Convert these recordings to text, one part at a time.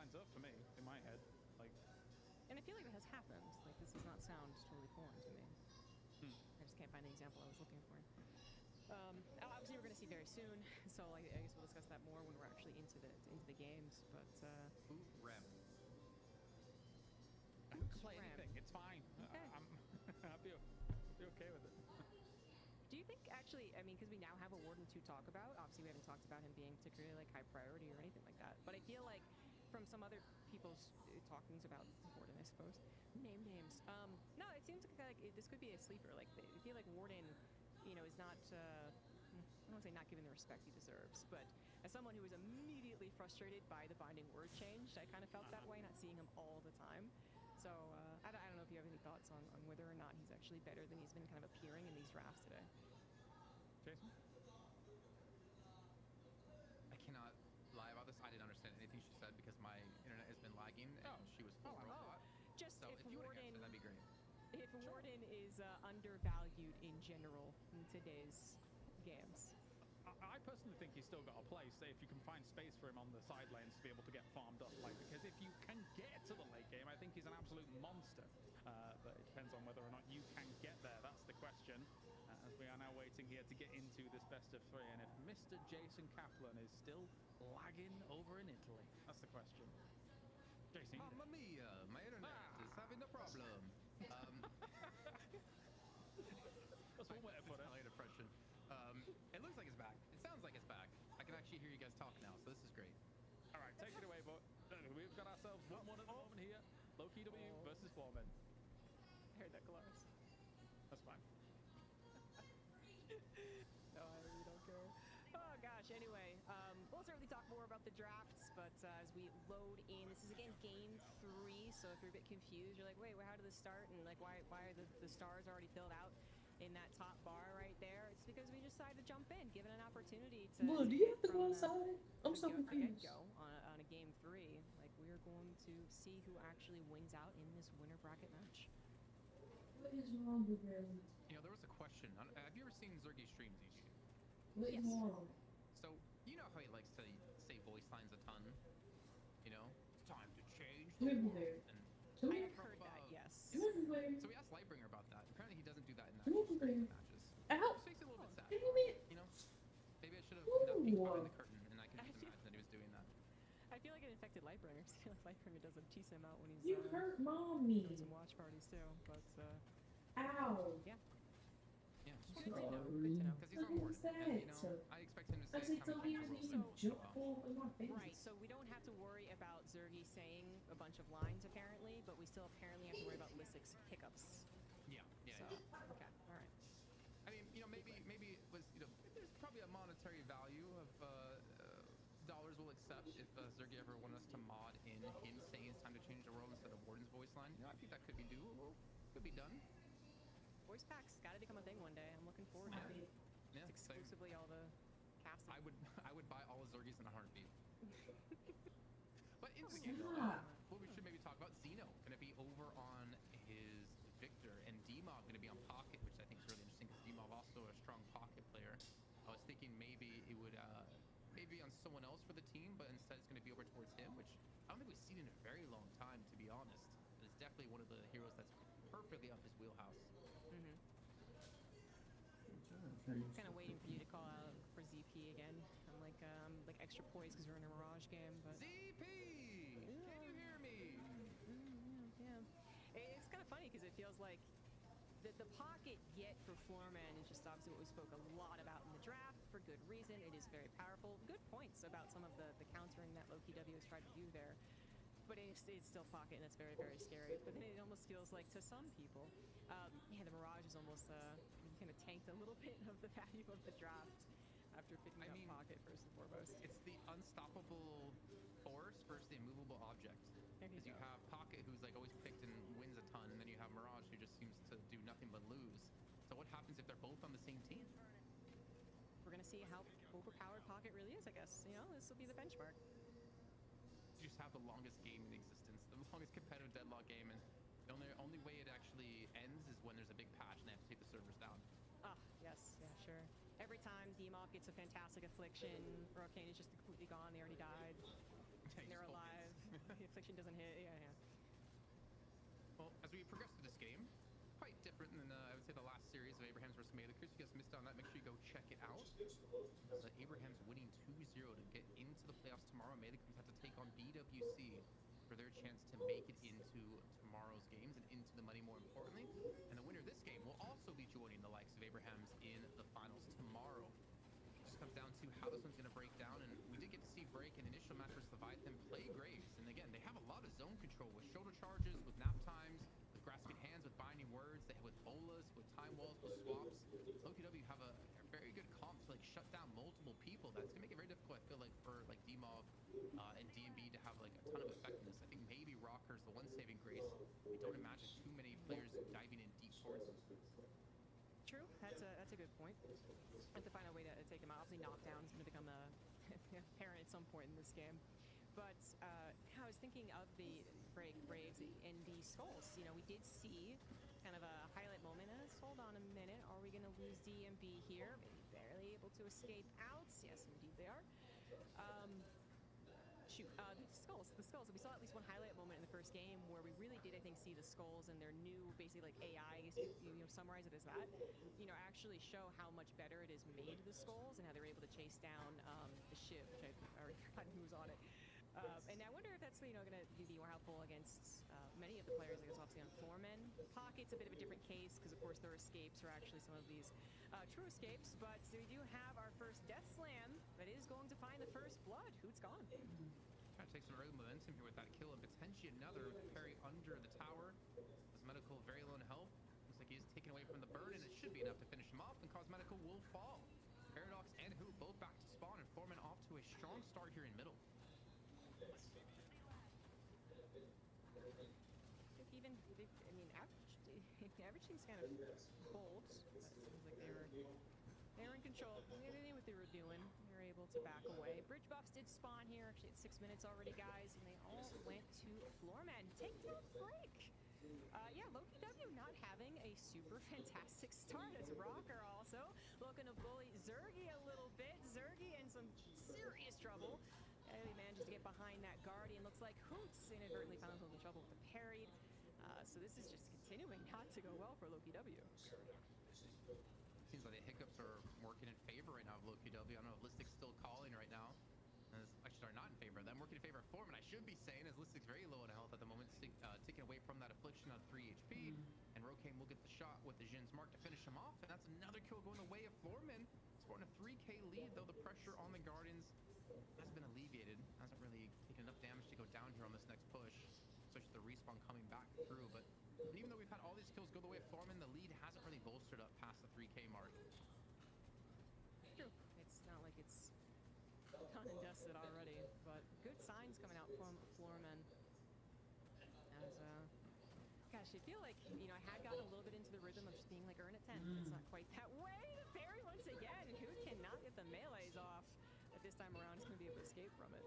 lines up for me in my head. Like, and I feel like that has happened. Like, this does not sound totally foreign to me. I just can't find the example I was looking for. Obviously, we're going to see very soon, so I guess we'll discuss that more when we're actually into the games. But Ooh, Rem. I can play anything. It's fine. Okay. I'll be okay with it. Do you think, actually, I mean, because we now have a Warden to talk about, obviously we haven't talked about him being particularly, like, high priority or anything like that, but I feel like from some other people's talkings about Warden, I suppose, name names, no, it seems like this could be a sleeper. Like, I feel like Warden, you know, is not, I don't want to say not given the respect he deserves, but as someone who was immediately frustrated by the binding word change, I kind of felt that way, not seeing him all the time. So I don't know if you have any thoughts on whether or not he's actually better than he's been kind of appearing in these drafts today. Jason? I cannot lie about this. I didn't understand anything she said because my internet has been lagging and she was full robot. Just so if you would answer, that'd be great. If Warden is undervalued in general in today's games. I personally think he's still got a place if you can find space for him on the side lanes to be able to get farmed up. Like, because if you can get to the late game, I think he's an absolute monster. But it depends on whether or not you can get there. That's the question. As we are now waiting here to get into this best of 3. And if Mr. Jason Kaplan is still lagging over in Italy, that's the question. Jason. Mamma mia, my internet is having a problem. That's one way to put it. Italian impression. It looks like it's back. It sounds like it's back. I can actually hear you guys talk now, so this is great. All right, take it away, but we've got ourselves 1-1 at the moment here. Low-key W versus Foreman. I heard that close. That's fine. No, I really don't care. Oh gosh, anyway, we'll certainly talk more about the drafts, but as we load in, this is again game 3, so if you're a bit confused, you're like, wait, how did this start? And like, why are the stars already filled out in that top bar right there? It's because we decided to jump in, given an opportunity to... Well, do you have to go outside? I'm so confused. Go on a game 3, like, we're going to see who actually wins out in this winner bracket match. What is wrong with him? You know, there was a question. Have you ever seen Zerggy stream, ZG? What is wrong? So, you know how he likes to say voice lines a ton? You know? It's time to change the world. And I have heard that, yes. So we asked Lightbringer about that. Apparently he doesn't do that in matches. Ow! Which makes it a little bit sad. You know? Maybe I should have not peeked behind the curtain and I can just imagine that he was doing that. I feel like it infected Lightbringer. I feel like Lightbringer doesn't tease him out when he's you hurt mommy. doing some watch parties too, but ow. Yeah. Yeah, good to know. Good to know. Because he's on board. And, you know, I expect him to say right, so we don't have to worry about Zergy saying a bunch of lines apparently, but we still apparently have to worry about Lysic's hiccups. Yeah. So, okay, all right. I mean, you know, maybe it was, you know, there's probably a monetary value of dollars we'll accept if Zergy ever wanted us to mod in him saying it's time to change the world instead of Warden's voice line. You know, I think that could be doable. Could be done. Voice packs gotta become a thing one day. I'm looking forward to it. Yeah, it's exclusively all the casting. I would buy all the Zergys in a heartbeat. But into the game, what we should maybe talk about, Zeno gonna be over on his Victor and D-Mob gonna be on Pocket, which I think is really interesting because D-Mob also a strong Pocket player. I was thinking maybe it would maybe on someone else for the team, but instead it's going to be over towards him, which I don't think we've seen in a very long time, to be honest. But it's definitely one of the heroes that's perfectly up his wheelhouse. Kind of waiting for you to call out for ZP again. I'm like extra poised because we're in a Mirage game, but... ZP! Can you hear me? Yeah. It's kind of funny because it feels like the pocket get for Floorman is just obviously what we spoke a lot about in the draft for good reason. It is very powerful. Good points about some of the countering that Loki W has tried to do there. But it's still pocket and it's very, very scary. But then it almost feels like to some people, yeah, the Mirage is almost kind of tanked a little bit of the value of the draft after picking up pocket first and foremost. It's the unstoppable force versus the immovable object. Because you have Pocket, who's like always picked and wins a ton, and then you have Mirage, who just seems to do nothing but lose. So what happens if they're both on the same team? We're gonna see how overpowered Pocket really is, I guess. You know, this will be the benchmark. You just have the longest game in existence, the longest competitive Deadlock game, and the only way it actually ends is when there's a big patch and they have to take the servers down. Ah, yes, yeah, sure. Every time D-Mob gets a fantastic affliction, Rocane is just completely gone, they already died. They're alive. Affliction doesn't hit. Yeah, yeah. Well, as we progress through this game, quite different than I would say the last series of Abraham's versus Melekus. If you guys missed out on that, make sure you go check it out. As Abraham's winning 2-0 to get into the playoffs tomorrow. Melekus have to take on BWC for their chance to make it into tomorrow's games and into the money, more importantly. And the winner of this game will also be joining the likes of Abraham's in the finals tomorrow. It just comes down to how this one's going to break down. And we did get to see Break in the initial match versus Leviathan play Graves. And again, they have a lot of zone control with shoulder charges, with nap times, with grasping hands, with binding words. They have with bolas, with time walls, with swaps. LokiW have a very good comp to like shut down multiple people. That's going to make it very difficult, I feel like, for like DMOB and DMB to have like a ton of effectiveness. I think maybe Rocker's the one saving grace. I don't imagine too many players diving in deep towards him. True. That's a good point. I have to find a way to take him out. Obviously, knockdown is going to become apparent at some point in this game. But I was thinking of the Braves and the Skulls. You know, we did see kind of a highlight moment as, hold on a minute, are we going to lose DMB here? Maybe barely able to escape out. Yes, indeed they are. The Skulls. We saw at least one highlight moment in the first game where we really did, I think, see the Skulls and their new, basically like AI, you know, summarize it as that, you know, actually show how much better it has made the Skulls and how they were able to chase down the Shiv, which I already forgotten who's on it. And I wonder if that's, you know, going to be more helpful against many of the players, I guess, obviously on Foreman. Pocket's a bit of a different case because, of course, their escapes are actually some of these true escapes. But we do have our first Death Slam that is going to find the first blood. Who's gone? Trying to take some early momentum here with that kill and potentially another with the parry under the tower. As Medical very low in health. Looks like he's taken away from the burn, and it should be enough to finish him off, and cause Medical will fall. Paradox and Hoop both back to spawn, and Foreman off to a strong start here in middle. I think even, I mean, average seems kind of bold. But it seems like they were in control. They knew what they were doing. They were able to back away. Bridge buffs did spawn here, actually at 6 minutes already, guys, and they all went to Floorman. Take down Break. Yeah, LokiW not having a super fantastic start as Rocker also looking to bully Zerggy a little bit. Zerggy in some serious trouble. He manages to get behind that Guardian. Looks like Hoots inadvertently found himself in trouble with the parried. So this is just continuing not to go well for LokiW. Seems like the hiccups are working in favor right now of LokiW. I don't know if Listic's still calling right now. Actually, are not in favor of them. Working in favor of Foreman, I should be saying, as Listic's very low in health at the moment, taken away from that affliction on 3 HP. And Rokane will get the shot with the Jin's Mark to finish him off. And that's another kill going the way of Foreman. Sporting a 3K lead, though the pressure on the Guardians has been alleviated. Hasn't really taken enough damage to go down here on this next push. Especially the respawn coming back through. But even though we've had all these kills go the way of Foreman, the lead hasn't really bolstered up past the 3K mark. True. It's not like it's done and dusted already, but good signs coming out from Floorman. As gosh, I feel like, you know, I had gotten a little bit into the rhythm of just being like earn at 10. It's not quite that way. The parry once again, and who cannot get the melees off? But this time around, he's going to be able to escape from it.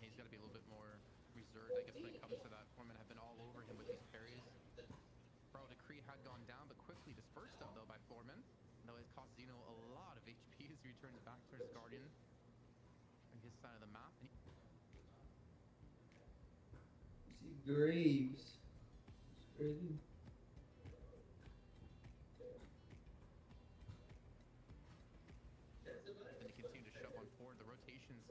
He's got to be a little bit more reserved, I guess, when it comes to that. Foreman have been all over him with these parries. Bro, the Kree had gone down, but quickly dispersed them, though, by Foreman. Though it cost Zeno a lot of HP as he returns back towards Guardian on his side of the map. And see Graves. It's crazy. then they continue to shove on forward. The rotations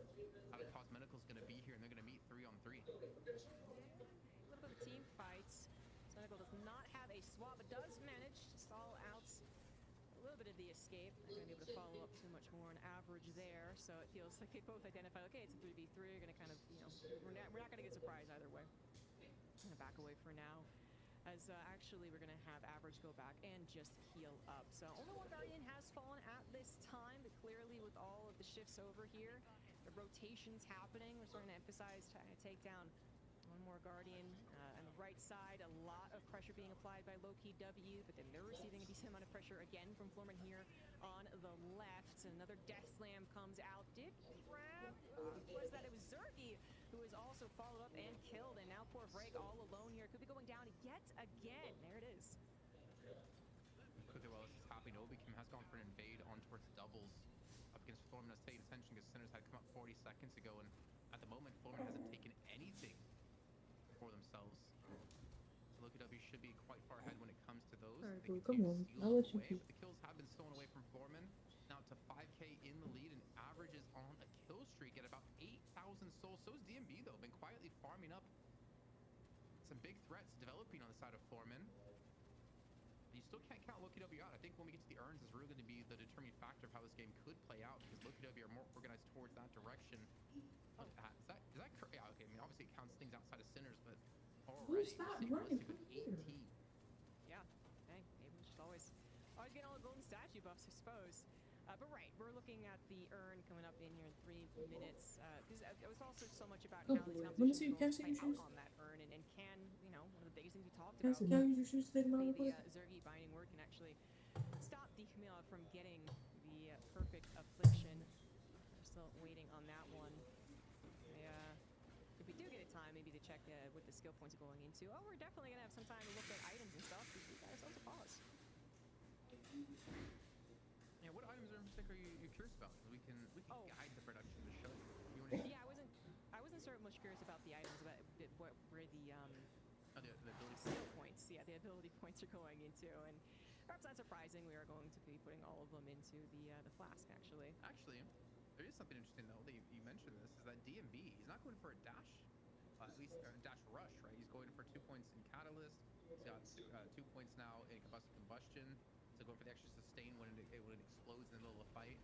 out of Cosmetical's going to be here, and they're going to meet 3-on-3. A little bit of team fights. Medical does not have a swap, but does manage to stall out a little bit of the escape. Not going to be able to follow up too much more on average there, so it feels like they both identify, okay, it's a 3v3, you're going to kind of, you know, we're not going to get surprised either way. I'm going to back away for now, as actually we're going to have average go back and just heal up. So only one Guardian has fallen at this time, but clearly with all of the shifts over here, the rotations happening, we're starting to emphasize trying to take down one more Guardian on the right side. A lot of pressure being applied by LokiW, but then they're receiving a decent amount of pressure again from Floorman here on the left. Another Death Slam comes out. Did grab, was that? It was Zerggy, who was also followed up and killed, and now poor Break all alone here. Could be going down yet again. There it is. Quickly while this is happening, Obikim has gone for an invade on towards doubles up against Foreman. Has taken attention because Sinners had come up 40 seconds ago, and at the moment, Foreman hasn't taken anything for themselves. So Loki W should be quite far ahead when it comes to those. Alright, They bro, come continue to on. steal I'll them let you away, keep. but the kills have been stolen away from Foreman. Now to 5K in the lead and averages on a kill streak at about 8,000 souls. So is DMB though, been quietly farming up some big threats developing on the side of Foreman. You still can't count Loki W out. I think when we get to the urns is really going to be the determining factor of how this game could play out, because Loki W are more organized towards that direction. Is that correct? Yeah, okay. I mean, obviously it counts things outside of Sinners, but already stop we're running? seeing Come with here. 18. Yeah. Hey, maybe just always getting all the golden statue buffs, I suppose. But right, we're looking at the urn coming up in here in 3 minutes. Because it was also so much about Oh, how this boy. competition Let me see. is Can I going to see play your shoes? out on that urn, and can, you know, one of the biggest things we talked Can I about. can I use your shoes to take them out real The quick? Zerggy binding word can actually stop the Camilla from getting the perfect affliction. We're still waiting on that one. If we do get a time, maybe to check what the skill points are going into. Oh, we're definitely gonna have some time to look at items and stuff. We got ourselves a pause. Yeah, what items are in particular you curious about? Because we can Oh. guide the production to show you. You want to Yeah, I wasn't so much curious about the items, but where the the ability skill points, yeah, the ability points are going into, and perhaps not surprising, we are going to be putting all of them into the flask actually. Actually, there is something interesting though that you mentioned this, is that DMB, he's not going for a dash, at least dash rush, right? He's going for 2 points in Catalyst. He's got 2 points now in Combustion. So going for the extra sustain when it explodes in the middle of a fight.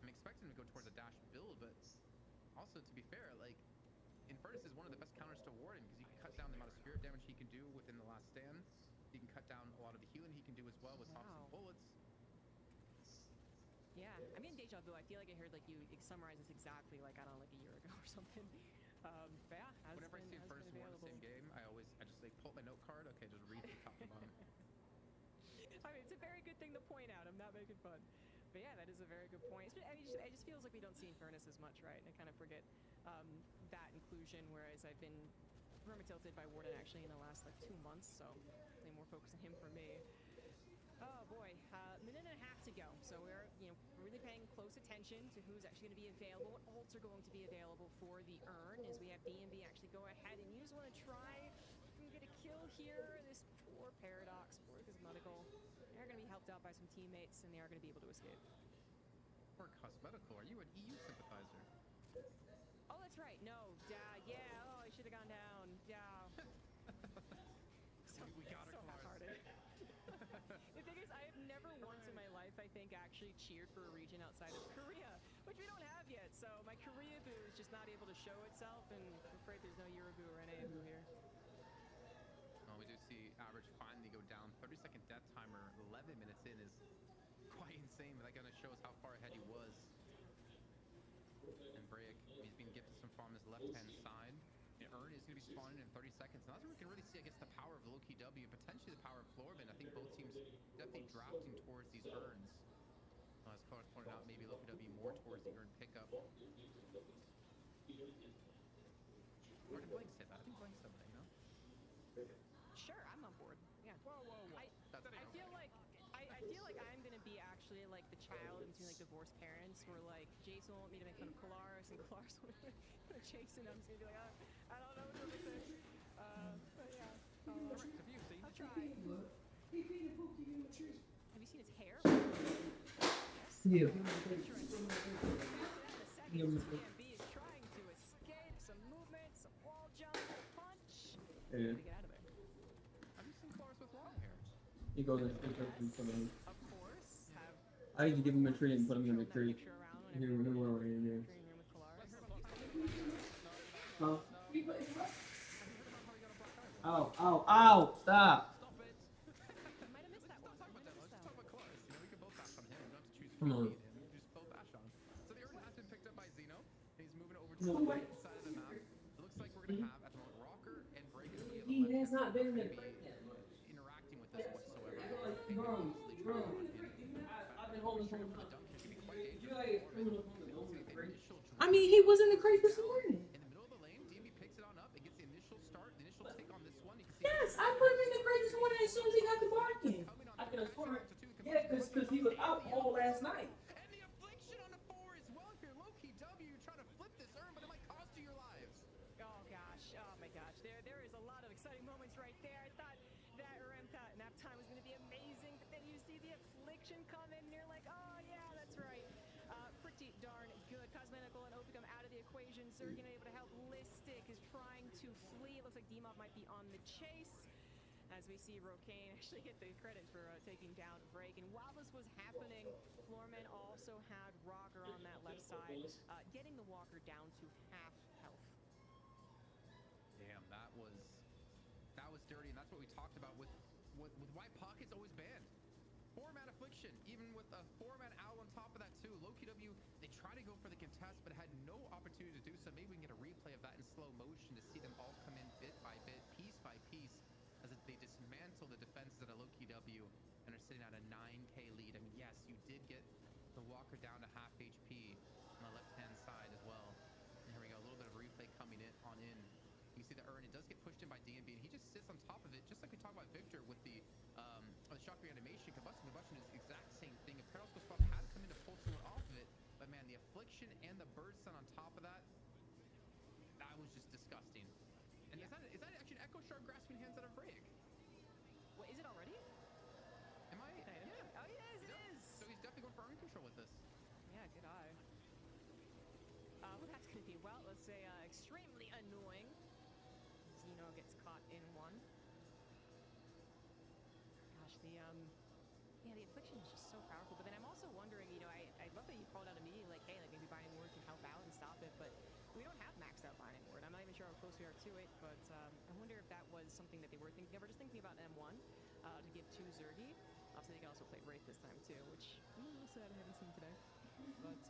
I'm expecting him to go towards a dash build, but also to be fair, like Infernus is one of the best counters to Warden, because you can cut down the amount of spirit damage he can do within the last stand. You can cut down a lot of the healing he can do as well with toxin bullets. Yeah, I'm getting deja vu. I feel like I heard like you summarize this exactly like, I don't know, like a year ago or something. But yeah, Whenever I see Infernus Warden in the same game, I just like pull up my note card. Okay, just read from top to bottom. I mean, it's a very good thing to point out. I'm not making fun. But yeah, that is a very good point. I mean, it just feels like we don't see Infernus as much, right? And I kind of forget that inclusion, whereas I've been tilted by Warden actually in the last like 2 months, so definitely more focus on him for me. Oh boy, minute and a half to go. So we're, really paying close attention to who's actually going to be available, what ults are going to be available for the urn, as we have DMB actually go ahead and use one to try and get a kill here. This poor Paradox, poor Cosmetical. They're going to be helped out by some teammates, and they are going to be able to escape. Poor Cosmetical, are you an EU sympathizer? Oh, that's right. No, yeah. Oh, I should have gone down. Yeah. We got her, so half-hearted. The thing is, I have never once in my life, I think, actually cheered for a region outside of Korea, which we don't have yet. So my Korea boo is just not able to show itself, and I'm afraid there's no Euroboo or NA boo here. Well, we do see average finally go down. 30-second death timer, 11 minutes in is quite insane, but that kind of shows how far ahead he was. And Brayek, he's been gifted some farm on his left-hand side. And Urn is going to be spawning in 30 seconds. And that's where we can really see, I guess, the power of Loki W and potentially the power of Florban. I think both teams definitely drafting towards these Urns. As Carlos pointed out, maybe Loki W more towards the Urn pickup. Or did Blank say that? I think Blank said that, you know? Sure, I'm on board. Yeah. Whoa. I feel like I'm gonna be actually like the child in between like divorced parents, where like Jason will want me to make fun of Kolaris, and Kolaris will make fun of Jason. I'm just gonna be like, I don't know what to say. But yeah. Correct, have you seen? I'll try. He paid a poke to give him a treat. Have you seen his hair? Yes. Yeah. Interesting. Yeah. DMB is trying to escape, some movement, some wall jump, punch. Yeah. To get out of there. Have you seen Colaris with long hair? He goes and picks up in front of him. Of course. I need to give him a tree and put him in the Thrown that tree. picture around Here, whenever where are we in there? green room with Kolaris. Huh? Have you heard about how he got a black eye? Ow! Stop! Stop it! I might have missed that one. Let's talk about that. Let's talk about Colaris. You know, we can both bash on him. We don't have to choose Come on. between him. We can just both bash on him. So the Urn has been picked up by Zeno. And he's moving over to No. the right side of the map. It looks like we're going to have, at the moment, Rocker and Break is going to be He has not been in the interacting with this whatsoever. I've been holding him. The dunk here could be quite You dangerous. like criminal from the Initial I mean, he was in the crate this morning. in the middle of the lane, DMB picks it on up. It gets the initial start, the initial take on this one. You can see Yes, I put him in the crate this morning as soon as he got the barking. I could have sworn. Yeah, because he was out all last night. And the affliction on the 4 as well here. Loki W exciting moments right there. I thought that nap time was going to be amazing, but then you see the affliction come in and you're like, oh yeah, that's right. Pretty darn good. Cosmetical and Opicum out of the equation. Zerggy able to help. Listic is trying to flee. It looks like Demob might be on the chase. As we see Rokane actually get the credit for taking down Vrake. And while this was happening, Floorman also had Rocker on that left side, getting the Walker down to half health. Damn, that was dirty, and that's what we talked about with why Pocket's always banned. 4-man affliction, even with a 4-man owl on top of that too. LowKW, they try to go for the contest, but had no opportunity to do so. Maybe we can get a replay of that in slow motion to see them all come in bit by bit, piece by piece, as they dismantle the defenses at a LowKW and are sitting at a 9k lead. I mean, yes, you did get the Walker down to half HP on the left-hand side as well. And here we go, a little bit of replay coming in. You see the urn, it does get pushed in by DNB, and he just sits on top of it, just like we talked about Victor with the shock reanimation. Combustion is the exact same thing. If Paradoxical Swap had come in to pull someone off of it, but man, the affliction and the bird stun on top of that was just disgusting. And is that actually an Echo Shard grasping hands out of Vrake? What, is it already? Am I? Yeah. Oh, it is. So he's definitely going for urn control with this. Yeah, good eye. Well, that's going to be, let's say, extremely annoying. Zeno gets caught in one. Gosh, the affliction is just so powerful. But then I'm also wondering, I love that you called out immediately, like, hey, like maybe Binding Ward can help out and stop it, but we don't have maxed out Binding Ward. I'm not even sure how close we are to it, but I wonder if that was something that they were thinking of, or just thinking about M1 to give to Zerggy. Obviously, they can also play Wraith this time too, which I'm a little sad I haven't seen today. But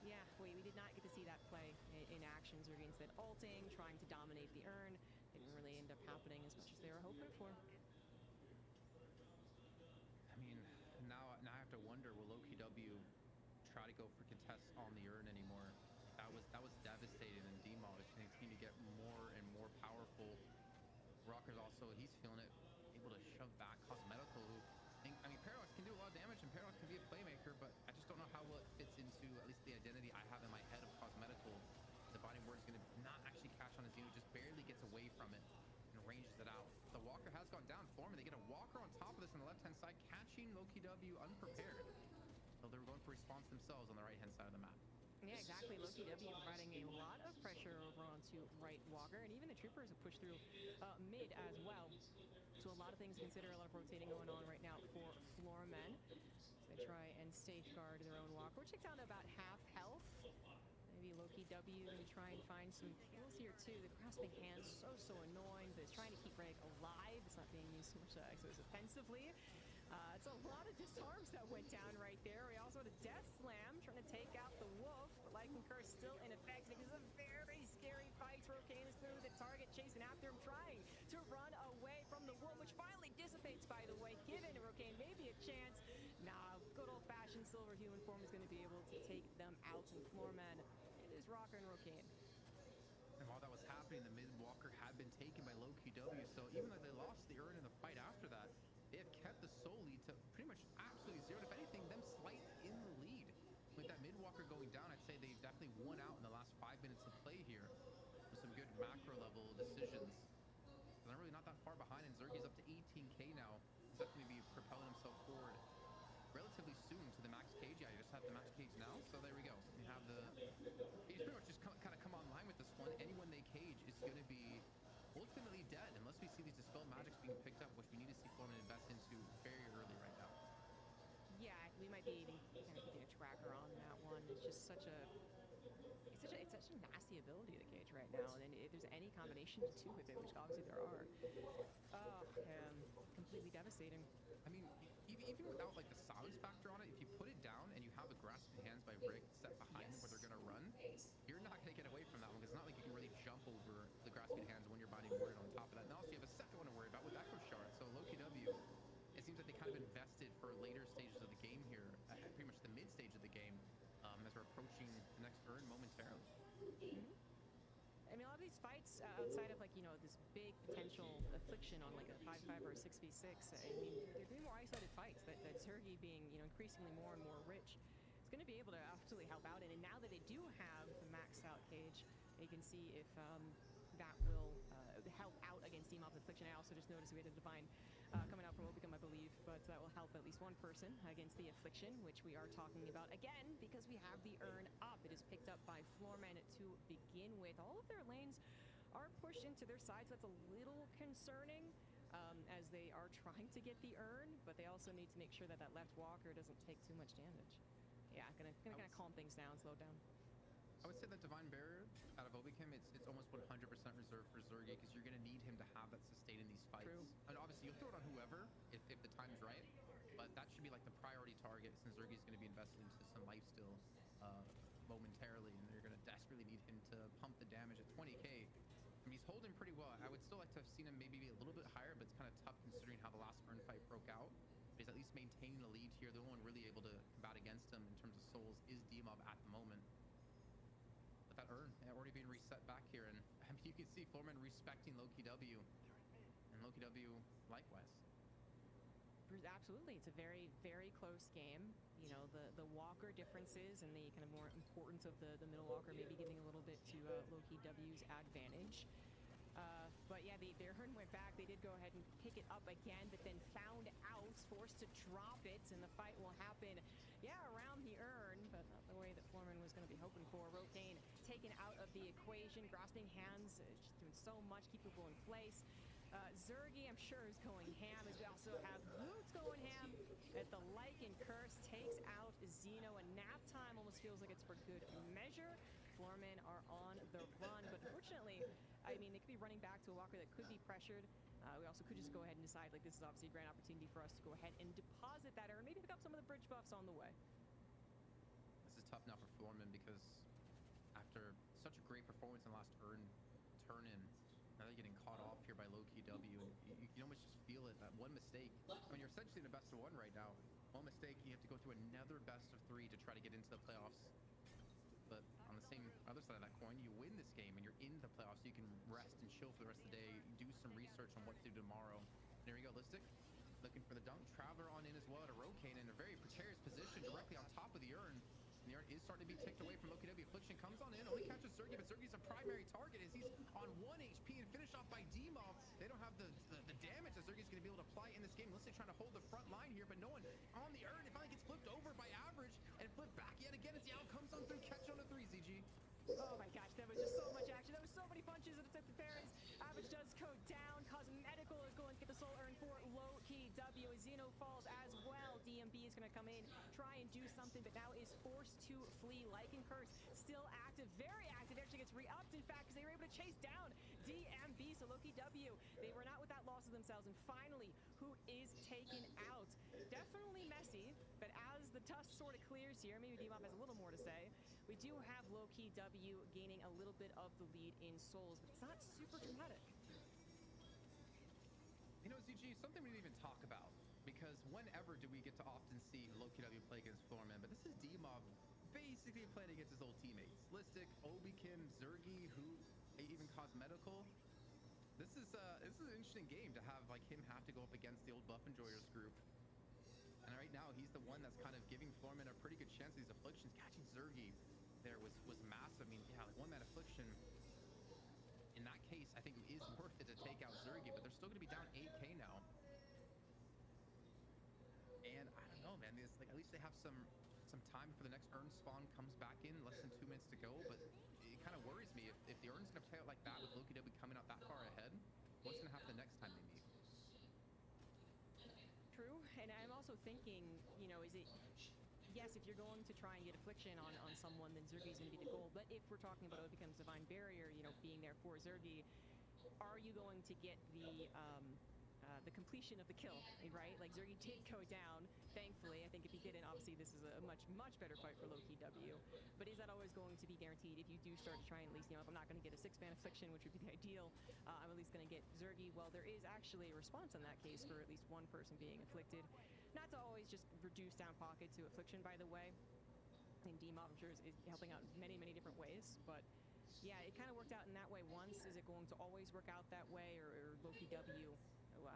yeah, we did not get to see that play in action. Zerggy instead ulting, trying to dominate the urn. Didn't really end up happening as much as they were hoping for. I mean, now I have to wonder, will LowKW try to go for contests on the urn anymore? That was devastating, and Demo is continuing to get more and more powerful. Rocker's also, he's feeling it, able to shove back Cosmetical, who, I mean, Paradox can do a lot of damage, and Paradox can be a playmaker, but I just don't know how well it fits into at least the identity I have in my head of Cosmetical. The Binding Word is going to not actually catch on his Zeno, just barely gets away from it and ranges it out. The Walker has gone down. Foreman, they get a Walker on top of this on the left-hand side, catching LowKW unprepared. So they were going for response themselves on the right-hand side of the map. Yeah, exactly. LowKW providing a lot of pressure over onto right Walker, and even the Troopers have pushed through mid as well. So a lot of things to consider, a lot of rotating going on right now for Floormen. So they try and safeguard their own Walker, which takes down to about half health. Maybe LowKW going to try and find some kills here too. The grasping hands, so annoying, but it's trying to keep Vrake alive. It's not being used so much as offensively. It's a lot of disarms that went down right there. We also had a Death Slam trying to take out the Wolf, but Life and Curse still in effect. This is a very scary fight. Rokane is through the target, chasing after him, trying to run away from the Wolf, which finally dissipates, by the way, giving Rokane maybe a chance. Nah, good old-fashioned Silver Human form is going to be able to take them out. And Floorman, it is Rocker and Rokane. And while that was happening, the mid Walker had been taken by LowKW, so even though they lost the urn in the fight after that, they have kept the soul lead to pretty much absolutely zero. If anything, them slight in the lead. With that mid Walker going down, I'd say they've definitely won out in the last 5 minutes of play here with some good macro level decisions. So they're really not that far behind, and Zergy's up to 18k now. He's definitely be propelling himself forward relatively soon to the max cage. Yeah, you just have the max cage now, so there we go. You have he's pretty much just kind of come online with this one. Anyone they cage is going to be ultimately dead unless we see these dispelled magics being picked up, which we need to see Foreman invest into very early right now. Yeah, we might be even kind of keeping a tracker on that one. It's just such a nasty ability, the cage right now, and then if there's any combination to two with it, which obviously there are, completely devastating. I mean, even without like the silence factor on it, if you put it down and you have a grasping hands by Vrake set behind them where they're gonna run, you're not gonna get away from that one, because it's not like you can really jump over the grasping hands when you're Binding Ward on top of that. And also you have a second one to worry about with Echo Shard. So LowKW, it seems like they kind of invested for later stages of the game here, pretty much the mid stage of the game, as we're approaching the next urn momentarily. I mean, a lot of these fights outside of, like, this big potential affliction on like a 5v5 or a 6v6, I mean, they're going to be more isolated fights. That Zergy being, increasingly more and more rich, is going to be able to absolutely help out. And now that they do have the maxed out cage, you can see if that will help out against Demob's Affliction. I also just noticed we had a Divine coming out from Obicum, I believe, but that will help at least one person against the Affliction, which we are talking about again because we have the urn up. It is picked up by Floorman to begin with. All of their lanes are pushed into their sides. That's a little concerning as they are trying to get the urn, but they also need to make sure that that left walker doesn't take too much damage. Yeah, gonna kind of calm things down, slow down. I would say that Divine Barrier out of Obicum, it's almost 100% reserved for Zerggy because you're going to need him to have that sustain in these fights. True. And obviously, you'll throw it on whoever if the time's right, but that should be like the priority target since Zergy's going to be invested into some life still momentarily, and you're going to desperately need him to pump the damage at 20k. I mean, he's holding pretty well. I would still like to have seen him maybe be a little bit higher, but it's kind of tough considering how the last urn fight broke out. But he's at least maintaining the lead here. The only one really able to combat against him in terms of souls is Demob at the moment. But that urn already being reset back here, and I mean, you can see Floorman respecting Loki W, and Loki W likewise. Absolutely, it's a very, very close game. You know, the walker differences and the kind of more importance of the middle walker maybe giving a little bit to Loki W's advantage. But yeah, their urn went back. They did go ahead and pick it up again, but then found out, forced to drop it, and the fight will happen, yeah, around the urn, but not the way that Floorman was going to be hoping for. Rokane taken out of the equation, grasping hands, just doing so much, keep people in place. Zerggy, I'm sure, is going ham, as we also have Boots going ham at the Lycan Curse takes out Xeno, and nap time almost feels like it's for good measure. Floormen are on the run, but unfortunately, I mean, they could be running back to a walker that could be pressured. We also could just go ahead and decide, like, this is obviously a great opportunity for us to go ahead and deposit that urn, maybe pick up some of the bridge buffs on the way. This is tough now for Floorman because after such a great performance in the last urn turn-in, now they're getting caught off here by Loki W, and you can almost just feel it, that one mistake. I mean, you're essentially in a best of one right now. One mistake, you have to go through another best of three to try to get into the playoffs. But on the same other side of that coin, you win this game and you're in the playoffs, so you can rest and chill for the rest of the day, do some research on what to do tomorrow. There we go, Listic looking for the dunk. Traveler on in as well to Rokane in a very precarious position directly on top of the urn. And the urn is starting to be ticked away from Loki W. Affliction comes on in, only catches Zergy, but Zergy's a primary target as he's on 1 HP and finished off by Demob. They don't have the damage that Zergy's going to be able to apply in this game. Listic trying to hold the front line here, but no one on the urn. It finally gets flipped over by Average and flipped back yet again as the out comes on through. Catch on a 3, ZG. Oh my gosh, that was just so much action. That was so many punches that it took the parries. Average does go down. Cosmetical is going to get the soul urn for Loki W. Xeno falls as well. DMB is going to come in, try and do something, but now is forced to flee. Lycan Curse still active, very active. Actually gets re-upped, in fact, because they were able to chase down DMB. So Loki W, they were not without loss of themselves. And finally, who is taken out? Definitely messy, but as the dust sort of clears here, maybe Demob has a little more to say. We do have Loki W gaining a little bit of the lead in souls, but it's not super dramatic. You know, ZG, something we didn't even talk about, because whenever do we get to often see Loki W play against Floorman, but this is Demob basically playing against his old teammates. Listic, Obicum, Zergy, who even Cosmetical. This is an interesting game to have like him have to go up against the old Buff Enjoyers group. And right now, he's the one that's kind of giving Floorman a pretty good chance of these afflictions. Catching Zergy there was massive. I mean, yeah, like 1-man affliction. In that case, I think it is worth it to take out Zergy, but they're still going to be down 8k now. And I don't know, man. This, like, at least they have some time before the next urn spawn comes back in. Less than 2 minutes to go, but it kind of worries me if the urn's going to play out like that with Loki W coming out that far ahead. What's going to happen the next time they meet? True, and I'm also thinking, you know, is it... Yes, if you're going to try and get affliction on someone, then Zergy's going to be the goal. But if we're talking about it becomes Divine Barrier, you know, being there for Zergy, are you going to get the completion of the kill, right? Like, Zergy did go down, thankfully. I think if he didn't, obviously this is a much, much better fight for Loki W. But is that always going to be guaranteed? If you do start to try and at least, you know, if I'm not going to get a 6-man affliction, which would be the ideal, I'm at least going to get Zergy. Well, there is actually a response in that case for at least one person being afflicted. Not to always just reduce down pocket to affliction, by the way. And Demob, I'm sure, is helping out in many, many different ways. But yeah, it kind of worked out in that way once. Is it going to always work out that way? Or Loki W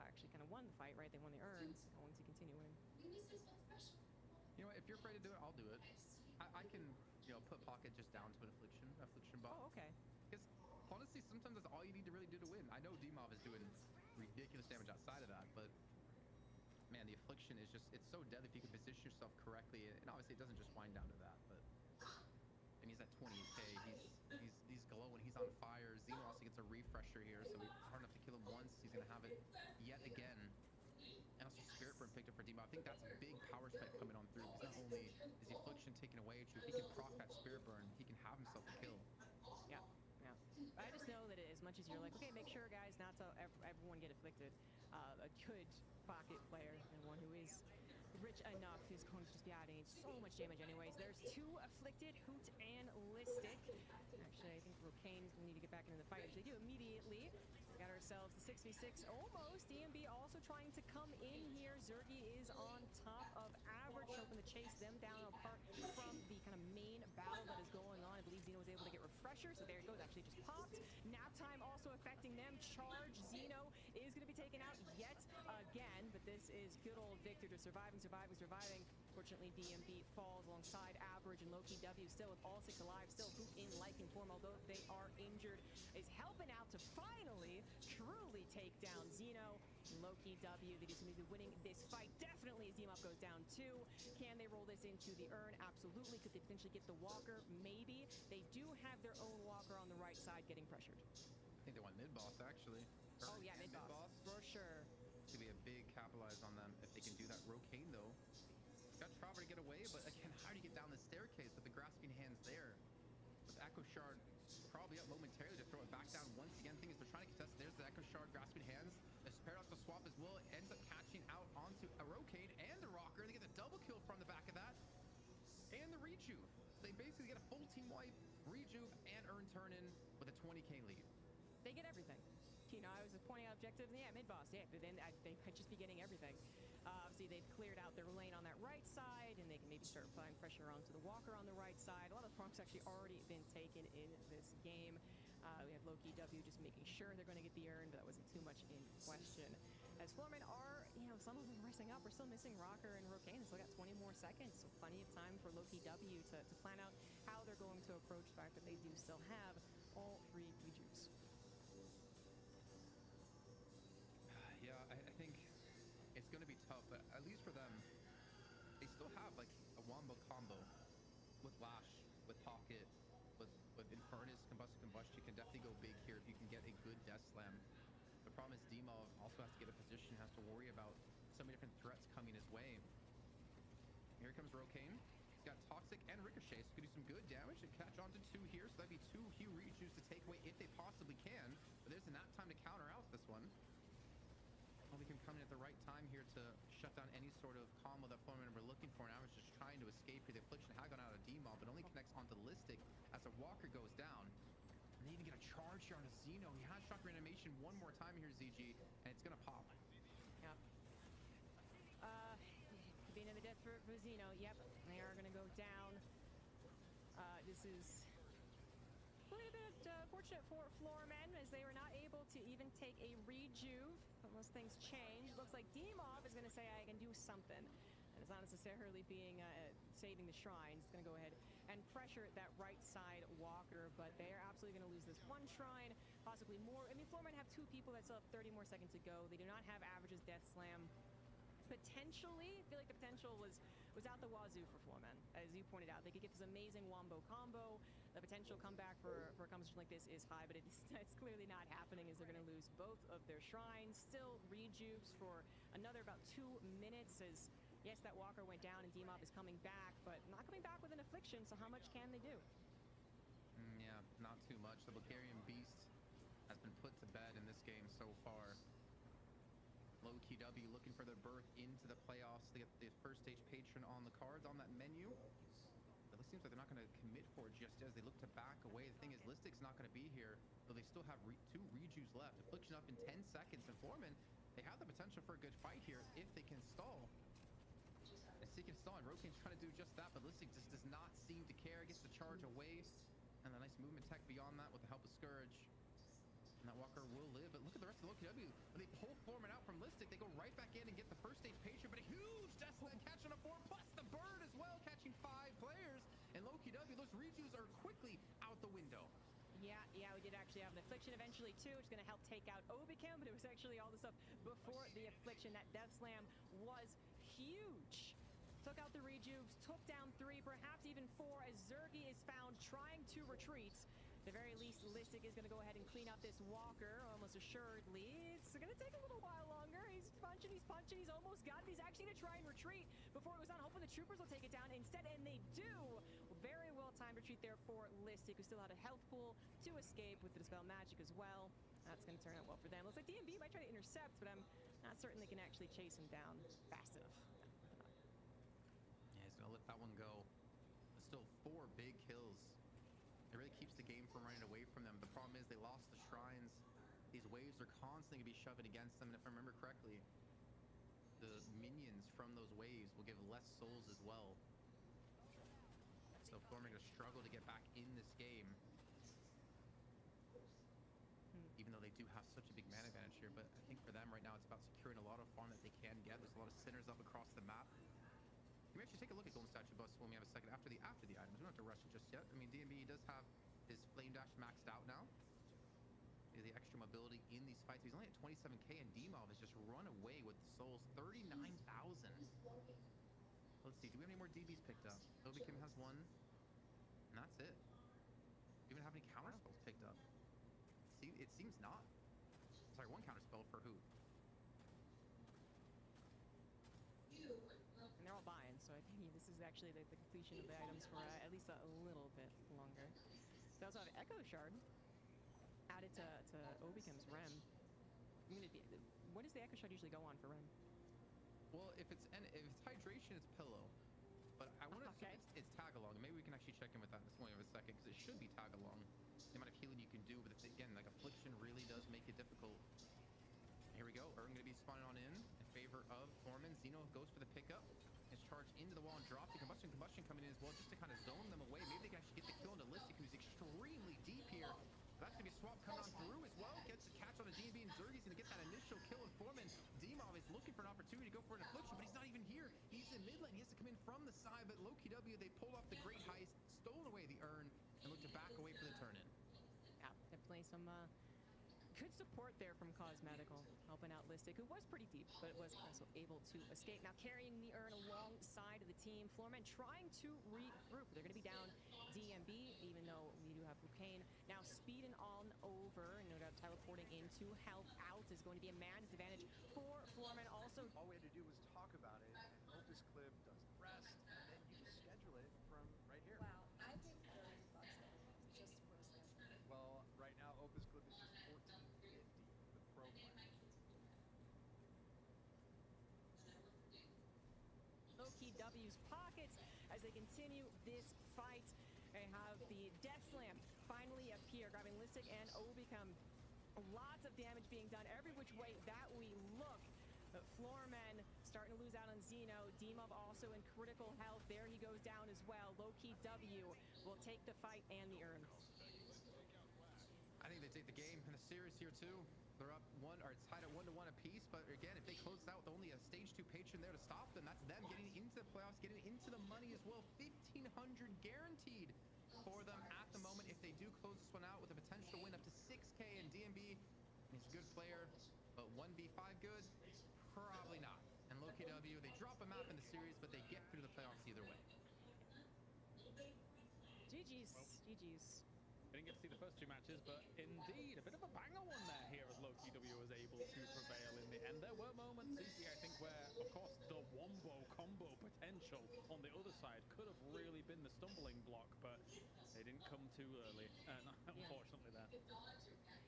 actually kind of won the fight, right? They won the urn, going to continue winning. You know what? If you're afraid to do it, I'll do it. I can, you know, put pocket just down to an affliction buff. Oh, okay. Because honestly, honestly, sometimes that's all you need to really do to win. I know D-Mob is doing ridiculous damage outside of that, but man, the affliction is just, it's so deadly if you can position yourself correctly. And obviously it doesn't just wind down to that, but and he's at 28k. He's glowing. He's on fire. Zeno also gets a refresher here, so hard enough to kill him once. He's gonna have it yet again. And also Spirit Burn picked up for D-Mob. I think that's a big power spike coming on through, because not only is the affliction taken away, if he can proc that Spirit Burn, he can have himself a kill. Yeah, yeah. I just know that as much as you're like, okay, make sure guys not to everyone get afflicted, a good pocket player and one who is rich enough is going to just be adding so much damage anyways. There's two afflicted, Hoot and Listic. Actually, I think Rokane's gonna need to get back into the fight, which they do immediately. We got ourselves the 6v6 almost. DMB also trying to come in here. Zerggy is on top of Average, hoping to chase them down apart from the kind of main battle that is going on. I believe Zeno was able to get refresher, so there it goes, actually just popped. Nap time also affecting them. Charge, Zeno is gonna be taken out yet again, but this is good old Victor just surviving. Fortunately, DMB falls alongside Average, and Loki W still with all six alive, still Hoop in liking form, although they are injured, is helping out to finally truly take down Zeno. Loki W, they just need to be winning this fight definitely as D-Mob goes down too. Can they roll this into the urn? Absolutely. Could they potentially get the walker? Maybe. They do have their own walker on the right side getting pressured. I think they want mid-boss, actually. Oh yeah, mid-boss. For sure. It's gonna be a big capitalize on them if they can do that. Rokane, though, got Trauber to get away, but again, how do you get down the staircase with the grasping hands there? With Echo Shard probably up momentarily to throw it back down once again. Thing is, they're trying to contest. There's the Echo Shard grasping hands. It's paired up to swap as well. It ends up catching out onto a Rokane and the Rocker. They get the double kill from the back of that. And the Rejuve. They basically get a full team wipe, Rejuve, and Urn Turn-In with a 20k lead. They get everything. You know, I was just pointing out objectives, and yeah, mid-boss, yeah, but then they might just be getting everything. Obviously, they've cleared out their lane on that right side, and they can maybe start applying pressure onto the Walker on the right side. A lot of farms actually already been taken in this game. We have Loki W just making sure they're going to get the urn, but that wasn't too much in question. As Floormen are, you know, some of them resting up. We're still missing Rocker and Rokane. Still got 20 more seconds, so plenty of time for Loki W to plan out how they're going to approach the fact that they do still have all three Rejuves. Yeah, I think it's going to be tough, but at least for them, they still have like a wombo combo with Lash, with Pocket, with Infernus, Combust. You can definitely go big here if you can get a good Death Slam. The problem is Demo also has to get a position, has to worry about so many different threats coming his way. Here comes Rokane. He's got Toxic and Ricochet, so could do some good damage and catch on to two here, so that'd be two Hugh Rejuves to take away if they possibly can. But there's enough time to counter out this one. Only can come in at the right time here to shut down any sort of combo that Floormen were looking for. Now it's just trying to escape here. The Affliction had gone out of D-Mob, but only connects onto Listic as the Walker goes down. And they even get a charge here on a Zeno. He has shock reanimation one more time here, ZG, and it's gonna pop. Yeah. Could be another death for Zeno. Yep, they are gonna go down. This is a little bit fortunate for Floormen, as they were not able to even take a Rejuve unless things change. Looks like D-Mob is going to say, I can do something. And it's not necessarily being saving the shrines. It's going to go ahead and pressure that right side Walker, but they are absolutely going to lose this one shrine, possibly more. I mean, Floormen have two people that still have 30 more seconds to go. They do not have Average's Death Slam. Potentially, I feel like the potential was out the wazoo for Floormen. As you pointed out, they could get this amazing wombo combo. The potential comeback for a composition like this is high, but it's clearly not happening, as they're going to lose both of their shrines. Still Rejuves for another about 2 minutes, as yes, that Walker went down and D-Mob is coming back, but not coming back with an affliction, so how much can they do? Yeah, not too much. The Bulgarian Beast has been put to bed in this game so far. Low-key W looking for their berth into the playoffs. They get the first stage patron on the cards on that menu. But it seems like they're not going to commit for it just as they look to back away. The thing is, Listic's not going to be here, though they still have two Rejuves left. Affliction up in 10 seconds, and Floormen, they have the potential for a good fight here if they can stall. And Seek can stall, and Rokane's trying to do just that, but Listic just does not seem to care. Gets the charge away, and a nice movement tech beyond that with the help of Scourge. And that Walker will live, but look at the rest of the Loki W. When they pull Floormen out from Listic, they go right back in and get the first stage patron, but a huge Death Slam catch on a 4, plus the bird as well, catching 5 players. And Loki W, those Rejuves are quickly out the window. Yeah, we did actually have an Affliction eventually too, which is going to help take out Obicam, but it was actually all the stuff before the Affliction. That Death Slam was huge. Took out the rejuves, took down 3, perhaps even 4, as Zerggy is found trying to retreat. At the very least, Listic is going to go ahead and clean up this Walker, almost assuredly. It's going to take a little while longer. He's punching, he's almost got it. He's actually going to try and retreat before it goes down, hoping the troopers will take it down instead, and they do. Very well timed retreat there for Listic, who still had a health pool to escape with the Dispel Magic as well. That's going to turn out well for them. Looks like DMB might try to intercept, but I'm not certain they can actually chase him down fast enough. Yeah, he's going to let that one go. But still 4 big kills. It really keeps the game from running away from them. The problem is they lost the shrines. These waves are constantly going to be shoving against them. And if I remember correctly, the minions from those waves will give less souls as well. So Florman going to struggle to get back in this game. Even though they do have such a big mana advantage here. But I think for them right now, it's about securing a lot of farm that they can get. There's a lot of sinners up across the map. Can we actually take a look at Golden Statue Bus when we have a second after the items? We don't have to rush it just yet. I mean, DMB does have his Flame Dash maxed out now. The extra mobility in these fights. He's only at 27k, and Demov has just run away with the souls. 39,000. Let's see. Do we have any more DBs picked up? Obikim has 1, and that's it. Do we even have any counter spells picked up? See, it seems not. Sorry, 1 counter spell for who? And they're all buying, so I think this is actually the completion of the items for at least a little bit longer. They also have Echo Shard added to Obicum's Rem. What does the Echo Shard usually go on for Rem? Well, if it's hydration, it's pillow. But I want to say it's tag along. Maybe we can actually check in with that in just one of a second, because it should be tag along. The amount of healing you can do, but again, like Affliction really does make it difficult. Here we go. Urn going to be spawning on in favor of Foreman. Zeno goes for the pickup. His charge into the wall and drop the combustion coming in as well, just to kind of zone them away. Maybe they can actually get the kill into Listic, who's extremely deep here. That's going to be a swap coming on through as well. Gets the catch on the DMB, and Zergy's going to get that initial kill with Foreman. Demov is looking for an opportunity to go for an Affliction, but he's not even here. He's in mid lane. He has to come in from the side, but Loki W, they pulled off the great heist, stolen away the urn, and look to back away for the turn-in. Yeah, definitely some good support there from Cosmetical, helping out Listic, who was pretty deep, but was also able to escape. Now carrying the urn alongside of the team. Floormen trying to regroup. They're going to be down DMB, even though we do have Lucane. Now speeding on over, and no doubt teleporting in to help out is going to be a man's advantage for Floormen. Also, all we had to do was talk about it, and Opus Clip does the rest, and then you just schedule it from right here. Wow, I paid $30 just for a schedule. Well, right now Opus Clip is just $14.50 with Pro Plan. Loki W's pockets as they continue this fight. They have the Death Slam finally appear, grabbing Listic and Obicum. Lots of damage being done every which way that we look. But Floormen starting to lose out on Zeno. Demov also in critical health. There he goes down as well. Loki W will take the fight and the urn. I think they take the game in the series here too. They're up it's tied at 1-1 apiece. But again, if they close it out with only a stage 2 patron there to stop them, that's them getting into the playoffs, getting into the money as well. 1,500 guaranteed for them at the moment if they do close this one out with a potential win up to 6k. And DMB, he's a good player, but 1v5 good? Probably not. And Loki W, they drop a map in the series, but they get through the playoffs either way. GG's. GG's. We didn't get to see the first 2 matches, but indeed, a bit of a banger one there here as Loki W was able to prevail in the end. There were moments, CG, I think, where, of course, the wombo combo potential on the other side could have really been the stumbling block, but they didn't come too early, unfortunately, there.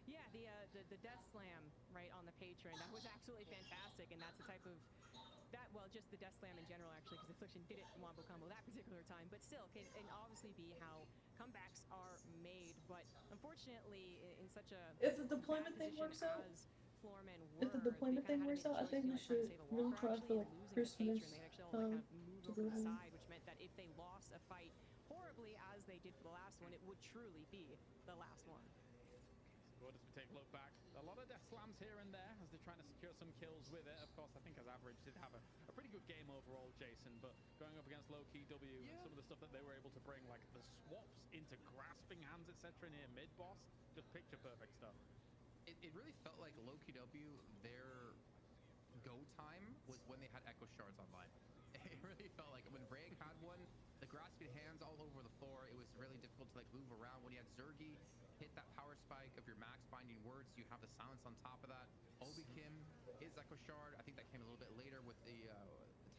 Yeah, the Death Slam, right, on the patron, that was absolutely fantastic, and that's the type of... well, just the Death Slam in general, actually, because Affliction didn't wombo combo that particular time, but still, can obviously be how comebacks are made. But unfortunately, in such a If the deployment thing works out, if the deployment thing works out, I think we should really try for like Christmas to the side, which meant that if they lost a fight horribly as they did for the last one, it would truly be the last one. Good as we take a look back. A lot of Death Slams here and there as they're trying to secure some kills with it. Of course, I think as average did have a pretty good game overall, Jason, but going up against Loki W and some of the stuff that they were able to bring, like the swaps into grasping hands, it etc. near mid boss, just picture perfect stuff. It really felt like low KW, their go time was when they had Echo Shards online. It really felt like when Vrayek had one, the grasping hands all over the floor, it was really difficult to like move around. When you had Zerggy hit that power spike of your max binding words, you have the silence on top of that. Obi Kim, his Echo Shard, I think that came a little bit later with the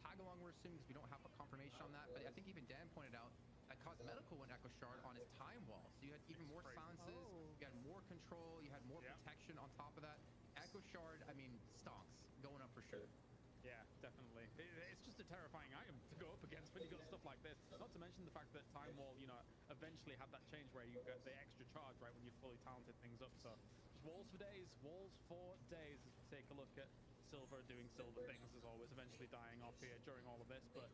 tag along, we're assuming, because we don't have a confirmation on that. But I think even Dan pointed out that Cosmetical went Echo Shard on his time wall. So you had even more silences, you had more control, you had more protection on top of that. Echo Shard, I mean, stonks going up for sure. Yeah, definitely. It's just a terrifying item to go up against when you got stuff like this. Not to mention the fact that Time Wall, you know, eventually had that change where you get the extra charge, right, when you fully talented things up. So just walls for days as we take a look at Silver doing Silver things as always, eventually dying off here during all of this. But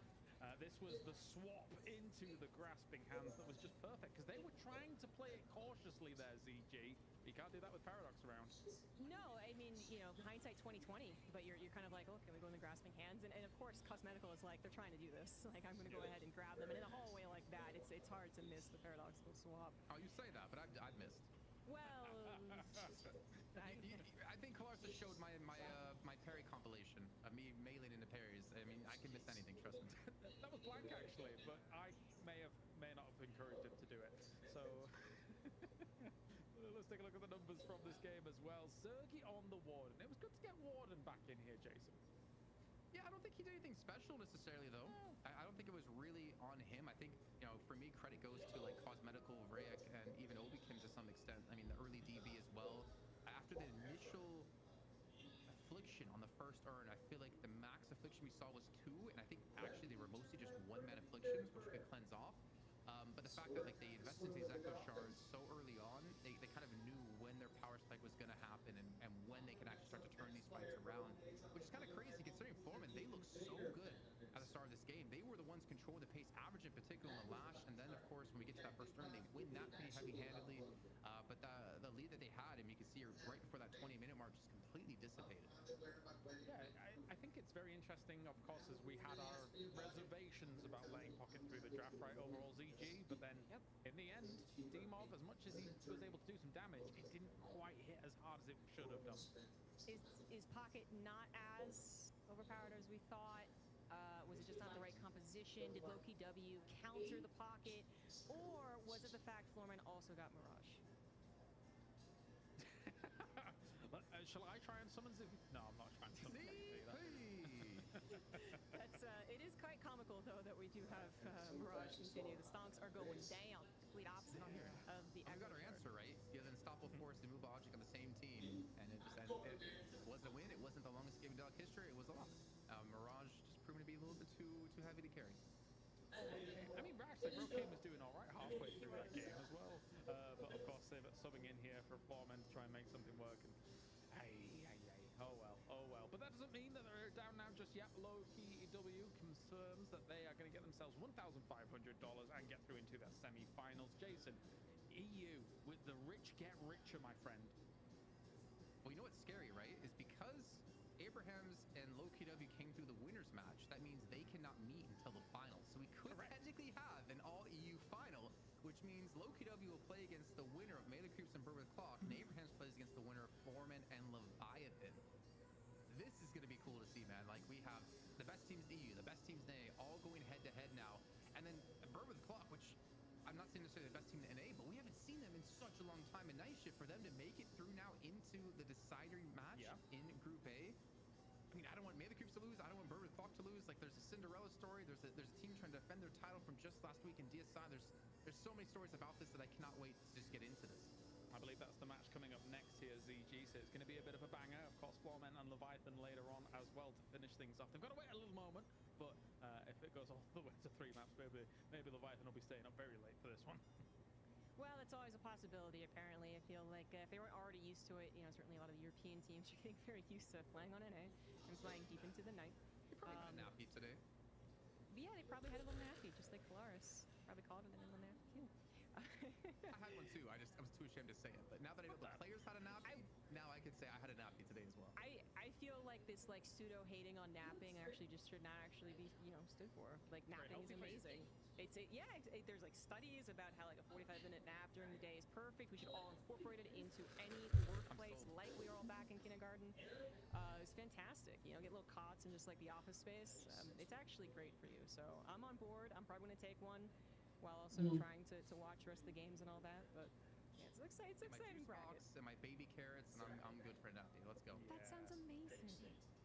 this was the swap into the grasping hands that was just perfect because they were trying to play it cautiously there, ZG. You can't do that with Paradox around. No, I mean, you know, hindsight 2020, but you're kind of like, oh, can we go in the grasping hands? And of course, Cosmetical is like, they're trying to do this. Like, I'm going to go ahead and grab them. And in a hallway like that, it's hard to miss the paradoxical swap. Oh, you say that, but I've missed. Well, I think Colossus showed my parry compilation of me meleeing into parries. I mean, I can miss anything, trust me. That was blank actually, but I may not have encouraged him to do it. So let's take a look at the numbers from this game as well. Zerggy on the Warden. It was good to get Warden back in here, Jason. Yeah, I don't think he did anything special necessarily, though. I don't think it was really on him. I think, you know, for me, credit goes to, like, Cosmetical, Vrayek, and even Obi Kim to some extent. I mean, the early DB as well. After the initial affliction on the first urn, I feel like the max affliction we saw was 2, and I think actually they were mostly just 1-man afflictions, which we could cleanse off. But the fact that, like, they invested these Echo Shards so early on, they kind of knew when their power spike was going to happen and when they can actually start to turn these fights around, which is kind of crazy considering Foreman, they looked so good at the start of this game. They were the ones controlling the pace, average in particular on the lash, and then, of course, when we get to that first turn, they win that pretty heavy-handedly. But the lead that they had, and you can see right before that 20-minute mark, just completely dissipated. Yeah, I think it's very interesting, of course, as we had our reservations about letting Pocket through the draft right overall ZG, but then in the end, Demov, as much as he was able to do some damage, it didn't quite hit as hard as it should have done. Is Pocket not as overpowered as we thought? Was it just not the right composition? Did Loki W counter the Pocket? Or was it the fact Florman also got Mirage? Shall I try and summon Ziggy? No, I'm not trying to summon Ziggy. That's it is quite comical though that we do have Mirage continue. The stonks are going down, complete opposite of the. You got our answer right. You had Unstoppable Force and Move Logic on the same team, and it just ended. It wasn't a win. It wasn't the longest game in Deadlock history. It was a loss. Mirage just proven to be a little bit too heavy to carry. I mean, actually, Rokim was doing all right halfway through that game as well. But of course, they're subbing in here for Foreman to try and make something work. And oh well. But that doesn't mean that they're down now just yet. Loki W confirms that they are going to get themselves $1,500 and get through into their semi-finals. Jason, EU with the rich get richer, my friend. Well, you know what's scary, right? Is because Abrahams and Loki W came through the winners match, that means they cannot meet until the finals. So we could technically have an all-EU final, which means Loki W will play against the winner of Melee Creeps and Burwood Clock, and Abrahams plays against the winner of Foreman and Leviathan. This is going to be cool to see, man. Like, we have the best teams in EU, the best teams in NA, all going head-to-head now. And then Burwood Clock, which I'm not saying necessarily the best team in NA, but we haven't seen them in such a long time in Night Shift. For them to make it through now into the decider match in Group A, I mean, I don't want Melee Creeps to lose. I don't want Burwood Clock to lose. Like, there's a Cinderella story. There's a team trying to defend their title from just last week in DSI. There's so many stories about this that I cannot wait to just get into this. I believe that's the match coming up next here, ZG, so it's going to be a bit of a banger. Of course, Floormen and Leviathan later on as well to finish things off. They've got to wait a little moment, but if it goes all the way to 3 maps, maybe Leviathan will be staying up very late for this one. Well, it's always a possibility, apparently. I feel like if they weren't already used to it, you know, certainly a lot of the European teams are getting very used to playing on NA and playing deep into the night. You probably got a nappy today. But yeah, they probably had a little nappy, just like Polaris. Probably called it a little nappy, too. I had one too. I was too ashamed to say it. But now that I know the players had a nappy, now I can say I had a nappy today as well. I feel like this like pseudo hating on napping actually just should not actually be, you know, stood for. Like, napping is amazing. There's like studies about how like a 45-minute nap during the day is perfect. we should all incorporate it into any workplace like we were all back in kindergarten. It's fantastic. You know, get little cots and just like the office space. It's actually great for you. So I'm on board. I'm probably going to take one while also trying to watch the rest of the games and all that. But yeah, it's exciting bracket. And my baby carrots, and I'm good for that, dude. Let's go. That sounds amazing.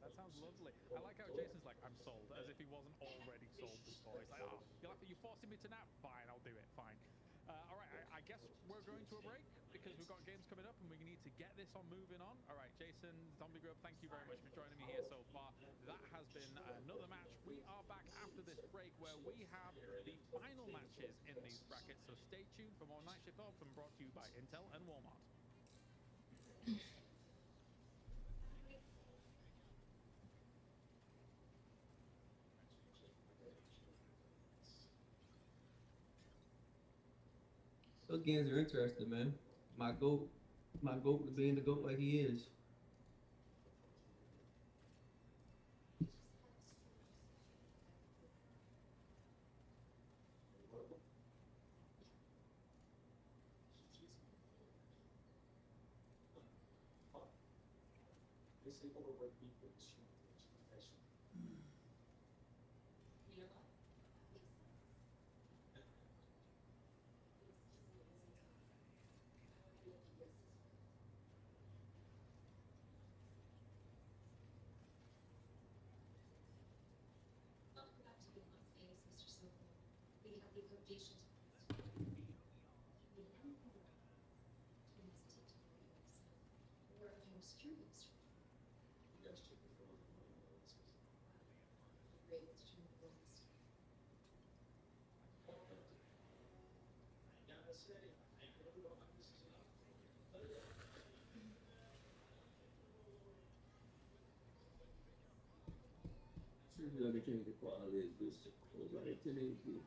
That sounds lovely. I like how Jason's like, I'm sold, as if he wasn't already sold before. He's like, oh, you're forcing me to nap? Fine, I'll do it, fine. All right, I guess we're going to a break because we've got games coming up and we need to get this on moving on. All right, Jason, Zombie Grub, thank you very much for joining me here so far. That has been another match. We are back after this break where we have the final matches in these brackets, so stay tuned for more Night Shift Open brought to you by Intel and Walmart. Those games are interesting, man. My goat being the goat like he is. Let me change the quality of this. It was like 1080p.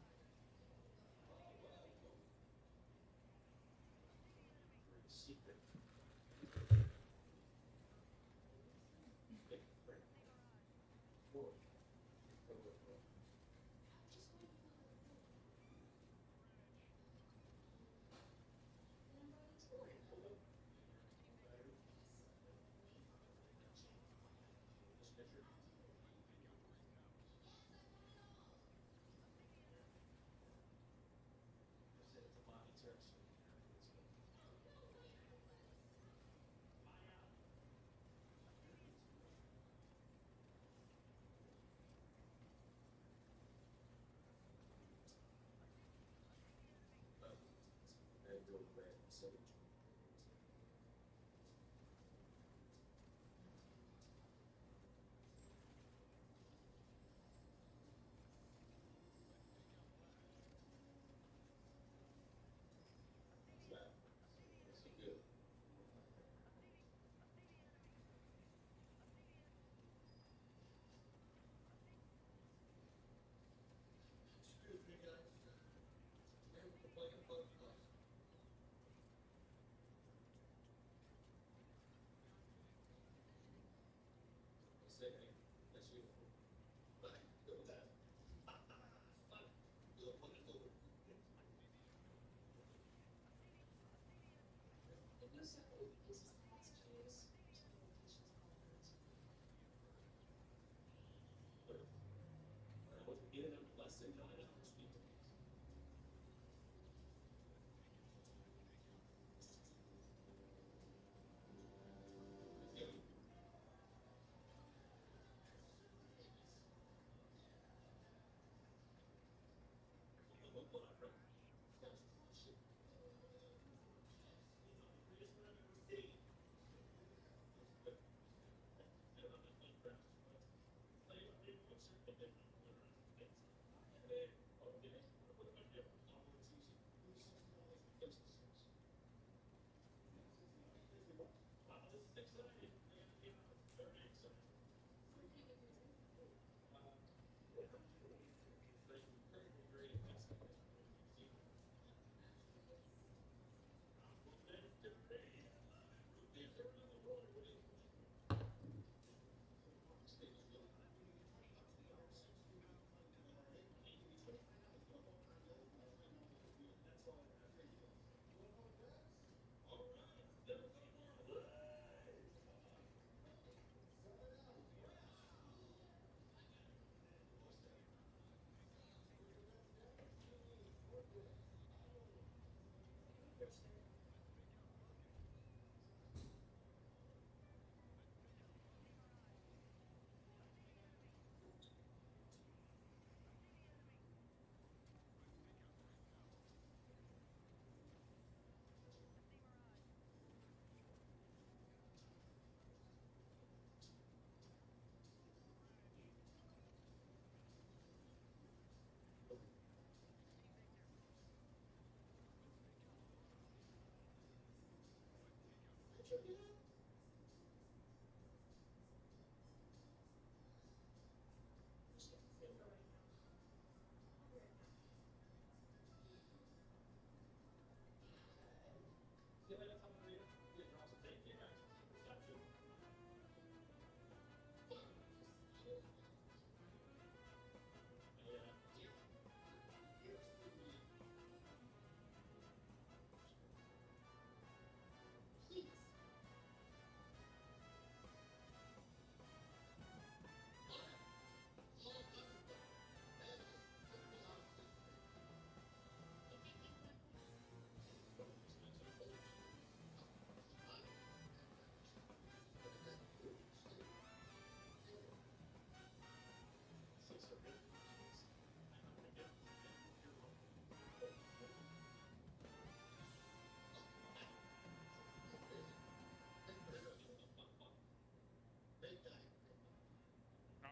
All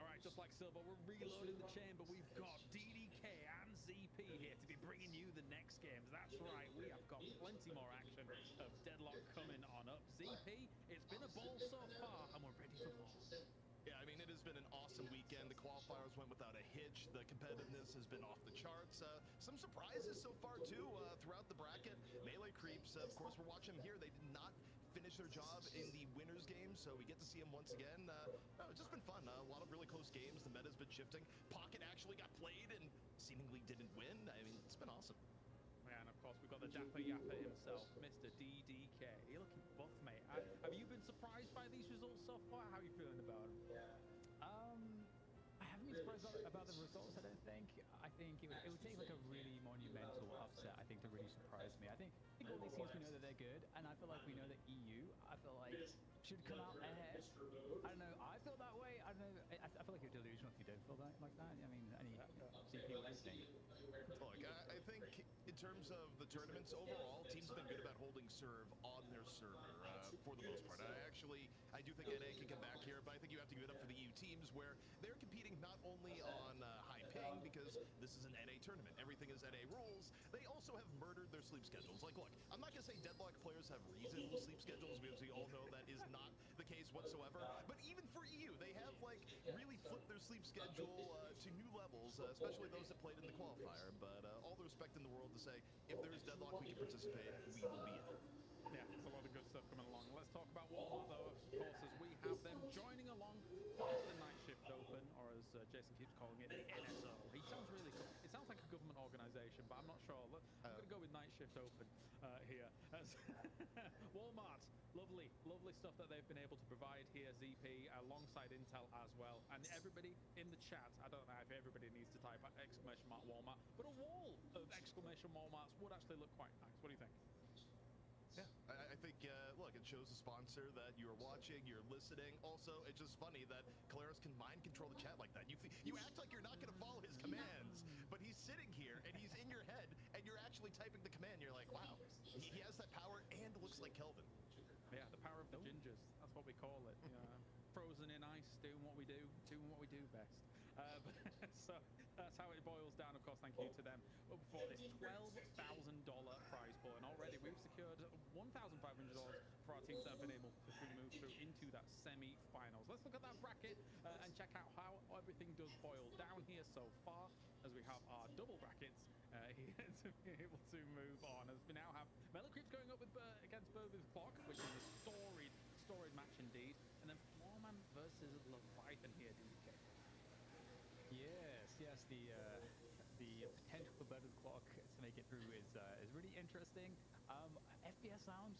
right, just like Silver, we're reloading the chamber. We've got DDK and ZP here to be bringing you the next games. That's right, we have got plenty more action of Deadlock coming on up. ZP, it's been a ball so far, and we're ready for more. Yeah, I mean, it has been an awesome weekend. The qualifiers went without a hitch. The competitiveness has been off the charts. Some surprises so far, too, throughout the bracket. Melee Creeps, of course, we're watching them here. They did not finish their job in the winners game, so we get to see them once again. It's just been fun. A lot of really close games. The meta's been shifting. Pocket actually got played and seemingly didn't win. I mean, it's been awesome. Yeah, and of course, we've got the Dapper Yapper himself, Mr. DDK. You're looking buff, mate. Have you been surprised by these results so far? How are you feeling about them? I haven't been surprised about the results, I don't think. I think it would take like a really monumental upset, I think, to really surprise me. I think all these teams, we know that they're good, and I feel like we know that EU, I feel like, should come out ahead. I don't know, I feel that way. I don't know, I feel like you're delusional if you don't feel that like that. I mean, any CP, what do you think? Look, I think in terms of the tournaments overall, teams have been good about holding serve on their server for the most part. I do think NA can come back here, but I think you have to give it up for the EU teams where they're competing not only on high ping, because this is an NA tournament. Everything is NA rules. They also have murdered their sleep schedules. Like, look, I'm not going to say Deadlock players have reasonable sleep schedules, because we all know that is not the case whatsoever. But even for EU, they have, like, really flipped their sleep schedule to new levels, especially those that played in the qualifier. But all the respect in the world to say, if there is Deadlock, we can participate, we will be in it. Yeah, there's a lot of good stuff coming along. Let's talk about Walmart, though, of course, as we have them joining along for the Night Shift Open, or as Jason keeps calling it, the NSO. He sounds really cool. It sounds like a government organization, but I'm not sure. Look, I'm going to go with Night Shift Open here. Walmart, lovely stuff that they've been able to provide here, ZP, alongside Intel as well. And everybody in the chat, I don't know if everybody needs to type exclamation mark Walmart, but a wall of exclamation Walmarts would actually look quite nice. What do you think? Yeah, I think, look, it shows the sponsor that you're watching, you're listening. Also, it's just funny that Kaleros can mind control the chat like that. You act like you're not going to follow his commands, but he's sitting here and he's in your head and you're actually typing the command. You're like, wow, he has that power and looks like Kelvin. Yeah, the power of the gingers. That's what we call it. Frozen in ice, doing what we do best. So that's how it boils down. Of course, thank you to them for this $12,000 prize pool, and already we've secured $1,500 for our teams that have been able to move through into that semi-finals. Let's look at that bracket and check out how everything does boil down here so far, as we have our double brackets here to be able to move on. As we now have Melee Creeps going up with against Bird with Clock, which is a storied match indeed, and then Floorman versus Leviathan here, DK. Yes, the potential for Bird with Clock to make it through is really interesting. FPS Lounge,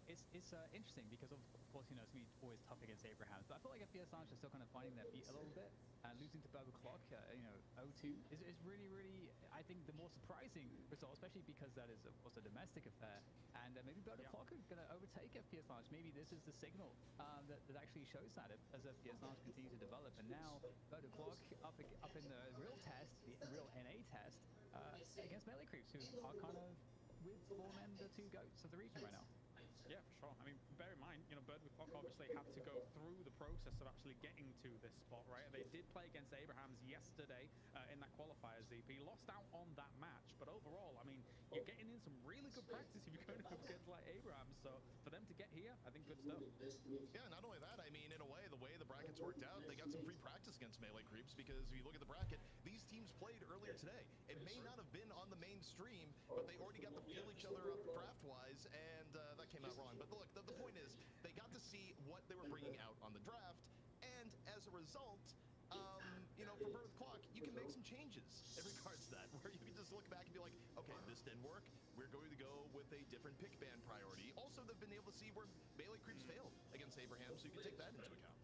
it's interesting because of course, it's gonna be always tough against Abrahams, but I feel like FPS Lounge are still kind of finding their feet a little bit, and losing to Bird with Clock, 0-2 is really, I think, the more surprising result, especially because that is of course a domestic affair, and maybe Bird with Clock are gonna overtake FPS Lounge. Maybe this is the signal that actually shows that as FPS Lounge continues to develop, and now Bird with Clock up in the real test, the real NA test, against Melee Creeps, who are kind of with Foreman the two goats of the region right now. Yeah, for sure. I mean, bear in mind, Bird with Clock obviously had to go through the process of actually getting to this spot, right? They did play against Abrahams yesterday in that qualifier, ZP. Lost out on that match, but overall, I mean, you're getting in some really good practice if you're going up against like Abrahams. So yeah, I think good stuff. Yeah, not only that, I mean, in a way, the way the brackets worked out, they got some free practice against melee creeps because if you look at the bracket, these teams played earlier today. It may not have been on the main stream, but they already got to feel each other up draft-wise, and that came out wrong. But look, the point is, they got to see what they were bringing out on the draft, and as a result, you know, for Birth Clock, you can make some changes in regards to that, where you can just look back and be like, okay, this didn't work. We're going to go with a different pick ban priority. Also, they've been able to see where melee creeps failed against Abraham, so you can take that into account.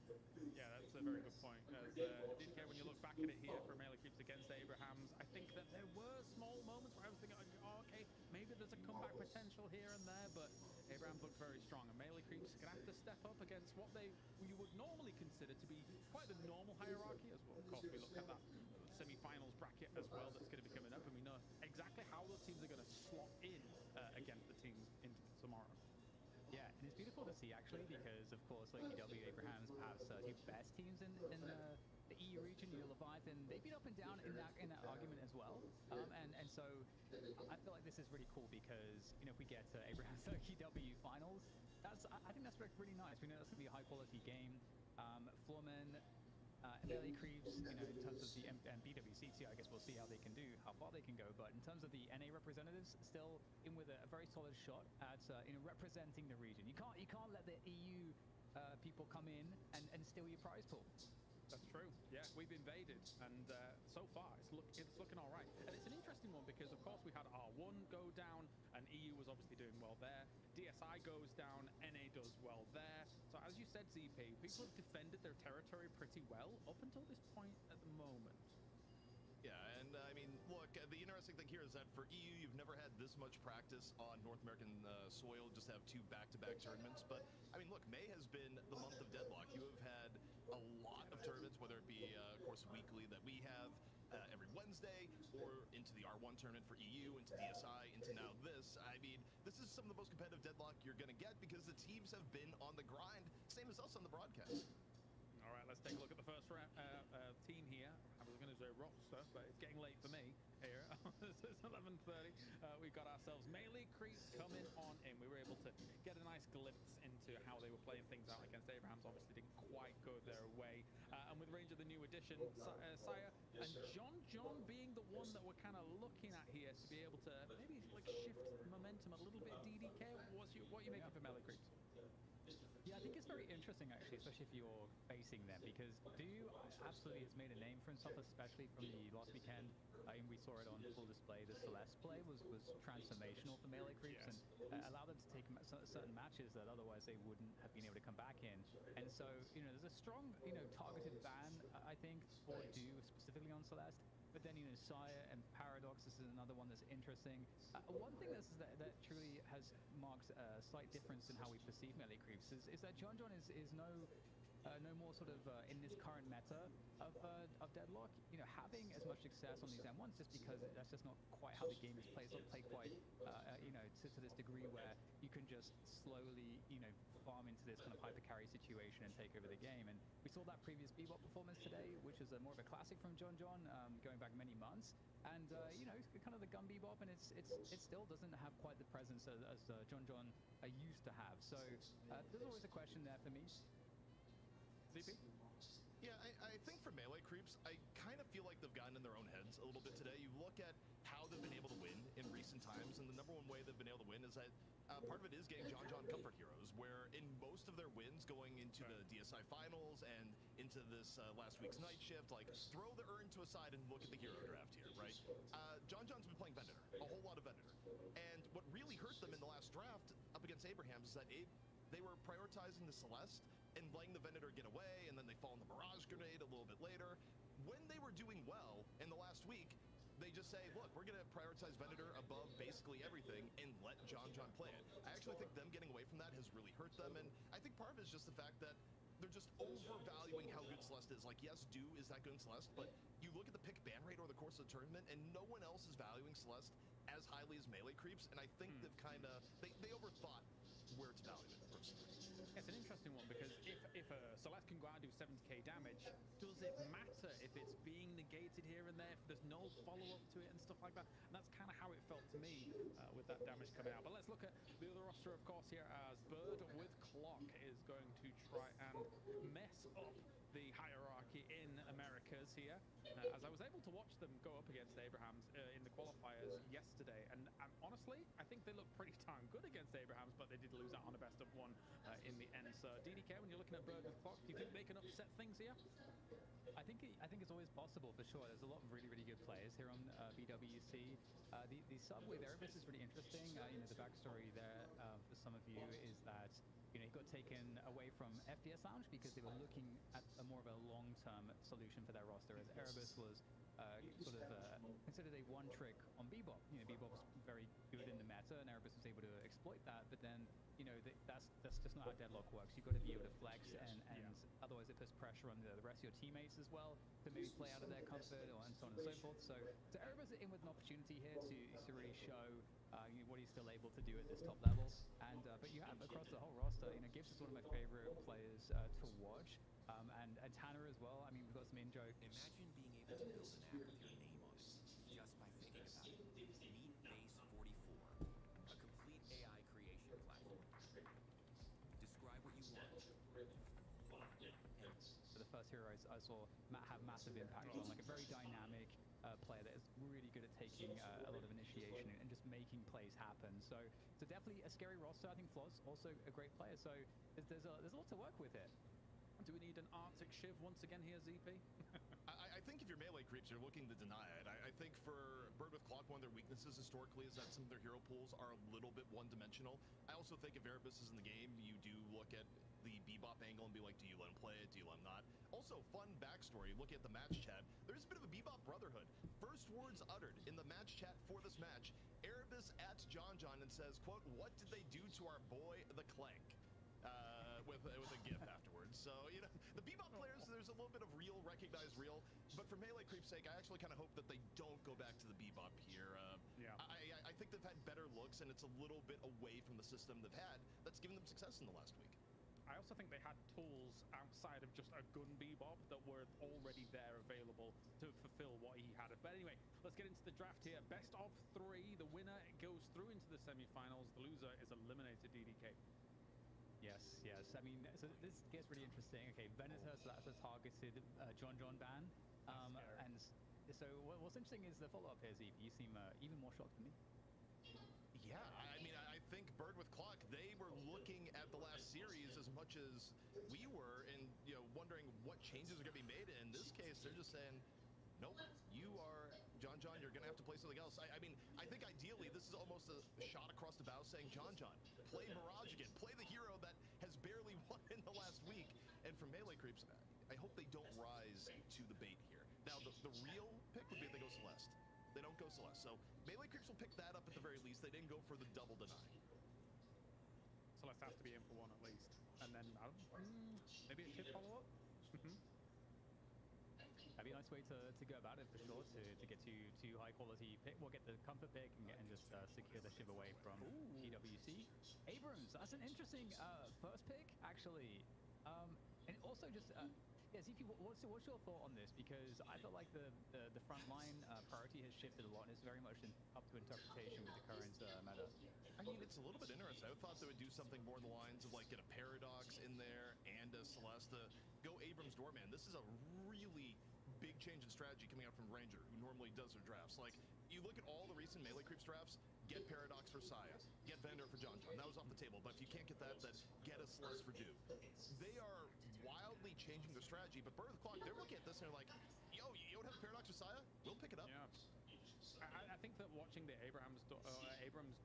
Yeah, that's a very good point. As DK, when you look back at it here for melee creeps against Abrahams, I think that there were small moments where I was thinking, oh, okay, maybe there's a comeback potential here and there, but Abrahams looked very strong, and melee creeps are going to have to step up against what you would normally consider to be quite the normal hierarchy as well. Of course, we look at that semi-finals bracket as well that's going to be coming up, and we know exactly how those teams are going to slot in against the teams in tomorrow. Yeah, and it's beautiful to see actually because, of course, like EW Abrahams have two best teams in the EU region. You know, Leviathan, they've been up and down in that argument as well. And so I feel like this is really cool because, you know, if we get to Abraham's EW finals, I think that's really nice. We know that's going to be a high quality game. Floorman, melee creeps, you know, in terms of the BWCT, I guess we'll see how they can do, how far they can go. But in terms of the NA representatives, still in with a very solid shot at you know, representing the region. You can't let the EU people come in and steal your prize pool. That's true. Yeah, we've invaded, and so far it's looking all right. And it's an interesting one because, of course, we had R1 go down, and EU was obviously doing well there. DSI goes down, NA does well there. So as you said, ZP, people have defended their territory pretty well up until this point at the moment. Yeah, and I mean, look, the interesting thing here is that for EU, you've never had this much practice on North American soil, just to have two back-to-back tournaments. But, I mean, look, May has been the month of Deadlock. You have had a lot of tournaments, whether it be, of course, weekly that we have every Wednesday, or into the R1 tournament for EU, into DSI, into now this. I mean, this is some of the most competitive Deadlock you're going to get because the teams have been on the grind, same as us on the broadcast. All right, let's take a look at the first team here. I was going to say roster, but it's getting late for me here. It's 11:30. We've got ourselves melee creeps coming on in. We were able to get a nice glimpse into how they were playing things out against Abrahams. Obviously didn't quite go their way. And with range of the new addition, Saya and John being the one that we're kind of looking at here to be able to maybe like shift momentum a little bit. DDK, what are you making for melee creeps? Yeah, I think it's very interesting actually, especially if you're facing them, because Du absolutely has made a name for himself, especially from the last weekend. We saw it on full display. The Celeste play was transformational for melee creeps, Yes. and allowed them to take certain matches that otherwise they wouldn't have been able to come back in. And so, you know, there's a strong, you know, targeted ban, I think, for Du specifically on Celeste. But then, you know, Saya and Paradox, this is another one that's interesting. One thing that truly has marked a slight difference in how we perceive melee creeps is that John is no more sort of in this current meta of Deadlock, you know, having as much success on these M1s just because that's just not quite how the game is played. It's not played quite, you know, to this degree where you can just slowly, you know, farm into this kind of hyper carry situation and take over the game. And we saw that previous Bebop performance today, which is more of a classic from John, going back many months. And you know, kind of the gun Bebop, and it still doesn't have quite the presence as John used to have. So there's always a question there for me. ZP? Yeah, I think for melee creeps, I kind of feel like they've gotten in their own heads a little bit today. You look at how they've been able to win in recent times, and the number one way they've been able to win is that part of it is getting John Comfort Heroes, where in most of their wins going into the DSI finals and into this last week's night shift, like throw the urn to a side and look at the hero draft here, right? John's been playing Venator, a whole lot of Venator. And what really hurt them in the last draft up against Abrahams is that they were prioritizing the Celeste and letting the Venator get away, and then they fall in the Barrage Grenade a little bit later. When they were doing well in the last week, they just say, look, we're going to prioritize Venator above basically everything and let John play it. I actually think them getting away from that has really hurt them, and I think part of it is just the fact that they're just overvaluing how good Celeste is. Like, yes, Du is that good in Celeste, but you look at the pick ban rate over the course of the tournament, and no one else is valuing Celeste as highly as melee creeps, and I think they've kind of, they overthought where it's valued, personally. It's an interesting one because if a Celeste can go out and do 70k damage, does it matter if it's being negated here and there, if there's no follow-up to it and stuff like that? And that's kind of how it felt to me with that damage coming out. But let's look at the other roster, of course, here as Bird with Clock is going to try and mess up the hierarchy in Americas here. As I was able to watch them go up against Abrahams in the qualifiers yesterday, and honestly, I think they look pretty darn good against Abrahams, but they did lose out on a best of one in the end. So DDK, when you're looking at Bird with Clock, do you think they can upset things here? I think it's always possible for sure. There's a lot of really good players here on BWC. The sub with Erebus is really interesting. The backstory there for some of you is that he got taken away from FPS Lounge because they were looking at a more of a long-term solution for their roster, as Erebus was considered a one-trick on Bebop. Bebop's very good in the meta, and Erebus was able to exploit that. But then, that's just not how Deadlock works. You've got to be able to flex, and otherwise it puts pressure on the rest of your teammates as well to maybe play out of their comfort, and so on and so forth. So Erebus is in with an opportunity here to really show what he's still able to do at this top level. And but you have across the whole roster, Gibbs is one of my favorite players to watch, and Tanner as well. I mean, we've got some in-joke. Imagine being able to build an app with your name on it just by thinking about it. Meet Base 44, a complete AI creation platform. Describe what you want. For the first hero I saw have massive impact on, like a very dynamic player that is really good at taking a lot of initiation and just making plays happen. So definitely a scary roster. I think Flo's also a great player. So there's a lot to work with here. Do we need an Arctic Shiv once again here, ZP? I think if you're melee creeps, you're looking to deny it. I think for Bird with Clock, one of their weaknesses historically is that some of their hero pools are a little bit one-dimensional. I also think if Erebus is in the game, you do look at the Bebop angle and be like, do you let him play it? Do you let him not? Also, fun backstory, looking at the match chat, there's a bit of a Bebop brotherhood. First words uttered in the match chat for this match, Erebus at John and says, quote, what did they do to our boy, the Clank? With a gif afterwards. So, the Bebop players, there's a little bit of real, recognized real, but for melee creep's sake, I actually kind of hope that they don't go back to the Bebop here. I think they've had better looks, and it's a little bit away from the system they've had that's given them success in the last week. I also think they had tools outside of just a gun Bebop that were already there available to fulfill what he had. But anyway, let's get into the draft here. Best of 3. The winner goes through into the semifinals. The loser is eliminated, DDK. Yes. I mean, so this gets really interesting. Okay, Venator, so that's a targeted John ban. And so what's interesting is the follow-up here, ZP. You seem even more shocked than me. Yeah, I mean, I think Bird with Clock, they were looking at the last series as much as we were and, wondering what changes are going to be made. In this case, they're just saying, nope, you are John, you're going to have to play something else. I mean, I think ideally this is almost a shot across the bow saying, John, play Mirage again. Play the hero that has barely won in the last week. And for melee creeps, I hope they don't rise to the bait here. Now, the real pick would be if they go Celeste. They don't go Celeste. So melee creeps will pick that up at the very least. They didn't go for the double deny. Celeste has to be in for one at least. And then, maybe a ship follow-up? That'd be a nice way to go about it for sure, to get to high quality pick. We'll get the comfort pick and just secure the Shiv away from PWC. Abrams, that's an interesting first pick, actually. And also just, ZP, what's your thought on this? Because I feel like the front line priority has shifted a lot, and it's very much up to interpretation with the current meta. I mean, it's a little bit interesting. I thought they would do something more in the lines of like get a Paradox in there and a Celeste. Go Abrams Doorman. This is a really big change in strategy coming out from Ranger, who normally does their drafts. Like, you look at all the recent melee creeps drafts, get Paradox for Saya, get Vendor for John. That was off the table, but if you can't get that, then get a Celeste for Dew. They are wildly changing their strategy, but Bird with Clock, they're looking at this and they're like, yo, you don't have Paradox for Saya? We'll pick it up. Yeah. I think that watching the Abrams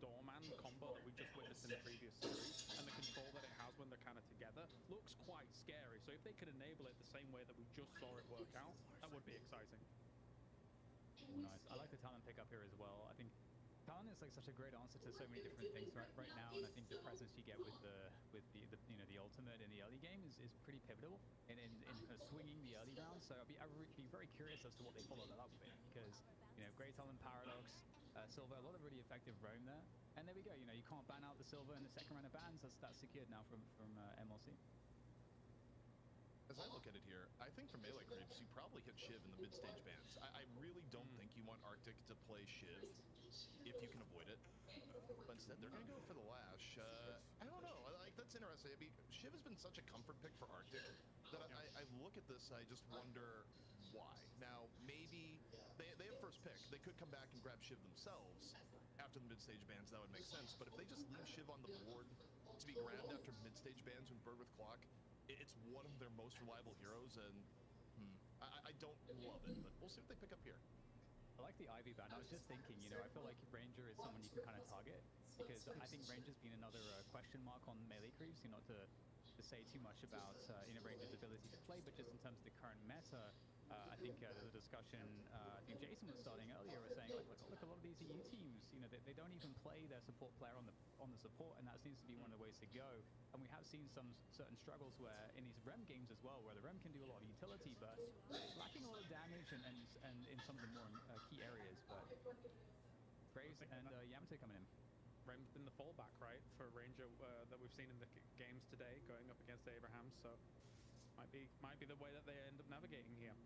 Doorman combo that we just witnessed in the previous series and the control that it has when they're kind of together looks quite scary. So if they could enable it the same way that we just saw it work out, that would be exciting. Nice. I like the talent pickup here as well. I think talent is like such a great answer to so many different things right now, and I think the presence you get with the ultimate in the early game is pretty pivotal in swinging the early rounds. So I'd be very curious as to what they follow that up with, because great talent Paradox, Silver, a lot of really effective roam there, and there we go. You can't ban out the Silver in the second round of bans. That's secured now from MLC. As I look at it here, I think for melee creeps, you probably hit Shiv in the mid-stage bans. I really don't think you want Arctic to play Shiv if you can avoid it. But instead, they're going to go for the Lash. I don't know. Like, that's interesting. I mean, Shiv has been such a comfort pick for Arctic that I look at this, I just wonder why. Now, maybe they have first pick. They could come back and grab Shiv themselves after the mid-stage bans. That would make sense. But if they just leave Shiv on the board to be grabbed after mid-stage bans when Bird with Clock, it's one of their most reliable heroes, and I don't love it, but we'll see what they pick up here. I like the Ivy ban. I was just thinking, you know, I feel like Ranger is someone you can kind of target, because I think Ranger's been another question mark on melee creeps. You know, not to say too much about Ranger's ability to play, but just in terms of the current meta, I think there's a discussion. I think Jason was starting earlier, was saying, look, a lot of these EU teams, you know, they don't even play their support player on the support, and that seems to be one of the ways to go. And we have seen some certain struggles where in these Rem games as well, where the Rem can do a lot of utility, but lacking a lot of damage and in some of the more key areas. But Graves and Yamato coming in. Rem's been the fallback, right, for Ranger that we've seen in the games today, going up against Abraham. So might be the way that they end up navigating here.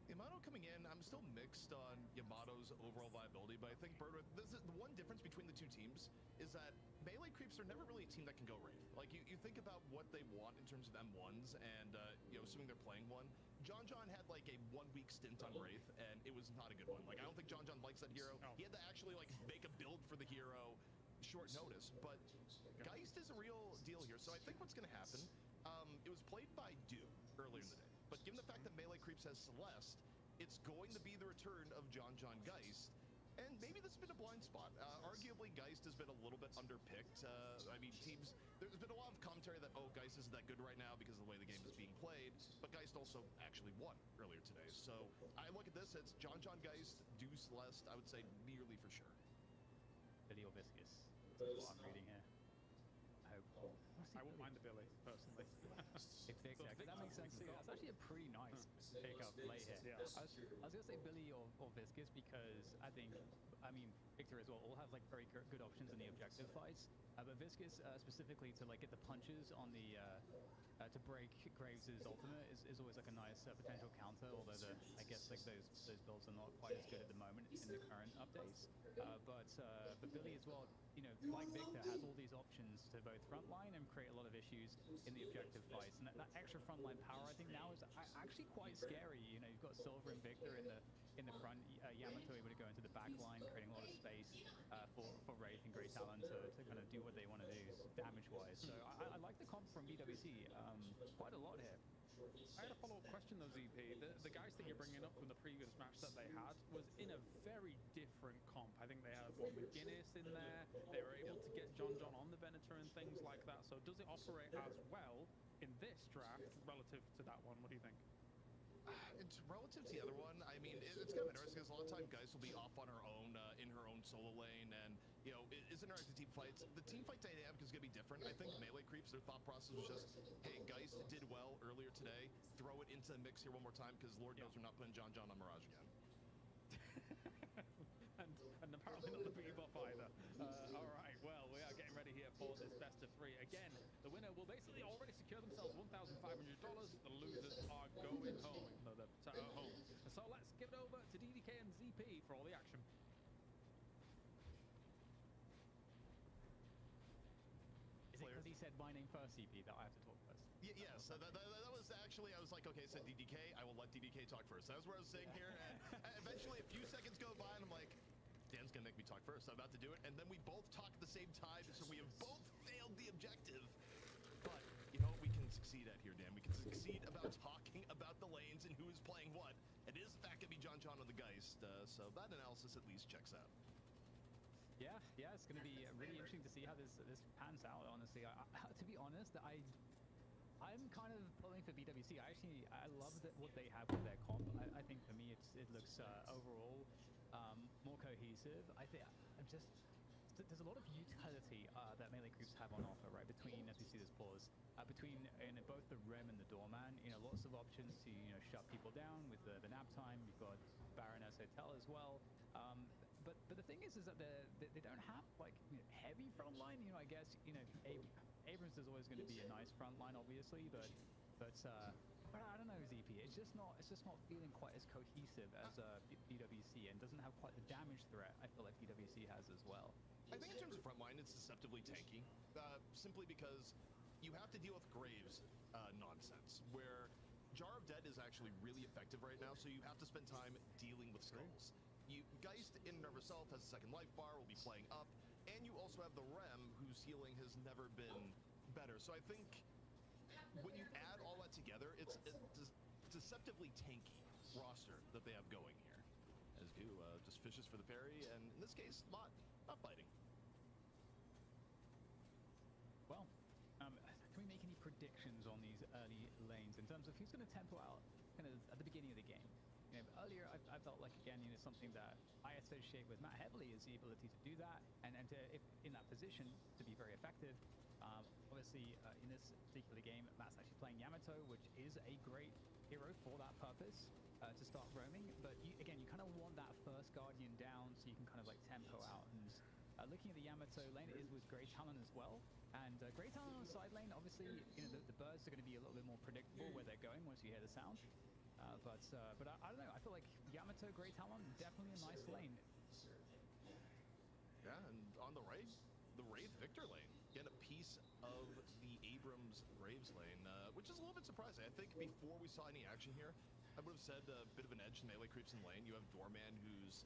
Yamato coming in, I'm still mixed on Yamato's overall viability, but I think Bird, this is the one difference between the two teams is that melee creeps are never really a team that can go Wraith. Like, you think about what they want in terms of M1s, and, you know, assuming they're playing one, John had, like, a 1-week stint on Wraith, and it was not a good one. Like, I don't think John likes that hero. He had to actually, like, make a build for the hero short notice, but Geist is a real deal here, so I think what's going to happen, it was played by Doom earlier in the day. But given the fact that Melee Creeps has Celeste, it's going to be the return of John Geist. And maybe this has been a blind spot. Arguably, Geist has been a little bit underpicked. I mean, there's been a lot of commentary that, oh, Geist isn't that good right now because of the way the game is being played. But Geist also actually won earlier today. So I look at this, it's John Geist, do Celeste, I would say nearly for sure. Billy or Viscus. That's what I'm reading here. I wouldn't mind the Billy, personally. Exactly, that makes sense too. That's actually a pretty nice pick-up late here. Yeah. I was going to say Billy or Viscus because I mean, Victor as well, all have like very good options in the objective fights. But Viscus specifically to like get the punches on the to break Graves' ultimate is always like a nice potential counter. Although I guess like those builds are not quite as good at the moment in the current updates. But Billy as well, you know, like Victor, has all these options to both frontline and create a lot of issues in the objective fights. And that extra frontline power, I think now is actually quite scary. You know, you've got Silver and Victor in the front, Yamato able to go into the back line, creating a lot of space for Wraith and Great Talon to kind of do what they want to do damage-wise. So I like the comp from BWC quite a lot here. I had a follow-up question though, ZP. The guys that you're bringing up from the previous match that they had was in a very different comp. I think they had McGuinness in there. They were able to get John on the Venator and things like that. So does it operate as well in this draft relative to that one? What do you think? It's relative to the other one. I mean, it's kind of interesting because a lot of time Geist will be off on her own, in her own solo lane, and, you know, it's interactive team fights. The team fight dynamic is going to be different. I think Melee Creeps, their thought process was just, hey, Geist did well earlier today, throw it into the mix here one more time, because Lord knows we're not putting John on Mirage again. and apparently not the Bebop either. All right, well, we are getting ready here for this best of 3. Again, the winner will basically already secure themselves $1,500. The losers are going home. Home. So let's give it over to DDK and ZP for all the action. Is it because he said my name first, ZP, that I have to talk first? Yes, that was actually, I was like, okay, said DDK, I will let DDK talk first. That's where I was sitting here, and eventually a few seconds go by, and I'm like, Dan's gonna make me talk first. I'm about to do it, and then we both talk at the same time, so we have both failed the objective. But, you know what we can succeed at here, Dan? We can succeed about talking about the lanes and who is playing what. It is in fact gonna be John on the Geist, so that analysis at least checks out. Yeah, it's going to be really interesting to see how this pans out, honestly. To be honest, I'm kind of pulling for BWC. I love what they have with their comp. I think for me it looks overall more cohesive. There's a lot of utility that Melee Creeps have on offer, right? Between, as we see this pause, between both the Rem and the Doorman, you know, lots of options to, you know, shut people down with the nap time. You've got Baroness Hotel as well. But the thing is that they don't have like, you know, heavy front line. You know, I guess, you know, Abrams is always going to be a nice front line, obviously, but I don't know, ZP. It's just not feeling quite as cohesive as BWC, and doesn't have quite the damage threat I feel like BWC has as well. I think in terms of frontline, it's deceptively tanky, simply because you have to deal with Graves nonsense, where Jar of Dead is actually really effective right now, so you have to spend time dealing with skulls. Geist in and of herself has a second life bar, will be playing up, and you also have the Rem, whose healing has never been better. So I think when you add all that together, it's a deceptively tanky roster that they have going here. As do just fishes for the parry, and in this case, not biting. Well, can we make any predictions on these early lanes in terms of who's going to tempo out kind of at the beginning of the game? You know, earlier I felt like, again, you know, something that I associate with Matt heavily is the ability to do that and to, if in that position, to be very effective. Obviously, in this particular game, Matt's actually playing Yamato, which is a great hero for that purpose, to start roaming. But again, you kind of want that first Guardian down so you can kind of like tempo out. And looking at the Yamato lane, it is with Grey Talon as well. And Grey Talon on the side lane, obviously, you know, the birds are going to be a little bit more predictable where they're going once you hear the sound. But I don't know. I feel like Yamato, Grey Talon, definitely a nice lane. Yeah, and on the right, the Wraith Victor lane. Get a piece of the Abrams Graves lane, which is a little bit surprising. I think before we saw any action here, I would have said a bit of an edge to melee creeps in lane. You have Doorman, who's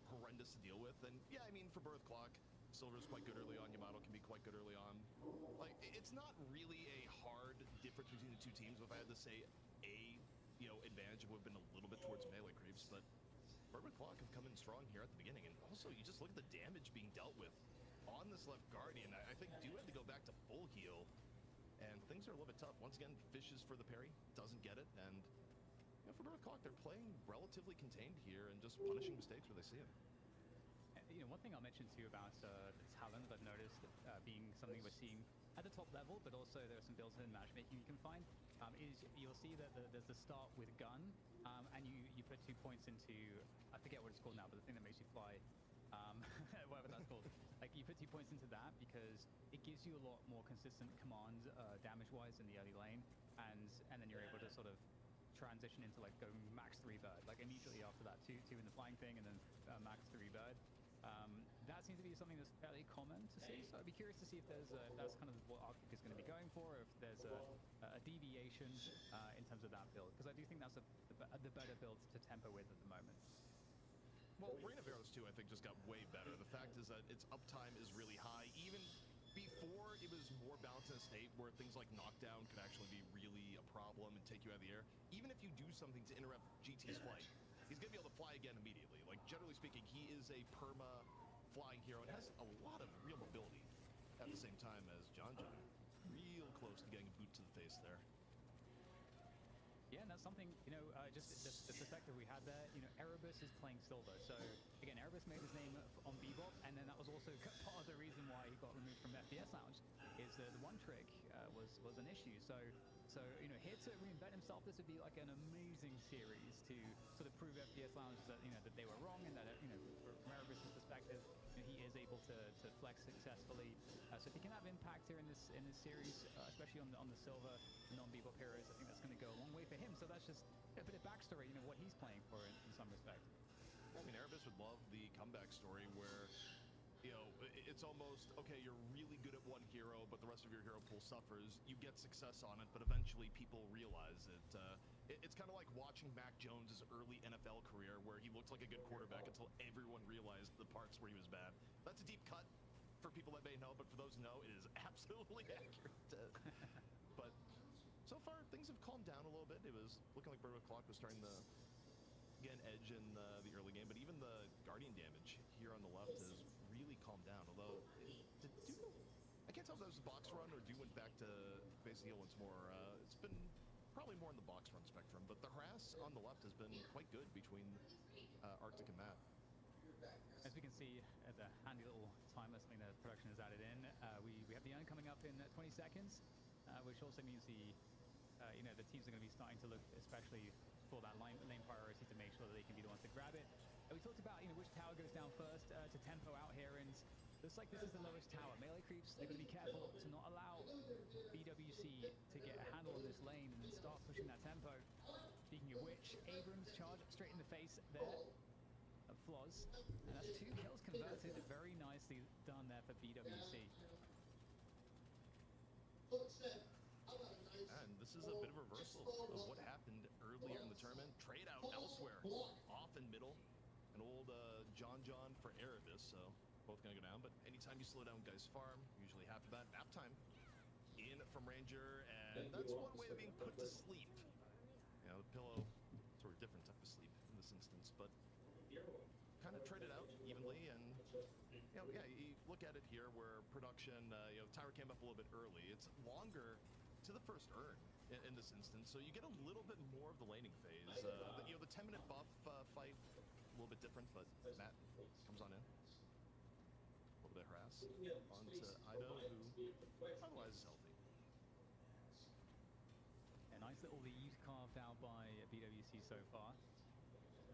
horrendous to deal with. And yeah, I mean, for Birth Clock, Silver's quite good early on. Yamato can be quite good early on. Like, it's not really a hard difference between the two teams. If I had to say advantage, it would have been a little bit towards melee creeps, but Birth Clock have come in strong here at the beginning. And also, you just look at the damage being dealt with on this left Guardian. I think do had to go back to full heal, and things are a little bit tough. Once again, fishes for the parry, doesn't get it, and you know, for Birth Clock, they're playing relatively contained here and just punishing mistakes where they see them. You know, one thing I'll mention to you about the talent I've noticed being something we're seeing at the top level, but also there are some built-in matchmaking you can find, is you'll see that there's the start with gun, and you put 2 points into, I forget what it's called now, but the thing that makes you fly, whatever that's called. Like, you put 2 points into that because it gives you a lot more consistent command damage-wise in the early lane, and then you're able to sort of transition into like go max 3 bird, like immediately after that, two in the flying thing, and then max 3 bird. That seems to be something that's fairly common to see, so I'd be curious to see if that's kind of what Arctic is going to be going for, or if there's a deviation in terms of that build, because I do think that's the better build to tempo with at the moment. Well, Reign of Arrows 2, I think, just got way better. The fact is that its uptime is really high. Even before, it was more balanced in a state where things like knockdown could actually be really a problem and take you out of the air. Even if you do something to interrupt GT's flight, he's going to be able to fly again immediately. Like, generally speaking, he is a perma flying hero and has a lot of real mobility at the same time as John. Real close to getting a boot to the face there. Yeah, and that's something, you know, just the perspective we had there, you know, Erebus is playing Silver. So, again, Erebus made his name on Bebop, and then that was also part of the reason why he got removed from FPS Lounge, is the one trick was an issue. So, you know, here to reinvent himself, this would be like an amazing series to sort of prove FPS Lounge that, you know, that they were wrong, and that, you know, from Erebus's perspective, you know, he is able to flex successfully. So if he can have impact here in this series, especially on the Silver non-Bebop heroes, I think that's going to go a long way for him. So that's just a bit of backstory, you know, what he's playing for in some respect. I mean, Erebus would love the comeback story where, you know, it's almost, okay, you're really good at one hero, but the rest of your hero pool suffers. You get success on it, but eventually people realize it. It's kind of like watching Mac Jones' early NFL career, where he looked like a good quarterback until everyone realized the parts where he was bad. That's a deep cut for people that may know, but for those who know, it is absolutely accurate. But so far, things have calmed down a little bit. It was looking like Bird Clock was starting to get an edge in the early game, but even the Guardian damage here on the left has really calmed down. Although, I can't tell if that was a box run or Do went back to base heal once more. It's been probably more in the box run spectrum, but the harass on the left has been quite good between Arctic and Matt. As we can see, as a handy little timer, something that production has added in, we have the urn coming up in 20 seconds, which also means you know, the teams are going to be starting to look, especially for that lane priority, to make sure that they can be the ones to grab it. We talked about, you know, which tower goes down first to tempo out here, and looks like this is the lowest tower. Melee creeps, they're going to be careful to not allow BWC to get a handle on this lane and then start pushing that tempo. Speaking of which, Abrams charge straight in the face there. flaws, and that's 2 kills converted. Very nicely done there for BWC. And this is a bit of a reversal of what happened earlier in the tournament. Trade out elsewhere, off in middle. An old John for Erebus, so both gonna go down. But anytime you slow down guys' farm, usually half of that. Nap time in from Ranger, and that's one way of being put to sleep. You know, the pillow, sort of different type of sleep in this instance, but kind of traded out evenly. And you know, yeah, you look at it here where production, you know, Tyra came up a little bit early. It's longer to the first urn in this instance, so you get a little bit more of the laning phase. You know, the 10-minute buff fight, a little bit different, but Matt comes on in. A little bit harass onto Ida, who otherwise is healthy. A nice little lead carved out by BWC so far.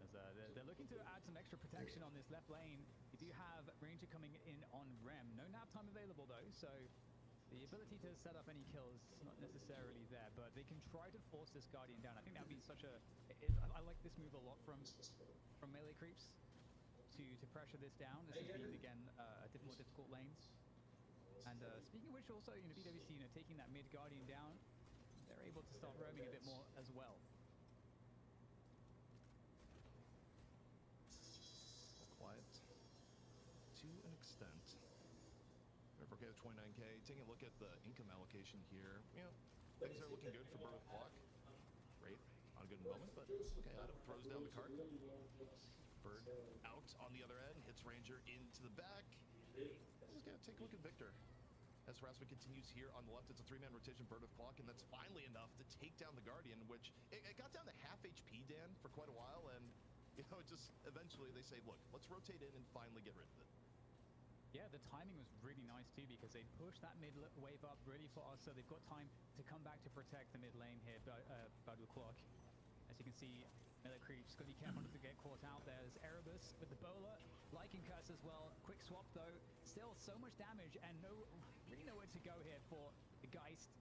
As they're looking to add some extra protection on this left lane. You do have Ranger coming in on Rem. No nap time available though, so the ability to set up any kills not necessarily there, but they can try to force this Guardian down. I think that would be such a... I like this move a lot from melee creeps to pressure this down. This has been, again, a more difficult lane. And speaking of which, also, you know, BWC, you know, taking that mid Guardian down, they're able to start roaming a bit more as well. Quiet to an extent. Okay, the 29K. Taking a look at the income allocation here, you know, things are looking good for Bird with Clock. Wraith on a good moment, but okay, Adam throws down the cart. Bird out on the other end, hits Ranger into the back. Let's go take a look at Victor. As harassment continues here on the left, it's a 3-man rotation, Bird with Clock, and that's finally enough to take down the Guardian, which it got down to half HP, Dan, for quite a while, and you know, it just eventually they say, look, let's rotate in and finally get rid of it. Yeah, the timing was really nice too, because they pushed that mid wave up really fast, so they've got time to come back to protect the mid lane here, Bud with Clock. As you can see, melee creeps, got to be careful not to get caught out there. There's Erebus with the bowler, liking curse as well. Quick swap though, still so much damage and really nowhere to go here for the Geist.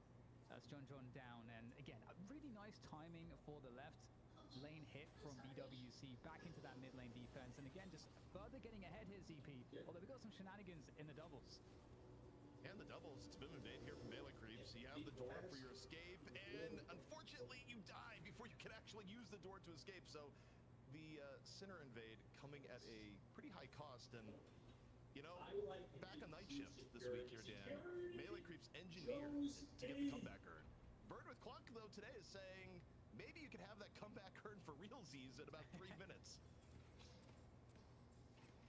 That's John down, and again, a really nice timing for the left lane hit from BWC back into that mid lane defense, and again just further getting ahead here, ZP, although we've got some shenanigans in the doubles. And the doubles, it's been invade here from melee creeps. You have the door for your escape, and unfortunately you die before you can actually use the door to escape, so the Sinner invade coming at a pretty high cost. And you know, back on night shift this week here, Dan, melee creeps engineered to get the comeback earn. Bird with Clock though today is saying maybe you could have that comeback earn for realsies in about 3 minutes.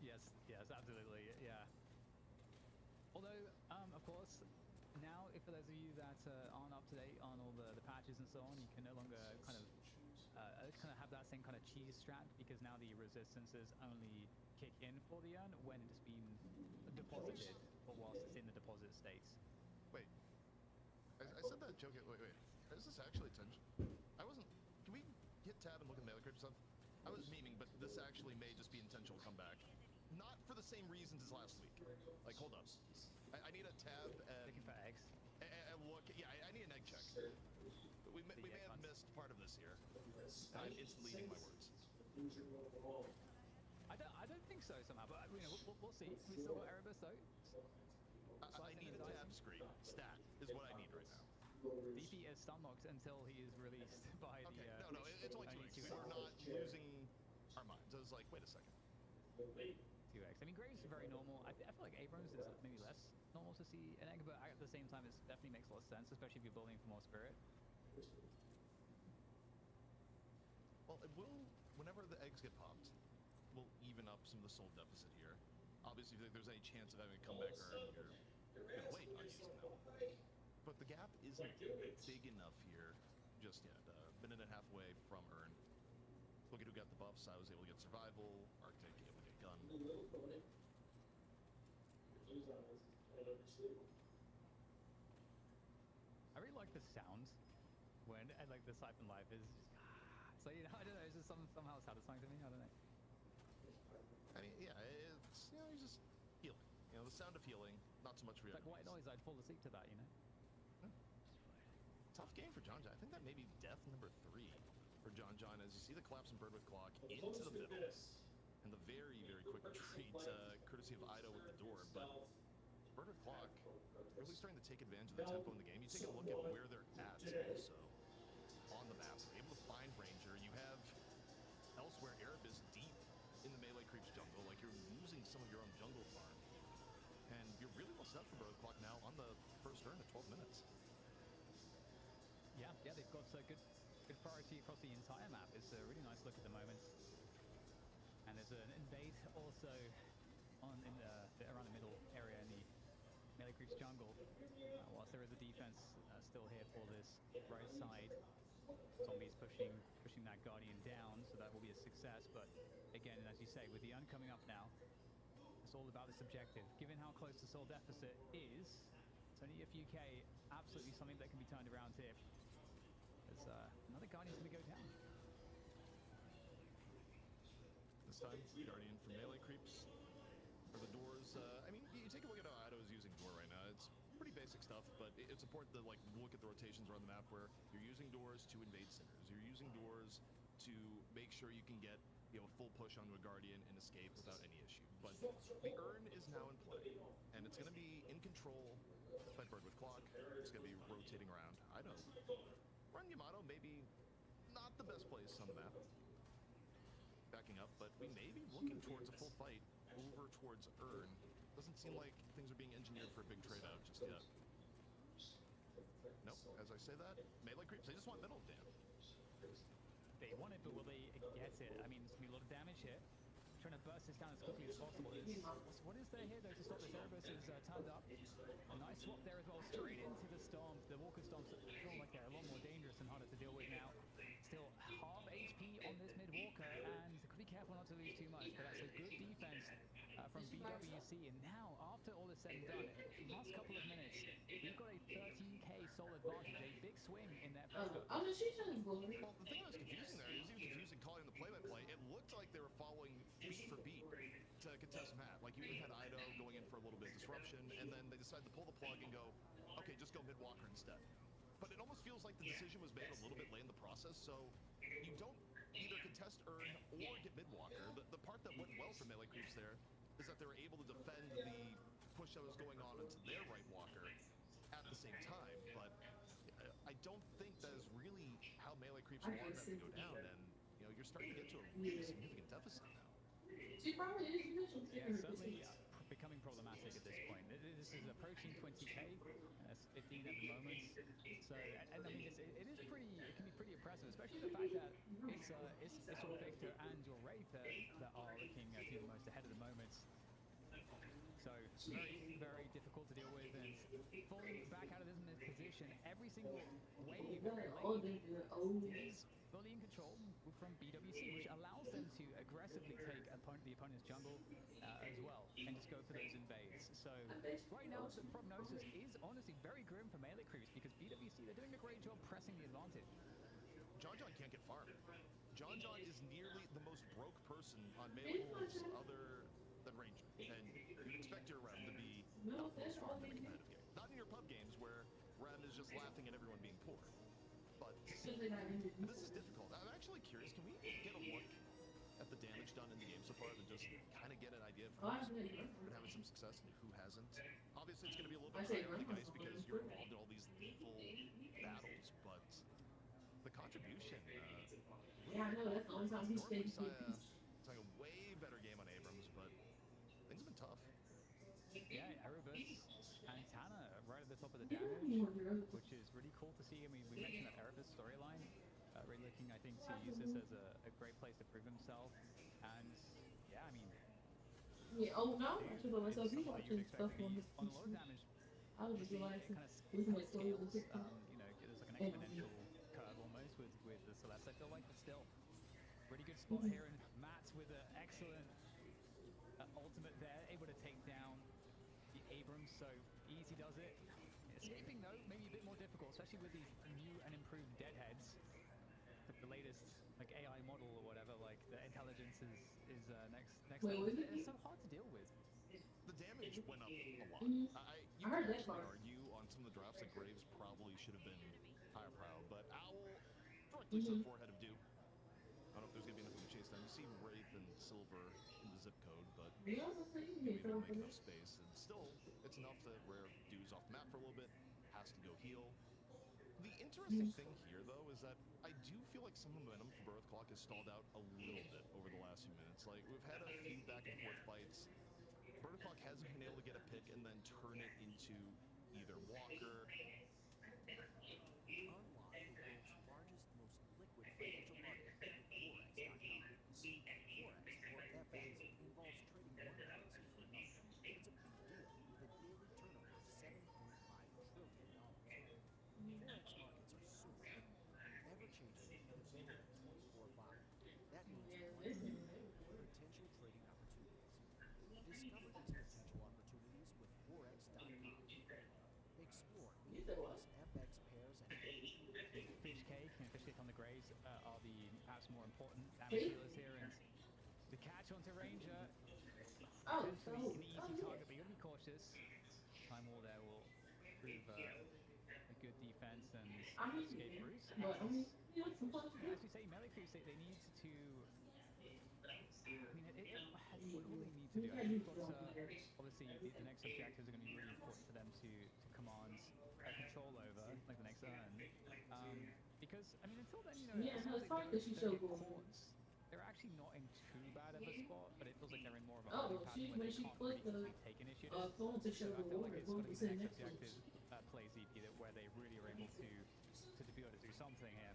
Yes, absolutely, yeah. Although, of course, now, if for those of you that aren't up to date on all the patches and so on, you can no longer kind of have that same kind of cheese strat, because now the resistances only kick in for the urn when it's been deposited, or whilst it's in the deposit state. Wait, I said that joke. Wait. Is this actually intentional? I wasn't. Can we hit tab and look at the melee creep stuff? I was memeing, but this actually may just be intentional comeback. Not for the same reasons as last week. Like, hold up. I need a tab and... Looking for eggs. And look, yeah, I need an egg check. We may have missed part of this here. I'm instantly eating my words. I don't think so somehow, but you know, we'll see. We still got Erebus though. I need a tab screen. Stat is what I need right now. DP is stun locked until he is released by okay, the... no, it's only 2x. We're not losing our minds. I was like, wait a second. 2x. I mean, Graves is very normal. I feel like Abrams is maybe less normal to see an egg, but at the same time, it definitely makes a lot of sense, especially if you're building for more spirit. Well, it will, whenever the eggs get popped, we'll even up some of the soul deficit here. Obviously, if there's any chance of having a comeback earn, you're gonna wait on using them. But the gap isn't big enough here just yet. Minute and a half away from earn. Look at who got the buffs. I was able to get survival. Arctic able to get gun. I really like the sound when like the Siphon Life is just, so you know, I don't know, it's just somehow satisfying to me. I don't know. I mean, yeah, it's, you know, he's just healing. You know, the sound of healing, not so much for like white noise. I'd fall asleep to that, you know. Tough game for John. I think that may be death number 3 for John. As you see the collapse in Bird with Clock into the middle. and the very, very quick retreat, courtesy of Ido with the door. But Bird with Clock really starting to take advantage of the tempo in the game. You take a look at where they're at also on the map. They're able to find Ranger. You have elsewhere Erebus deep in the melee creeps jungle. Like, you're losing some of your own jungle farm. And you're really well set for Bird with Clock now on the first turn at 12 minutes. Yeah, they've got good priority across the entire map. It's a really nice look at the moment. And there's an invade also around the middle area in the melee creeps jungle. Whilst there is a defense still here for this right side, Zombies pushing that Guardian down, so that will be a success. But again, as you say, with the Urn coming up now, it's all about this objective. Given how close the soul deficit is, it's only a few K, absolutely something that can be turned around here. There's another Guardian's going to go down. This time, Guardian from melee creeps. For the doors, I mean, you take a look at how Ido is using door right now. It's pretty basic stuff, but it's important to like look at the rotations around the map where you're using doors to invade centers. You're using doors to make sure you can get a full push onto a Guardian and escape without any issue. But the Urn is now in play, and it's going to be in control by Bird with Clock. It's going to be rotating around. Ido. Run Yamato, maybe not the best place on the map. Backing up, but we may be looking towards a full fight over towards Urn. Doesn't seem like things are being engineered for a big trade out just yet. Nope, as I say that, melee creeps, they just want middle, damn. They want it, but will they get it? I mean, there's going to be a lot of damage here. Trying to burst this down as quickly as possible. What is there here, though, to stop this? Erebus is turned up. A nice swap there as well, straight into the Storm. The Walker Storms feel like they're a lot more dangerous and harder to deal with now. Still half HP on this mid-walker, and could be careful not to lose too much, but that's a good defense from BWC. And now, after all is said and done, last couple of minutes, we've got a 13k soul advantage, a big swing in their favor. Well, the thing that was confusing there, it was even confusing calling the play-by-play. It looked like they were following beat for beat to contest Matt. Like, you even had Ido going in for a little bit of disruption, and then they decided to pull the plug and go, okay, just go mid-walker instead. But it almost feels like the decision was made a little bit late in the process, so you don't either contest Urn or get mid-walker. The part that went well for melee creeps there is that they were able to defend the push that was going on into their right walker at the same time, but I don't think that is really how melee creeps want that to go down, and you're starting to get to a really significant deficit now. Yeah, certainly becoming problematic at this point. This is approaching 20k, and it's 15 at the moment. So, and I mean, it is pretty. It can be pretty impressive, especially the fact that it's your Victor and your Wraith that are looking to be the most ahead at the moment. So very, very difficult to deal with, and falling back out of this position, every single wave is fully in control from BWC, which allows them to aggressively take the opponent's jungle as well, and just go for those invades. So right now, the prognosis is honestly very grim for melee creeps, because BWC, they're doing a great job pressing the advantage. John can't get farmed. John is nearly the most broke person on melee creeps other than Ranger, and you'd expect your Rem to be not most farmed in a competitive game. Not in your pub games where Rem is just laughing at everyone being poor. But this is difficult. I'm actually curious, can we get a look at the damage done in the game so far to just kind of get an idea of who's been having some success and who hasn't? Obviously, it's going to be a little bit higher on the dice because you're involved in all these lethal battles, but the contribution, Yeah, I know, that's the only time he's been it's like a way better game on Abrams, but things have been tough. Yeah, Erebus and Tana right at the top of the damage, which is really cool to see. I mean, we mentioned that Erebus storyline, really looking, I think, to use this as a great place to prove himself. And yeah, I mean, yeah, oh no, I should let myself be watching stuff on his on a lot of damage. I was just realizing Kind of looking at scales, stories on TikTok. there's like an exponential curve almost with the Celeste, I feel like, but still, really good spot here. And Matt with an excellent ultimate there, able to take down the Abrams, so easy does it. Escaping though, maybe a bit more difficult, especially with these new and improved deadheads. The latest like AI model or whatever, like the intelligence is next level. It's so hard to deal with. The damage went up a lot. You heard could that actually part. argue on some of the drafts that Graves probably should have been higher prow, but Owl directly to the forehead of Dew. I don't know if there's going to be enough of a chase down. You see Wraith and Silver zip code, but we don't make enough space, and still, it's enough that where Dew's off the map for a little bit, has to go heal. The interesting thing here, though, is that I do feel like some momentum for Birth Clock has stalled out a little bit over the last few minutes. Like, we've had a few back and forth fights. Birth Clock hasn't been able to get a pick and then turn it into either Walker. Unlock the world's largest, most liquid financial market with Forex.com. Forex, or FX, involves trading one currency for another. It's a big deal with a daily turnover of $7.5 trillion. Forex markets are super liquid, ever-changing, and available 24/5. That means unlimited potential trading opportunities. Discover these potential opportunities with Forex.com. Explore 80+ FX pairs and Fish cake and fish cake on the grays are the perhaps more important damage dealers here, and the catch onto Ranger potentially an easy target, but you gotta be cautious. Time War there will prove a good defense and escape Bruce. As we say, melee creeps, they need to. I mean, what do they need to do? I mean, of course, obviously, the next objectives are going to be really important for them to command control over, like the next urn. Because, I mean, until then, you know, they're actually not in too bad of a spot, but it feels like they're in more of a holding pattern where they can't really take initiative. So I feel like it's going to be the next objective play ZP where they really are able to be able to do something here.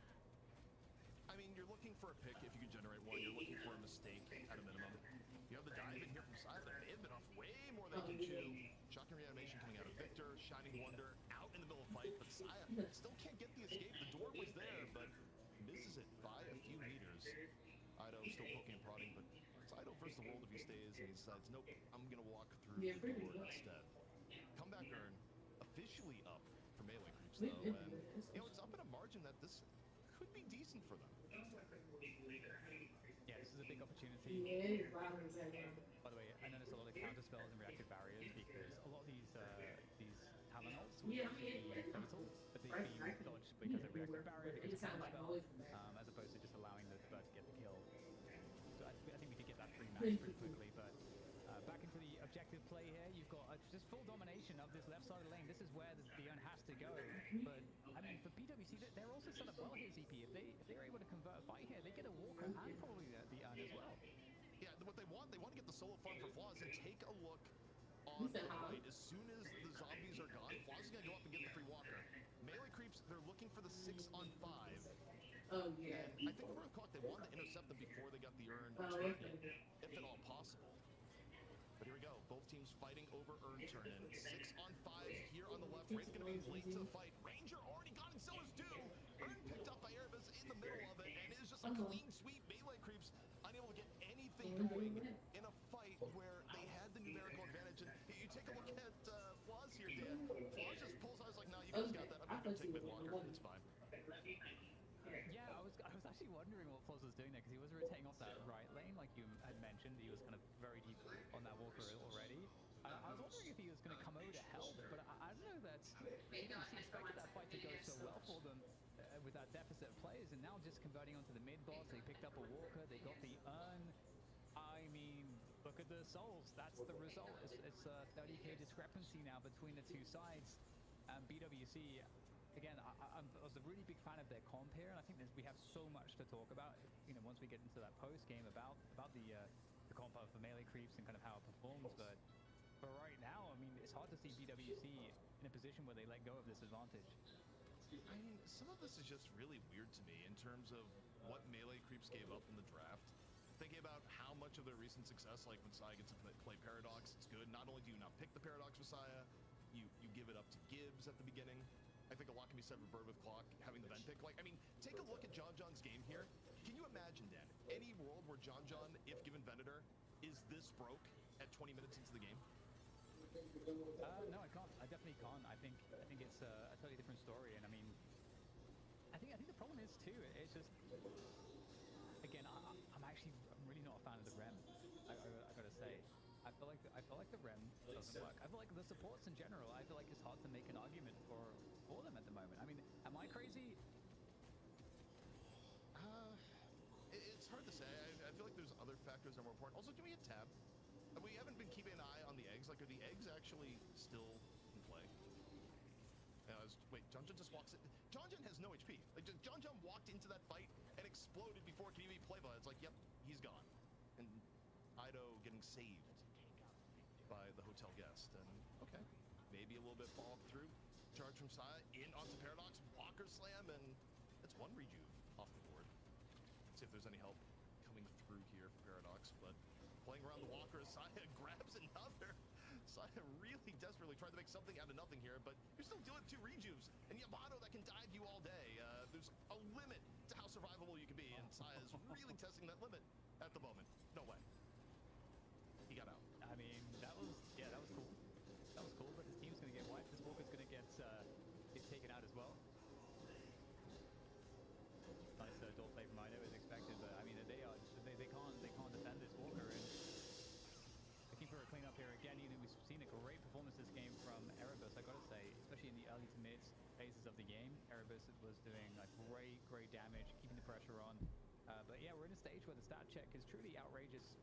I mean, you're looking for a pick if you can generate one. You're looking for a mistake at a minimum. You have the dive in here from Silent. They have been off way more than they can chew. Shocking reanimation coming out of Victor. Shining Wonder out in the middle of the fight, but Saya still can't get the escape. The door was there, but misses it by a few meters. Ido still poking and prodding, but it's Ido versus the world if he stays, and he decides, nope, I'm going to walk through the door instead. Comeback urn officially up for melee creeps, though, and, you know, it's up in a margin that this could be decent for them. Yeah, this is a big opportunity. By the way, I noticed a lot of counter spells and reactive barriers because a lot of these talent ults would actually be fatal, but they'd be dodged because of reactive barrier, because of counter spell, as opposed to just allowing the bird to get the kill. So I think we could get that free match pretty quickly, but back into the objective play here. You've got just full domination of this left side of the lane. This is where the urn has to go. But I mean, for BWC, they're also set up well here, ZP. If they're able to convert a fight here, they get a Walker and probably the urn as well. Yeah, what they want to get the solo farm for Flaws and take a look on the right. As soon as the zombies are gone, Flaws is gonna go up and get the free Walker. Melee creeps, they're looking for the 6-on-5. Oh yeah. And I think Birth Clock, they wanted to intercept them before they got the urn, if at all possible. But here we go. Both teams fighting over urn turn-in. 6-on-5 here on the left. Ray's going to be late to the fight. Ranger already got it, so is Dew. Urn picked up by Erebus in the middle of it, and it is just a clean sweep. Melee creeps unable to get anything going in a fight where they had the numerical advantage. And you take a look at Flaws here, Dan. Flaws just pulls out. I was like, nah, you guys got that. I'm going to take mid-walker. It's fine. Yeah, I was actually wondering what Flaws was doing there because he was rotating off that right lane, like you had mentioned. He was kind of very deep on that Walker already. I was wondering if he was going to come over to help, but I don't know that he expected that fight to go so well for them with that deficit of players, and now just converting onto the mid boss. They picked up a Walker, they got the urn. I mean, look at the souls. That's the result. It's a 30k discrepancy now between the two sides. BWC. Again, I was a really big fan of their comp here, and I think we have so much to talk about. You know, once we get into that post game about the comp of the melee creeps and kind of how it performs. But for right now, I mean, it's hard to see BWC in a position where they let go of this advantage. I mean, some of this is just really weird to me in terms of what melee creeps gave up in the draft. Thinking about how much of their recent success, like when Saya gets to play Paradox, it's good. Not only do you now pick the Paradox for Saya, you give it up to Gibbs at the beginning. I think a lot can be said for Bird with Clock, having the vent pick. Like, I mean, take a look at John John's game here. Can you imagine, Dan, any world where John John, if given Venator, is this broke at 20 minutes into the game? No, I can't. I definitely can't. I think it's a totally different story. And I mean, I think the problem is too. It's just, again, I'm really not a fan of the REM. I gotta say. I feel like the REM doesn't work. I feel like the supports in general, I feel like it's hard to make an argument for them at the moment. I mean, am I crazy? It's hard to say. I feel like there's other factors are more important. Also, can we hit tab? We haven't been keeping an eye on the eggs. Like, are the eggs actually still in play? Wait, John just walks in. John has no HP. Like, John walked into that fight and exploded before it could even play by. It's like, yep, he's gone. And Ido getting saved by the hotel guest. And, okay, maybe a little bit follow-up through. Charge from Saya in onto Paradox. Walker slam, and that's one rejuve off the board. Let's see if there's any help coming through here for Paradox. But playing around the Walker, Saya grabs another. Saya really desperately tried to make something out of nothing here, but you're still dealing with 2 rejuves. And Yamato, that can dive you all day. There's a limit to how survivable you can be, and Saya is really testing that limit at the moment. No way. He got out. I mean, that was cool. That was cool, but his team's going to get wiped. This Walker's going to get taken out as well. Nice door play from Ido as expected, but I mean, they can't defend this Walker. And looking for a cleanup here again. You know, we've seen a great performance this game from Erebus, I gotta say, especially in the early to mid phases of the game. Erebus was doing like great damage, keeping the pressure on. But yeah, we're in a stage where the stat check is truly outrageous.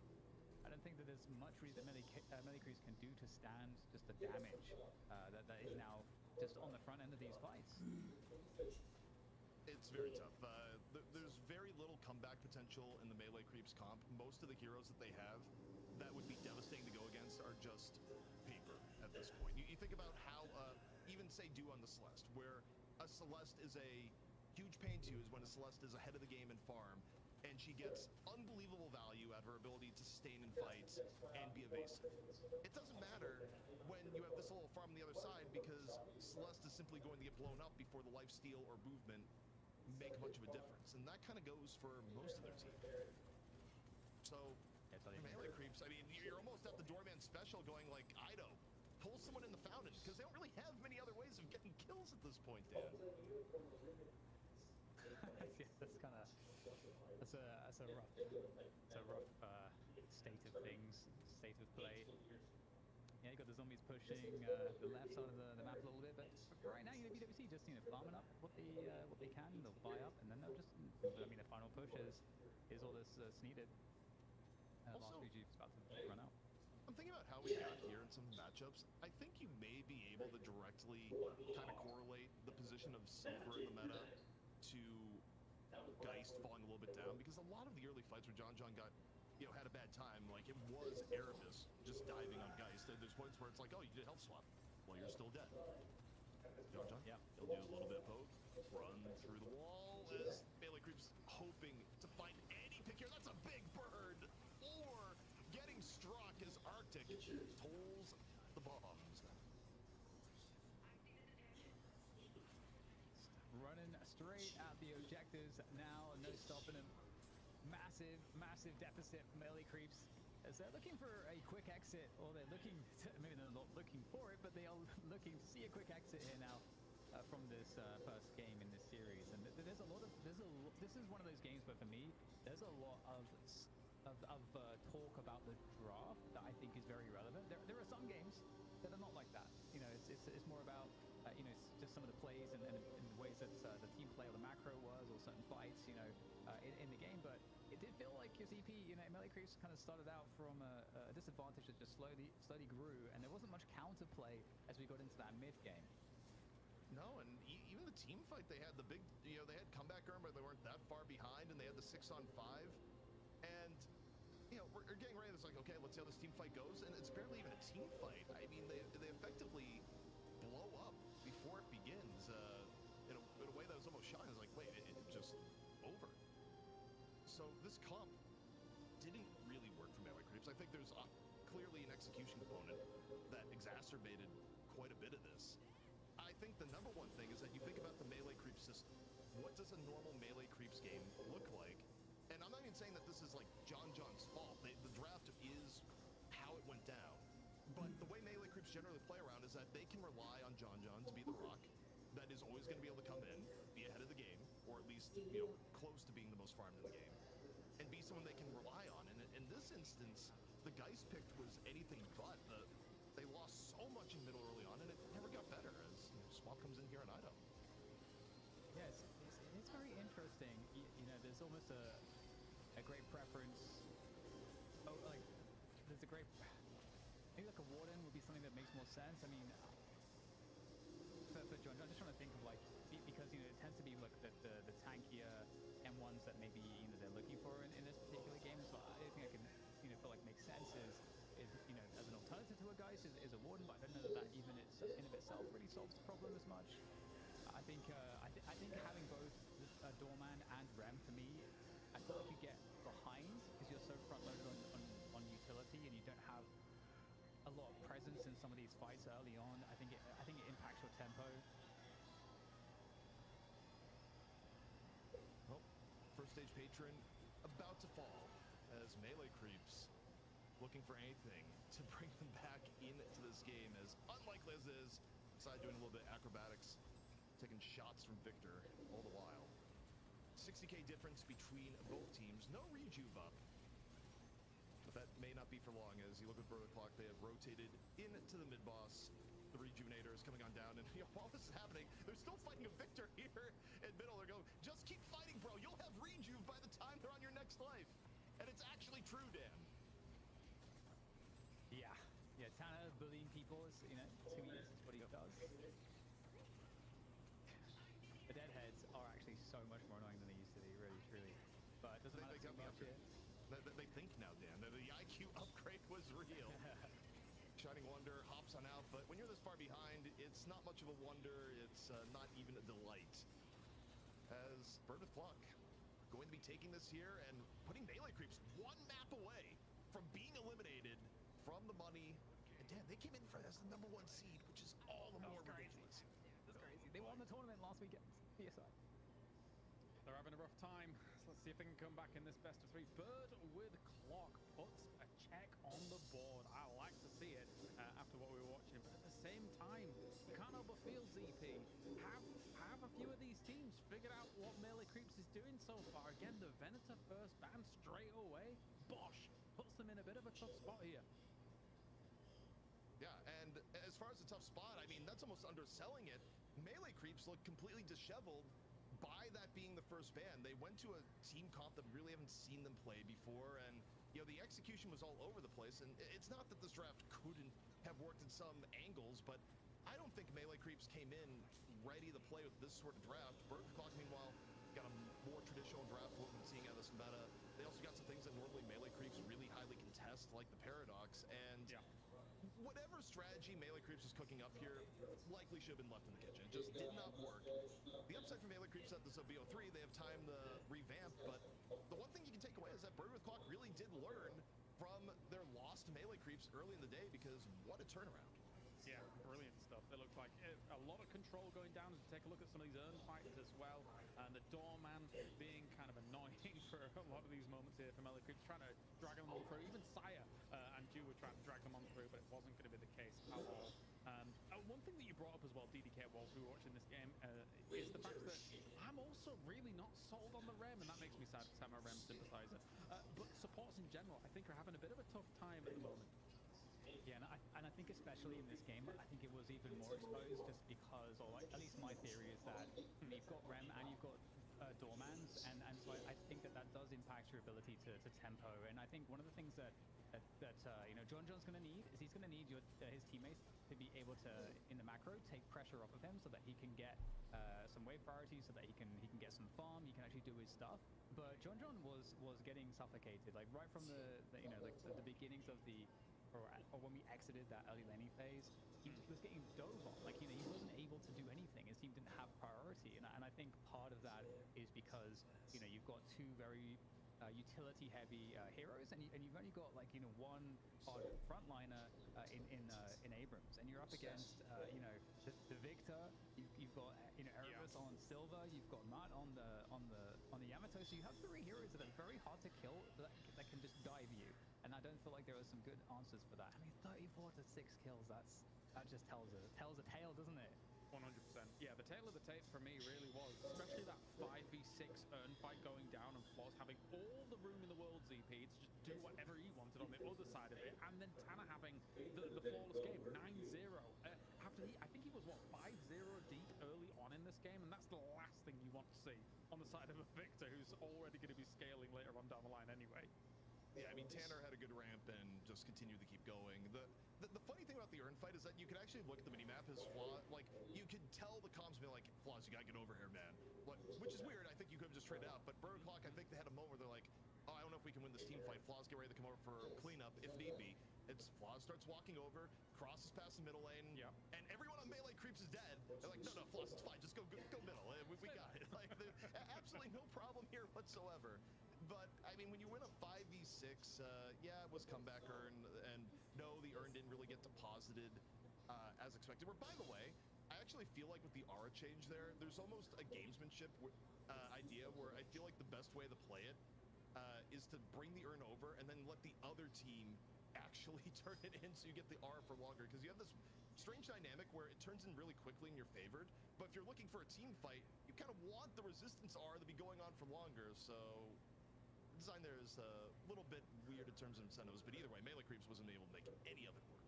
I don't think that there's much really that Melee can do to stand just the damage that is now just on the front end of these fights. It's very tough. There's very little comeback potential in the Melee Creeps comp. Most of the heroes that they have that would be devastating to go against are just paper at this point. You think about how, even say Do on the Celeste, where a Celeste is a huge pain to use when a Celeste is ahead of the game in farm, and she gets unbelievable value out of her ability to sustain in fights and be evasive. It doesn't matter when you have this little farm on the other side, because Celeste is simply going to get blown up before the lifesteal or movement make much of a difference. And that kind of goes for most of their team. So, Melee Creeps, I mean, you're almost at the Doorman special going like, Ido, pull someone in the fountain, because they don't really have many other ways of getting kills at this point, Dan. Yeah, that's kind of... That's a rough state of things, state of play. Yeah, you got the zombies pushing the left side of the map a little bit, but for right now, you know, BWC just farming up what they can. They'll buy up, and then they'll just. I mean, the final push is all this needed. Last rejuve's about to run out. I'm thinking about how we got here in some matchups. I think you may be able to directly kind of correlate the position of Silver in the meta to Geist falling a little bit down, because a lot of the early fights where John got, you know, had a bad time, like it was Erebus just diving on Geist. And there's points where it's like, oh, you did a health swap. Well, you're still dead. John, yeah, he'll do a little bit of poke, run through the wall as Melee Creeps hoping to find any pick here. That's a big bird for getting struck as Arctic tolls the bombs. Running straight at the objectives now, no stopping him. Massive deficit for Melee Creeps, as they're looking for a quick exit, or they're looking to, maybe they're not looking for it, but they are looking to see a quick exit here now from this first game in this series. And there's a lot of this is one of those games where for me there's a lot of talk about the draft that I think is very relevant. There are some games that are not like that. You know, it's more about you know, just some of the plays and the ways that the team play or the macro was, or certain fights, you know, in the game. But it did feel like your CP, you know, Melee Creeps kind of started out from a disadvantage that just slowly grew, and there wasn't much counterplay as we got into that mid game. No, and even the team fight, they had the big, you know, they had comeback armor, they weren't that far behind, and they had the 6-on-5. And, you know, we're getting ready, it's like, okay, let's see how this team fight goes, and it's barely even a team fight. I mean, they effectively blow up before it begins in a way that was almost shocking. It's like, wait, it's just over. So this comp didn't really work for Melee Creeps. I think there's clearly an execution component that exacerbated quite a bit of this. I think the number one thing is that you think about the Melee Creep system. What does a normal Melee Creeps game look like? And I'm not even saying that this is like John's fault. The draft is how it went down. But the way Melee Creeps generally play around is that they can rely on John to be the rock that is always going to be able to come in, be ahead of the game, or at least, you know, close to being the most farmed in the game, and be someone they can rely on. And in this instance, the Geist picked was anything but. They lost so much in middle early on, and it never got better as, you know, Swap comes in here on Ido. Yeah, it's very interesting. You know, there's almost a great preference oh, like, there's a great, maybe like a warden would be something that makes more sense. I mean, for John, I'm just trying to think of like, because, you know, it tends to be like the tankier M1s that maybe, you know, they're looking for in this particular game. So I think I can, you know, feel like makes sense is, you know, as an alternative to a Geist is a warden, but I don't know that even in of itself really solves the problem as much. I think I think having both doorman and rem, for me, I feel like you get behind because you're so front loaded on utility and you don't have a lot of presence in some of these fights early on. I think it impacts your tempo. Well, first stage patron about to fall as melee creeps looking for anything to bring them back into this game, as unlikely as it is, Side doing a little bit of acrobatics, taking shots from Victor all the while. 60k difference between both teams, no rejuve up. But that may not be for long, as you look at Brother Clock, they have rotated into the mid-boss. The Rejuvenator is coming on down, and you know, while this is happening, they're still fighting a Victor here in middle. They're going, just keep fighting, bro. You'll have rejuve by the time they're on your next life. And it's actually true, Dan. Yeah, Tanner bullying people is, you know, it's who he is, it's what he does. The deadheads are actually so much more annoying than they used to be, really, truly. But it doesn't matter too much here. They think now, Dan, that the IQ upgrade was real. Shining Wonder hops on out, but when you're this far behind, it's not much of a wonder. It's not even a delight. As Bird of Pluck going to be taking this here and putting melee creeps one map away from being eliminated from the money. And Dan, they came in for as the #1 seed, which is all the more ridiculous. That's crazy. They won the tournament last weekend. PSI. They're having a rough time. So let's see if they can come back in this best of 3. Bird with Clock puts a check on the board. I like to see it after what we were watching. But at the same time, you can't help but feel, ZP, have a few of these teams figured out what melee creeps is doing so far. Again, the Venator first ban straight away. Bosh puts them in a bit of a tough spot here. Yeah, and as far as a tough spot, I mean, that's almost underselling it. Melee creeps look completely disheveled by that being the first ban. They went to a team comp that we really haven't seen them play before, and, you know, the execution was all over the place. And it's not that this draft couldn't have worked in some angles, but I don't think melee creeps came in ready to play with this sort of draft. Bird Clock, meanwhile, got a more traditional draft what we've been seeing out of this meta. They also got some things that normally melee creeps really highly contest, like the Paradox, and whatever strategy melee creeps is cooking up here likely should have been left in the kitchen. It just did not work. The upside for melee creeps at the BO3, they have time to revamp, but the one thing you can take away is that Bird with Clock really did learn from their lost melee creeps early in the day, because what a turnaround. Yeah, brilliant stuff. It looks like a lot of control going down as we take a look at some of these earn fights as well. And the Doorman being kind of annoying for a lot of these moments here for melee creeps, trying to drag them on through. Even Sire and Ju were trying to drag them on through, but it wasn't going to be the case at all. One thing that you brought up as well, DDK, while we were watching this game, is the fact that I'm also really not sold on the Rem, and that makes me sad because I'm a Rem sympathizer. But supports in general, I think, are having a bit of a tough time at the moment. Yeah, and I think especially in this game, I think it was even more exposed just because, or like, at least my theory is that you've got Rem and you've got Doormans, and so I think that does impact your ability to tempo. And I think one of the things that you know, John's going to need is he's going to need his teammates to be able to, in the macro, take pressure off of him so that he can get some wave priority, so that he can get some farm, he can actually do his stuff. But John was getting suffocated, like right from the you know, like the beginnings of the or when we exited that early laning phase, he was getting dove on. Like, you know, he wasn't able to do anything. His team didn't have priority, and I think part of that is because, you know, you've got two very utility-heavy heroes, and you've only got, like, you know, one odd frontliner in Abrams, and you're up against you know, the Victor. You've got you know, Erebus on Silver. You've got Matt on the Yamato. So you have three heroes that are very hard to kill, that can just dive you. And I don't feel like there are some good answers for that. I mean, 34 to 6 kills, that just tells a tale, doesn't it? 100%. Yeah, the tail of the tape for me really was, especially that 5v6 earn fight going down, and Floss having all the room in the world, ZP, to just do whatever he wanted on the other side of it, and then Tanner having the flawless game, 9-0. I think he was, what, 5-0 deep early on in this game, and that's the last thing you want to see on the side of a Victor who's already going to be scaling later on down the line anyway. Yeah, I mean, Tanner had a good ramp and just continued to keep going. The funny thing about the Urn fight is that you can actually look at the minimap as Flaw, like, you could tell the comms being like, Flaws, you gotta get over here, man. Like, which is weird. I think you could have just traded out. But Bird Clock, I think they had a moment where they're like, oh, I don't know if we can win this team fight. Flaws get ready to come over for cleanup if need be. It's Flaws starts walking over, crosses past the middle lane, and everyone on melee creeps is dead. They're like, no, Flaws, it's fine. Just go middle. We got it. Like, absolutely no problem here whatsoever. But, I mean, when you win a 5v6, yeah, it was comeback Urn, and no, the Urn didn't really get deposited as expected. Where, by the way, I actually feel like with the aura change there's almost a gamesmanship idea where I feel like the best way to play it is to bring the Urn over and then let the other team actually turn it in so you get the aura for longer. Because you have this strange dynamic where it turns in really quickly and you're favored. But if you're looking for a team fight, you kind of want the resistance aura to be going on for longer. So design there is a little bit weird in terms of incentives, but either way, Melee Creeps wasn't able to make any of it work.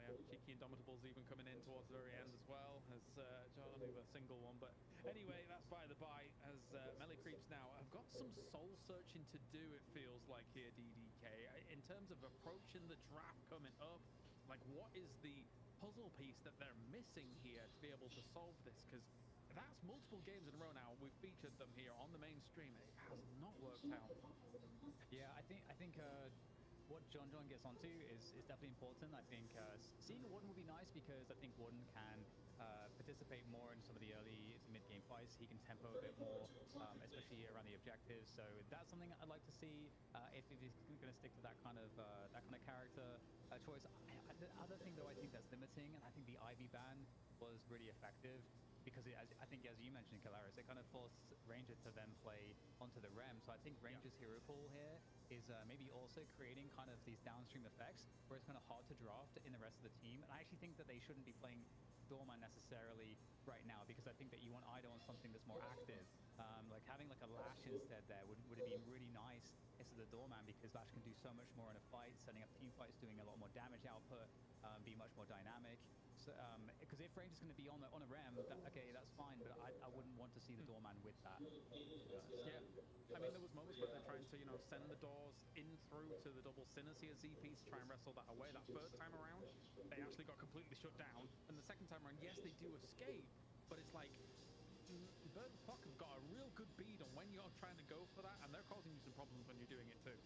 Yeah, Cheeky Indomitables even coming in towards the very end as well as John with a single one. But anyway, that's by the by, as Melee Creeps now have got some soul searching to do, it feels like here, DDK. In terms of approaching the draft coming up, like what is the puzzle piece that they're missing here to be able to solve this? Because that's multiple games in a row now. We've featured them here on the mainstream. It has not worked out. Yeah, I think what John gets onto is definitely important. I think seeing Warden would be nice because I think Warden can participate more in some of the early to mid-game fights. He can tempo a bit more, especially around the objectives. So that's something I'd like to see if he's going to stick to that kind of character choice. The other thing, though, I think that's limiting, and I think the Ivy ban was really effective. Because I think, as you mentioned, Kalaris, it kind of forced Ranger to then play onto the Rem. So I think Ranger's hero pool here is maybe also creating kind of these downstream effects where it's kind of hard to draft in the rest of the team. And I actually think that they shouldn't be playing Doorman necessarily right now because I think that you want Ido on something that's more active. Like having like a Lash instead there would have been really nice instead of the Doorman because Lash can do so much more in a fight, setting up team fights, doing a lot more damage output, be much more dynamic. So, because if Ranger's going to be on a Rem, okay, that's fine, but I wouldn't want to see the Doorman with that. Yeah, I mean, there was moments where they're trying to, send the doors in through to the double Sinners here, ZP, to try and wrestle that away. That first time around, they actually got completely shut down. And the second time around, yes, they do escape, but it's like, Bird and Clock have got a real good bead on when you're trying to go for that, and they're causing you some problems when you're doing it too.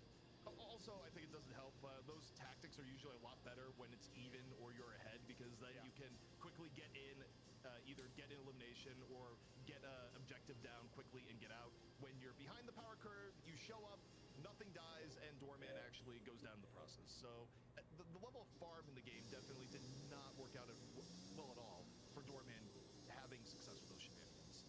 Also, I think it doesn't help. Those tactics are usually a lot better when it's even or you're ahead because then you can quickly get in, either get an elimination or get an objective down quickly and get out. When you're behind the power curve, you show up, nothing dies, and Doorman actually goes down in the process. So the level of farm in the game definitely did not work out well at all for Doorman having success with those shenanigans.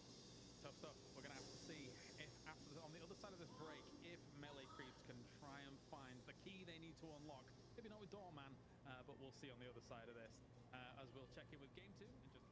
Tough stuff. We're going to have to see if on the other side of this break, if Melee Creeps can try and find the key they need to unlock. Maybe not with Doorman, but we'll see on the other side of this as we'll check in with Game 2 in just a few.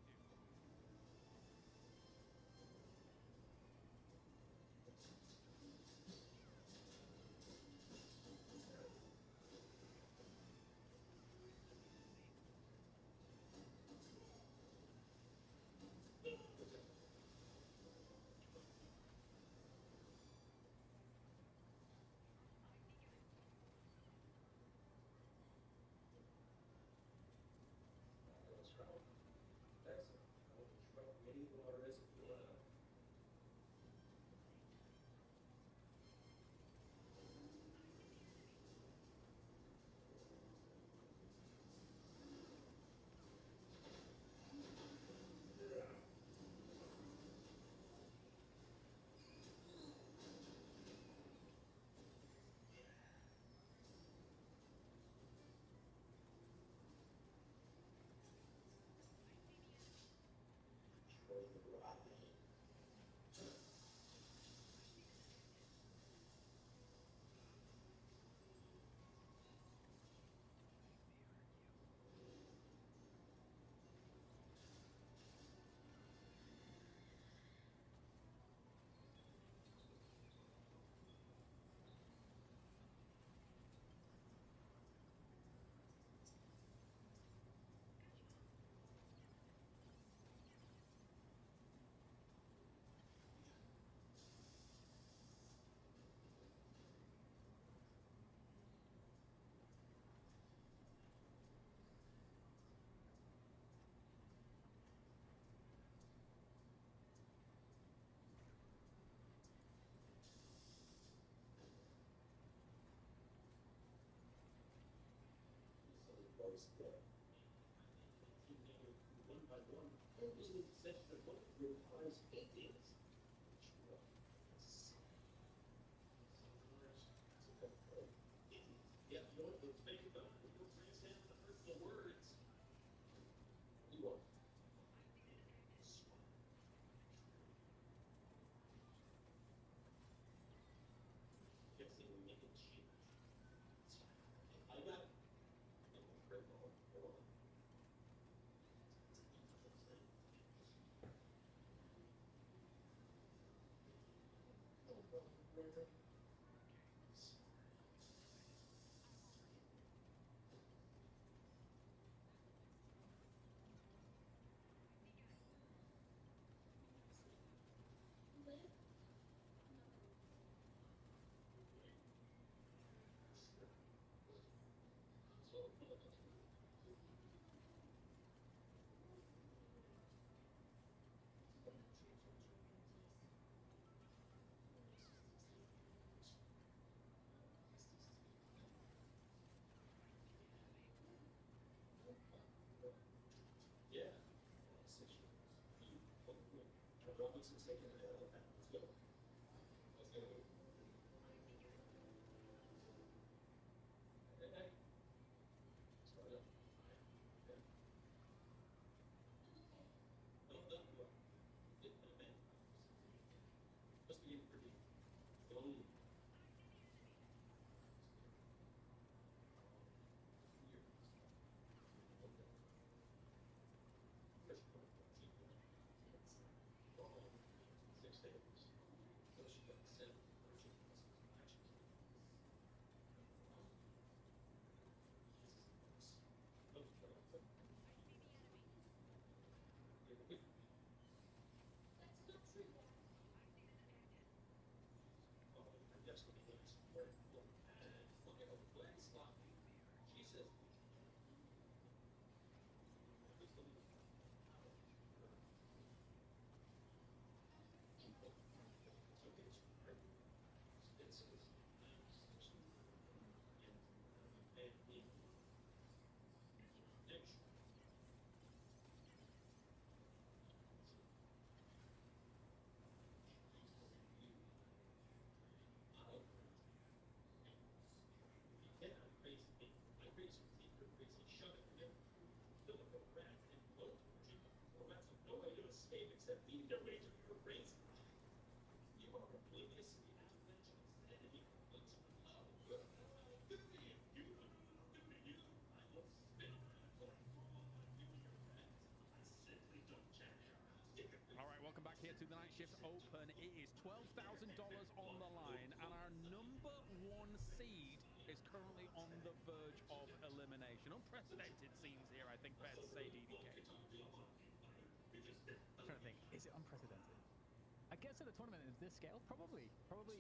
All right, welcome back here to the Night Shift Open. It is $12,000 on the line, and our number one seed is currently on the verge of elimination. Unprecedented scenes here, I think, fair to say, DDK. I'm trying to think, is it unprecedented? I guess at a tournament of this scale, probably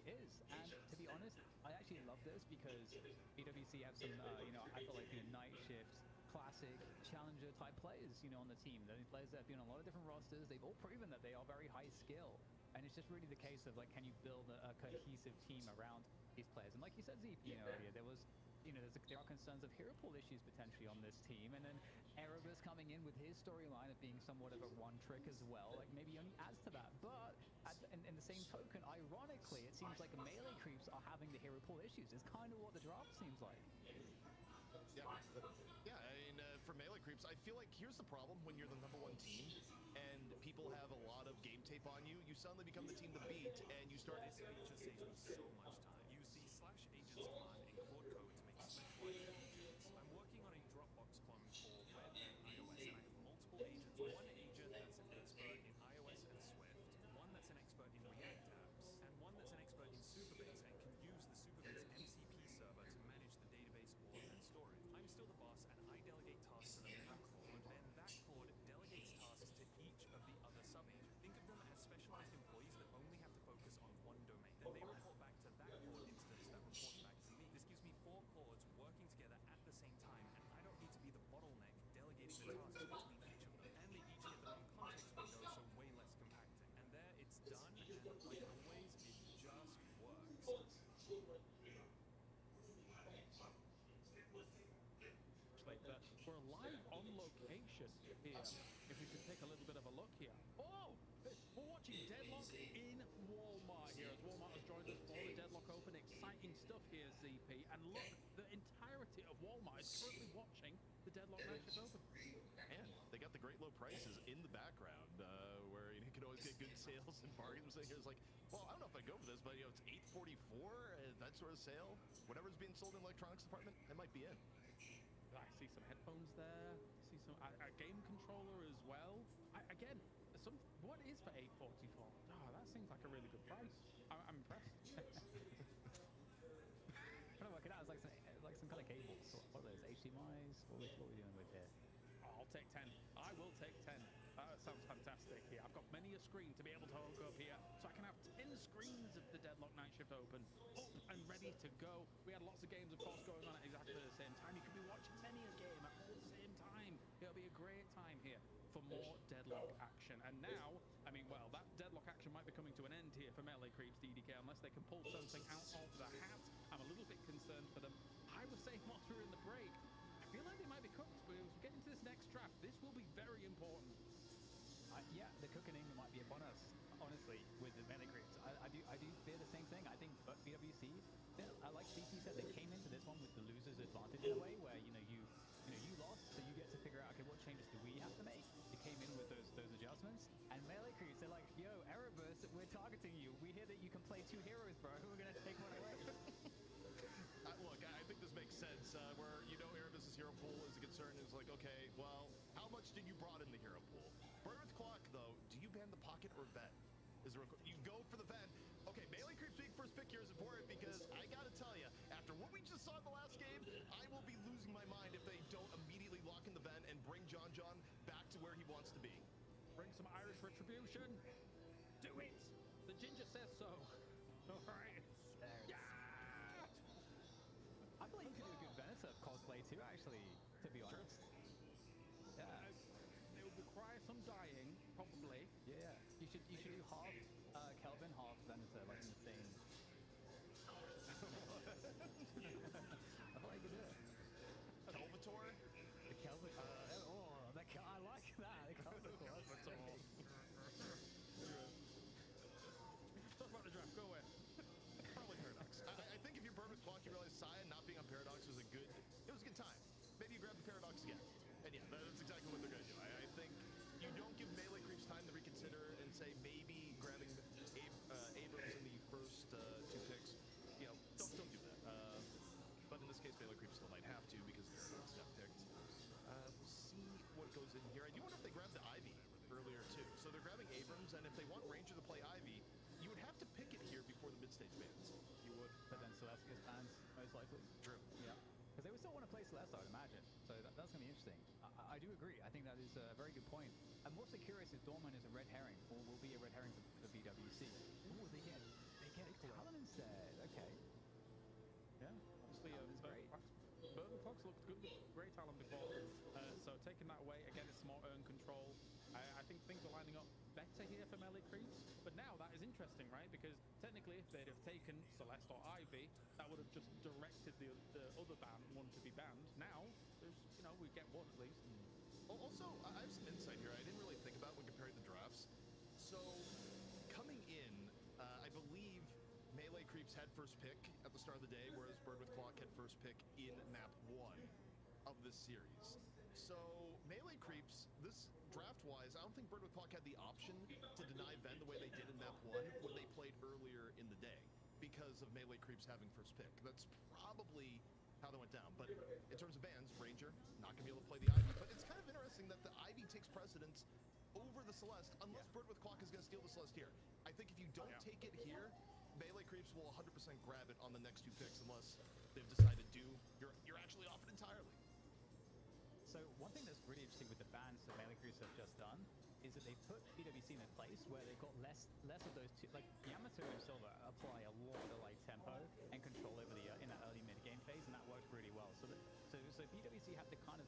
is. And to be honest, I actually love this because BWC have some, I feel like, night shift, classic challenger type players, on the team. Those players that have been on a lot of different rosters, they've all proven that they are very high skill. And it's just really the case of like, can you build a cohesive team around these players? And like you said, Zeep, earlier, there was, there are concerns of hero pool issues potentially on this team. And then Erebus coming in with his storyline of being somewhat of a one trick as well, like maybe only adds to that. But in the same token, ironically, it seems like melee creeps are having the hero pool issues. It's kind of what the draft seems like. Yeah, I mean, for melee creeps, I feel like here's the problem when you're the number one team and people have a lot of game tape on you. You suddenly become the team to beat, and you start. This feature saves me so much time. Use the /agents command in Claude Code to make specialized agents. I'm working on a Dropbox clone for web and iOS, and I have multiple agents. One agent that's an expert in iOS and Swift, one that's an expert in React apps, and one that's an expert in Supabase and can use the Supabase MCP server to manage the database auth and storage. I'm still the boss, and I delegate tasks to the main Claude, then that Claude delegates tasks to each of the other sub-agents. Think of them as specialized employees that only have to focus on one domain. Then they report back to that Claude instance that reports back to me. This gives me 4 Claudes working together distribution here. If we could take a little bit of a look here. Oh, we're watching Deadlock in Walmart here as Walmart has joined us for the Deadlock Open. Exciting stuff here, ZP. And look, the entirety of Walmart is currently watching the Deadlock Night Shift Open. And they got the great low prices in the background, where you can always get good sales and bargains. So here's like, well, I don't know if I go for this, but it's $844, that sort of sale. Whatever's being sold in the electronics department, I might be in. I see some headphones there. See some a game controller as well. Again, what is for $844? Oh, that seems like a really good price. I'm impressed. Trying to work it out. It's like some kind of cables. What are those? HDMI's? What are we doing with here? I'll take 10. I will take 10. That sounds fantastic here. I've got many a screen to be able to hook up here, so I can have 10 screens of the Deadlock Night Shift Open up and ready to go. We had lots of games, of course, going on at exactly the same time. You could be watching many a game at all the same time. It'll be a great time here for more Deadlock action. And now, I mean, well, that Deadlock action might be coming to an end here for Melee Creeps DDK unless they can pull something out of the hat. I'm a little bit concerned for them. I was saying whilst we were in the break, I feel like they might be cooked, but as we get into this next draft, this will be very important. Yeah, the cooking might be upon us. Honestly, with the Melee Creeps, I do fear the same thing. I think BWC, like CT said, they came into this one with the loser's advantage in a way, where you lost, so you get to figure out, okay, what changes do we have to make? You came in with those adjustments, and Melee Creeps, they're like, yo, Erebus, we're targeting you. We hear that you can play 2 heroes, bro. We're gonna take one away. Look, I think this makes sense. Where Erebus's hero pool is a concern. Is like, okay, well, how much did you brought in the hero pool? Bird Clock, though, do you ban the pocket or vent? You go for the vent. Okay, Melee Creeps being first pick here is important because I gotta tell you, after what we just saw in the last game, I will be losing my mind if they don't immediately lock in the vent and bring John back to where he wants to be. Bring some Irish retribution. Do it. The ginger says so. All right. Yeah. I feel like you could do a good Venesurf cosplay too, actually, to be honest. Yeah. It would require some dying, probably. Yeah. You should do half Kelvin, half Venesurf, like in the same. I feel like you could do it. Kelvator? The Kelvator. I like that. The Kelvator. Talk about the draft. Go away. Probably Paradox. I think if you're Bourbon's Clock, you realize Saya not being on Paradox was a good time. Maybe you grab the Paradox again. And yeah, that's exactly what they're going to do. I think you don't give Melee Creeps time to reconsider and say maybe grabbing Abrams in the first 2 picks. Don't do that. But in this case, Melee Creeps still might have to because Paradox got picked. We'll see what goes in here. I do wonder if they grabbed the Ivy earlier too. So they're grabbing Abrams, and if they want Ranger to play Ivy, you would have to pick it here before the mid-stage bans. You would, but then Celeste gets banned, most likely. True. Yeah. Because they would still want to play Celeste, I'd imagine. So that's going to be interesting. I do agree. I think that is a very good point. I'm also curious if Dorman is a red herring, or will be a red herring for BWC. Oh, they get Talon instead. Okay. Yeah, obviously, great. Burden Clocks looked good with Grey Talon before, so taking that away, again, it's more earn control. I think things are lining up better here for Melee Creeps, but now that is interesting, right? Because technically, if they'd have taken Celeste or Ivy, that would have just directed the other one to be banned. Now, there's, we get one at least. Also, I have some insight here I didn't really think about when comparing the drafts. So, coming in, I believe Melee Creeps had first pick at the start of the day, whereas Bird with Clock had first pick in map 1 of this series. So, Melee Creeps, this draft-wise, I don't think Bird with Clock had the option to deny Ven the way they did in map 1 when they played earlier in the day because of Melee Creeps having first pick. That's probably how they went down. But in terms of bans, Ranger, not going to be able to play the Ivy. But it's kind of interesting that the Ivy takes precedence over the Celeste, unless Bird with Clock is going to steal the Celeste here. I think if you don't take it here, Melee Creeps will 100% grab it on the next 2 picks unless they've decided you're actually off it entirely. So one thing that's really interesting with the bans that Melee Creeps have just done is that they've put BWC in a place where they've got less of those two, like Yamato and Silva apply a lot of tempo and control over the in that early mid game phase, and that works really well. So BWC have to kind of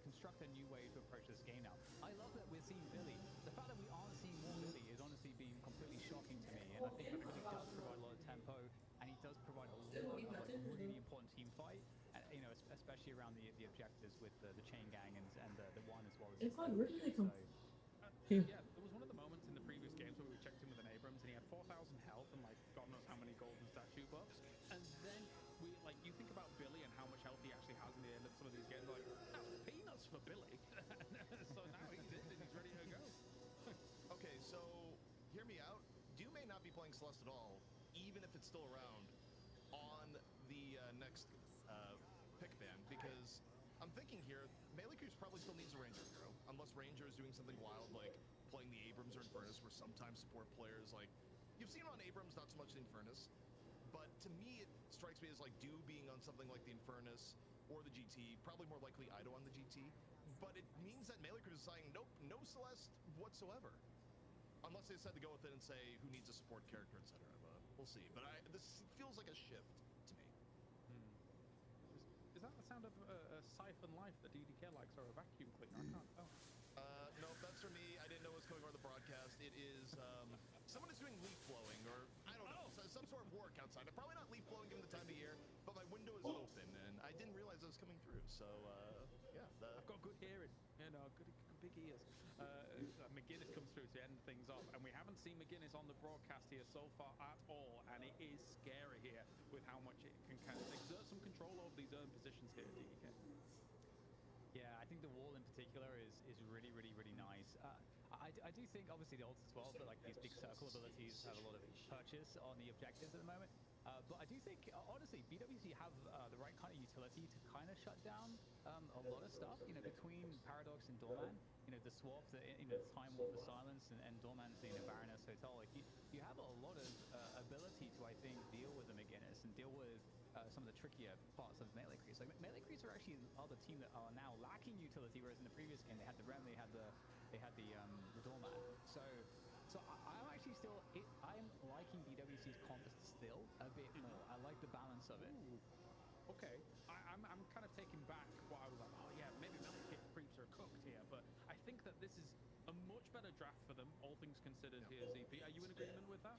construct a new way to approach this game now. I love that we're seeing Billy. The fact that we aren't seeing more Billy is honestly being completely shocking to me, and I think that he does provide a lot of tempo, and he does provide a lot of really important team fight, and, especially around the objectives. with the chain gang and the one as well as. It's like, where did they come? Yeah, there was one of the moments in the previous games where we checked in with an Abrams and he had 4,000 health and like God knows how many golden statue buffs. And then you think about Billy and how much health he actually has in the end of some of these games. Like that's peanuts for Billy. So now he's in and he's ready to go. Okay, so hear me out. You may not be playing Celeste at all, even if it's still around on the next pick ban, because I'm thinking here, melee creeps probably still needs a ranger hero, unless ranger is doing something wild like playing the Abrams or Infernus, where sometimes support players like you've seen on Abrams, not so much the Infernus, but to me it strikes me as like Do being on something like the Infernus or the GT, probably more likely Ido on the GT, but it means that melee creeps is saying nope, no Celeste whatsoever. Unless they decide to go with it and say who needs a support character, etc. We'll see. But this feels like a shift to me. Is that the sound of a Siphon Life that DDK likes, or a vacuum cleaner? I can't tell. No, that's for me. I didn't know it was coming over the broadcast. It is someone is doing leaf blowing, or I don't know, some sort of work outside. Probably not leaf blowing given the time of year, but my window is open and I didn't realize it was coming through. So yeah, I've got good hearing. You know, good big ears. McGuinness comes through to end things off, and we haven't seen McGuinness on the broadcast here so far at all, and it is scary here with how much it can kind of exert some control over these earned positions here at DDK. Yeah, I think the wall in particular is really, really, really nice. I do think obviously the ults as well, but like these big circle abilities have a lot of purchase on the objectives at the moment. But I do think, honestly, BWC have the right kind of utility to kind of shut down a lot of stuff, you know, between Paradox and Doorman, you know, the swap, the Time War for Silence, and Doorman's, Baroness Hotel. Like, you have a lot of ability to, I think, deal with the McGuinness and deal with some of the trickier parts of melee creeps. Like, melee creeps are actually the team that are now lacking utility, whereas in the previous game they had the Rem, they had the Doorman. So I'm actually still, I'm liking BWC's comp still a bit more. I like the balance of it. Ooh. Okay, I'm kind of taking back what I was like, oh yeah, maybe melee creeps are cooked here, but I think that this is a much better draft for them, all things considered here, ZP. Are you in agreement with that?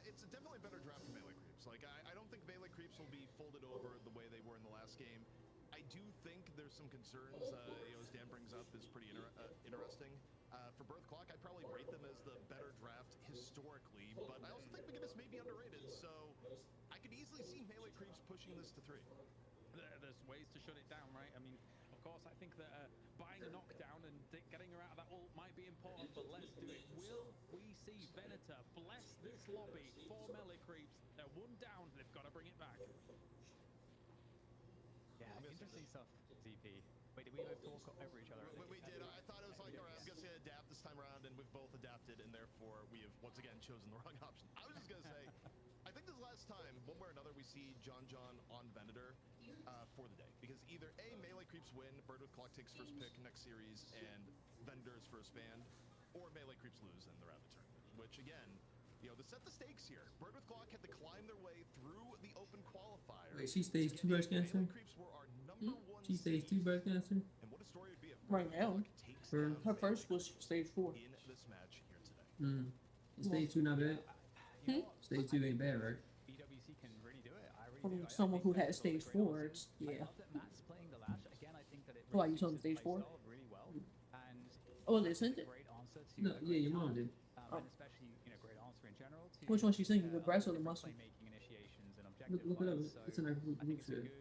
It's definitely a better draft for melee creeps. Like, I don't think melee creeps will be folded over the way they were in the last game. I do think there's some concerns, as Dan brings up, is pretty interesting. For Birth Clock, I'd probably rate them as the better draft historically, but I also think McGuinness may be underrated, so I could easily see melee creeps pushing this to 3. There's ways to shut it down, right? I mean, of course, I think that buying a knockdown and getting her out of that ult might be important, but let's do it. Will we see Venator bless this lobby for melee creeps? They're one down, they've got to bring it back. Yeah, interesting stuff, ZP. Wait, did we both talk over each other? We did. I thought it was like, all right, I'm going to adapt this time around, and we've both adapted, and therefore we have once again chosen the wrong option. I was just going to say, I think this last time, one way or another, we see John on Venator for the day. Because either A, melee creeps win, Bird with Clock takes first pick next series, and Venator is first banned, or melee creeps lose and they're out of the tournament. Which, again, to set the stakes here, Bird with Clock had to climb their way through the open qualifier. Wait, she stays 2 breast cancer? She stays 2 breast cancer? And what a story it would be if Right now, her first was stage 4. in this match here today. Stage 2 not bad? Stage 2 ain't bad, right? BWC can really do it. I really From do. someone who had stage 4, it's, yeah. I love that Matt's playing the Lash. Again, I think that it Why, really you told him suits his stage 4? playstyle really well. And Oh, they sent it? great answer to No, yeah, your mom did. and especially, great answer in general to Which one she singing, the breast or the different muscle? playmaking initiations and objective Look it up. fights. So It's in our I think group it's a chat.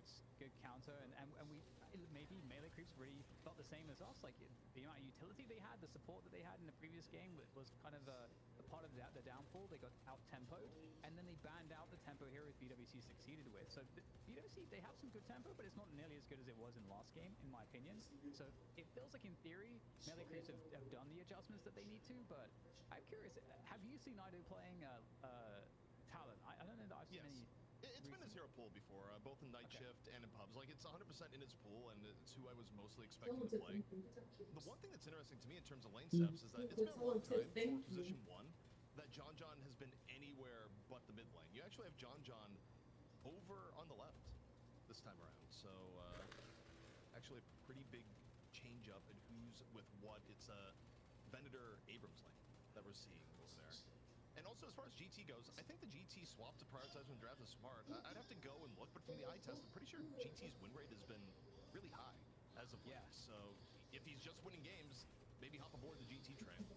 good counter, and we maybe melee creeps really felt the same as us. Like the amount of utility they had, the support that they had in the previous game was kind of a part of the downfall. They got out tempoed, and then they banned out the tempo here as BWC succeeded with. So BWC, they have some good tempo, but it's not nearly as good as it was in last game, in my opinion. So it feels like in theory, melee creeps have done the adjustments that they need to. But I'm curious, have you seen Ido playing Talon? I don't know that I've seen any. It's been a 0 pool before, both in Night Shift and in pubs. Like, it's 100% in its pool, and it's who I was mostly expecting to play. The one thing that's interesting to me in terms of lane steps is that it's been a long time for position 1 that John has been anywhere but the mid lane. You actually have John over on the left this time around. So, actually a pretty big change up in who's with what. It's a Venator Abrams lane that we're seeing over there. And also, as far as GT goes, I think the GT swap to prioritize when draft is smart. I'd have to go and look, but from the eye test, I'm pretty sure GT's win rate has been really high as of late. Yeah. So if he's just winning games, maybe hop aboard the GT train.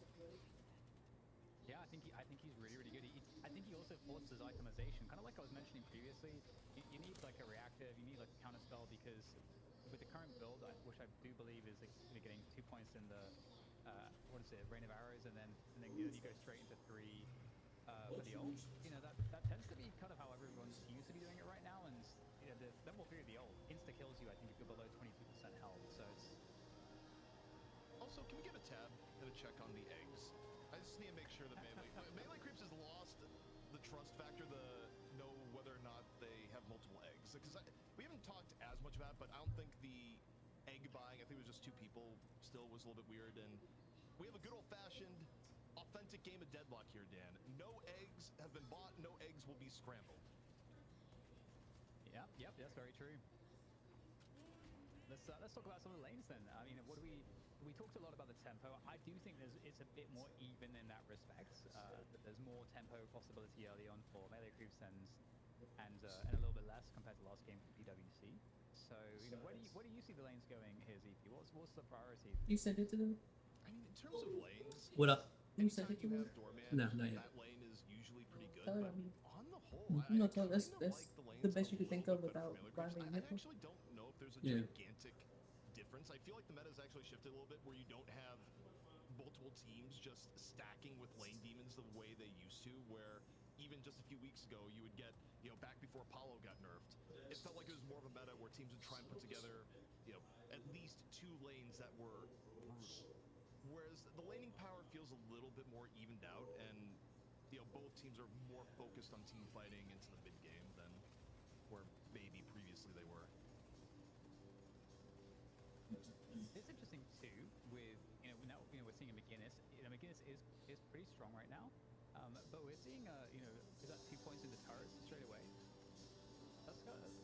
Yeah, I think he's really, really good. I think he also forces itemization, kind of like I was mentioning previously. You need like a reactive, you need like a counter spell, because with the current build, which I do believe is like, getting 2 points in the what is it, Rain of Arrows, and then you go straight into 3 for the ult. You know, that tends to be kind of how everyone's used to be doing it right now. And you know, the level 3 of the ult insta kills you. I think if you're below 22% health, so it's. Also, can we get a tab and a check on the eggs? I just need to make sure that Melee Creeps has lost the trust factor, the know whether or not they have multiple eggs. Because we haven't talked as much about it, but I don't think the egg buying, I think it was just 2 people, still was a little bit weird. And we have a good old-fashioned, authentic game of Deadlock here, Dan. No eggs have been bought, no eggs will be scrambled. Yep, that's very true. Let's talk about some of the lanes then. I mean, what do we talked a lot about the tempo. I do think it's a bit more even in that respect. That there's more tempo possibility early on for Melee Creeps and a little bit less compared to last game for PwC. So, you know, where do you see the lanes going here, ZP? What's the priority? You sent it to them? I mean, in terms of lanes, What up? You sent it to them? Doorman, No, not yet. that lane is usually pretty good. Tell her, But I mean, on the whole, you know, tell I that's kind of like the lanes the best you could think a of little bit without better for Melee rhyming Creeps. I nipple. actually don't know if there's a Yeah. gigantic difference. I feel like the meta's actually shifted a little bit, where you don't have multiple teams just stacking with lane demons the way they used to, where even just a few weeks ago you would get, you know, back before Apollo got nerfed, it felt like it was more of a meta where teams would try and put together, you know, at least 2 lanes that were brutal. Whereas the laning power feels a little bit more evened out, and you know, both teams are more focused on team fighting into the mid game than where maybe previously they were. It's interesting too with, you know, now, you know, we're seeing a McGinnis. You know, McGinnis is pretty strong right now, but we're seeing you know, is that 2 points into turrets straight away? That's kind of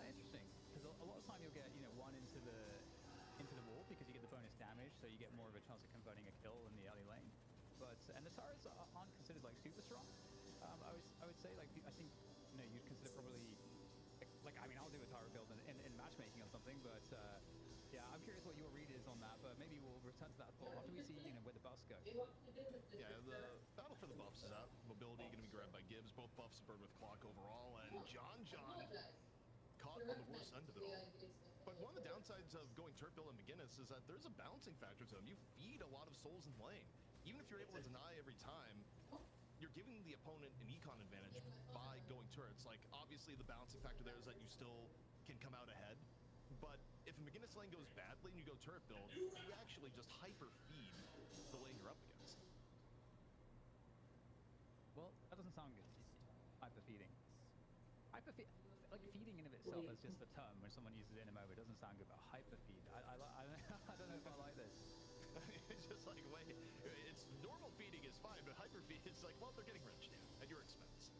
interesting, because a lot of time you'll get, you know, 1 into the wall because you get the bonus damage, so you get more of a chance of converting a kill in the early lane. But and the turrets aren't considered like super strong. I would say, like, I think, you know, you'd consider probably like I mean, I'll do a turret build in matchmaking or something, but yeah, I'm curious what your read is on that. But maybe we'll return to that thought after we see, you know, where the buffs go. Yeah, the battle for the buffs is out. Mobility going to be grabbed by Gibbs. Both buffs burn with clock overall, and John caught on the worst end of it all. But one of the downsides of going turret build and McGinnis is that there's a balancing factor to them. You feed a lot of souls in lane. Even if you're able to deny every time, you're giving the opponent an econ advantage by going turrets. Like, obviously the balancing factor there is that you still can come out ahead. But if a McGinnis lane goes badly and you go turret build, you actually just hyper feed the lane you're up against. Well, that doesn't sound good. Hyper feeding. Like feeding in of itself is just a term when someone uses it in a MOBA. It doesn't sound good, but hyper feed. I don't know if I like this. It's just like, wait, it's normal feeding is fine, but hyper feed is like, well, they're getting rich now at your expense,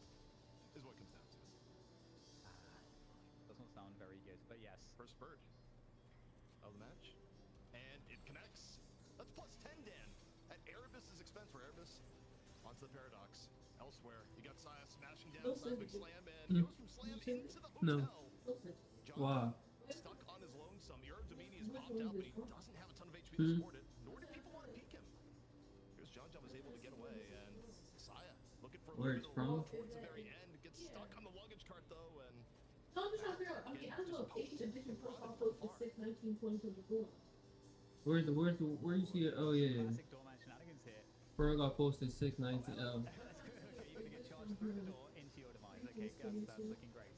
is what it comes down to. Doesn't sound very good, but yes. First bird of the match, and it connects. That's plus 10, Dan, at Erebus' expense. For Erebus onto the Paradox. Elsewhere, you got Saya smashing down Seismic Slam, and he goes from Slam into the hotel. John Wow. stuck on his lonesome. Your Domini is popped out, but he doesn't have a ton of HP to support it, nor do people want to peek him. Here's John was able to get away, and Saya looking for a Where little it's bit of from? luck towards the very end. Gets stuck on the luggage cart, though, and Where you see it? Oh yeah. Classic doorman shenanigans here. Bro got posted 619. That's good. Okay, you're gonna get charged through the door into your demise. Okay, that's looking great.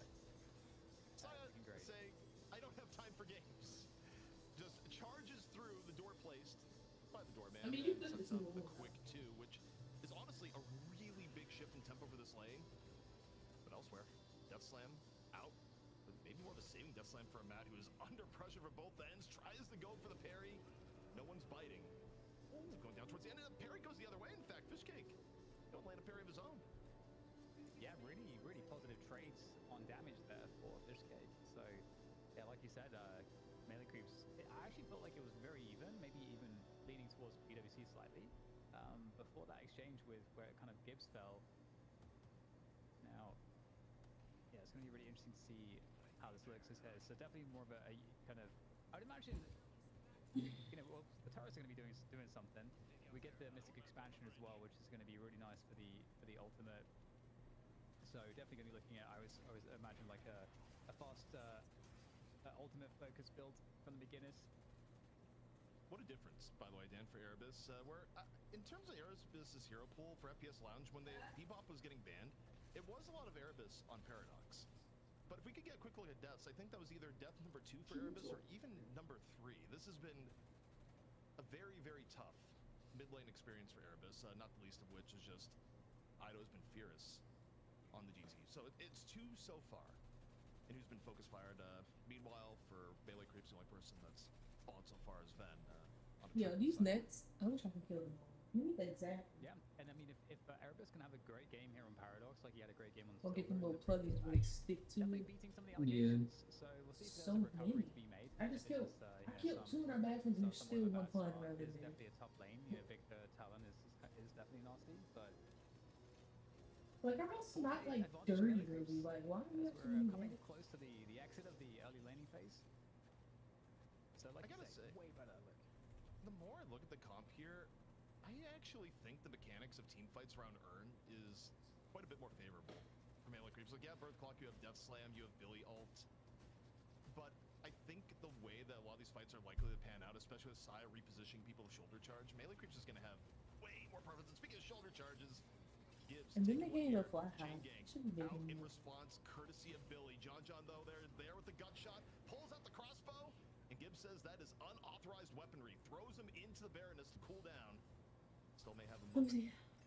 Saya saying, I don't have time for games. Just charges through the door placed by the doorman. I mean, you and could sets up the quick 2, which is honestly a really big shift in tempo for this lane. But elsewhere, Death Slam out. But maybe more of a saving Death Slam for a Matt who is under pressure from both ends. Tries to go for the parry. No one's biting. Going down towards the end, and the parry goes the other way. In fact, Fishcake don't land a parry of his own. Yeah, really positive trades on damage there for Fishcake. So, yeah, like you said, Melee Creeps, I actually felt like it was very even, maybe even leaning towards PwC slightly. Before that exchange with where it kind of Gibbs fell. Now, yeah, it's going to be really interesting to see how this looks. So definitely more of a kind of, I would imagine you know, well, the turrets are going to be doing something. We get the Mystic expansion as well, which is going to be really nice for the ultimate. So definitely going to be looking at. I was imagine like a fast ultimate focus build from the beginners. What a difference, by the way, Dan, for Erebus. Where, in terms of Erebus's hero pool for FPS Lounge, when Bebop was getting banned, it was a lot of Erebus on Paradox. But if we could get a quick look at deaths, I think that was either death number 2 for Erebus or even number 3. This has been a very, very tough mid lane experience for Erebus, not the least of which is just Ido's been fierce on the GT. So it's 2 so far, and who's been focus fired. Meanwhile, for melee creeps, the only person that's fallen so far is Ven. Yeah, these nets, I wish I could kill them all. You need the exact. Yeah, and I mean, if Erebus can have a great game here on Paradox, like he had a great game on the Or get silver, them little plugins where they stick to definitely it. beating some of the allegations. So we'll see if there's So a recovery many. to be made. I just killed. You I know, killed 2 of their backers and there's still one flying around in It's there. definitely a tough lane. You know, Victor Talon is definitely nasty, but Like, our house is not like dirty, really. Like, why do we have to we're do coming that? close to the exit of the early laning phase. So like I gotta say, way better look. the more I look at the comp here, I actually think the mechanics of team fights around Urn is quite a bit more favorable for melee creeps. Like, yeah, Birth Clock, you have Death Slam, you have Billy ult, but I think the way that a lot of these fights are likely to pan out, especially with Saya repositioning people to shoulder charge, melee creeps is going to have way more preference. And speaking of shoulder charges, Gibbs And then they taking gave one a fly here. high. Chain gang Should be out making in more. response, courtesy of Billy. John though, they're there with the gut shot, pulls out the crossbow, and Gibbs says that is unauthorized weaponry. Throws him into the Baroness to cool down. Still may have him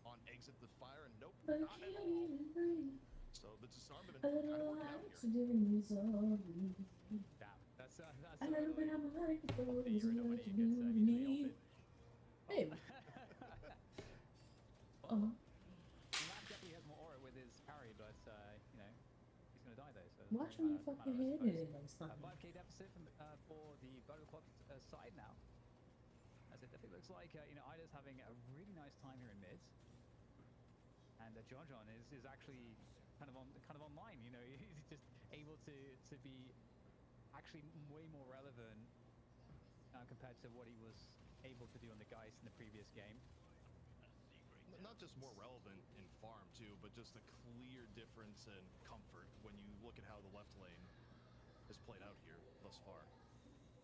on exit the fire, and nope, I not at can't all. even breathe. So the disarmament I kind of don't working out like here. to do this all. Damn, that's I never been on my life before. the It's hero what nobody you gets do to easily me. ulted. Hey. Oh. Matt definitely has more aura with his parry, but you know, he's gonna die though. So Watch when you fucking hit it. Like, stop it. 5k deficit for the Battle Clock side now. As it definitely looks like you know, Ida's having a really nice time here in mid, and John is actually kind of online. You know, he's just able to be actually way more relevant compared to what he was able to do on the Geist in the previous game. Not just more relevant in farm too, but just a clear difference in comfort when you look at how the left lane has played out here thus far.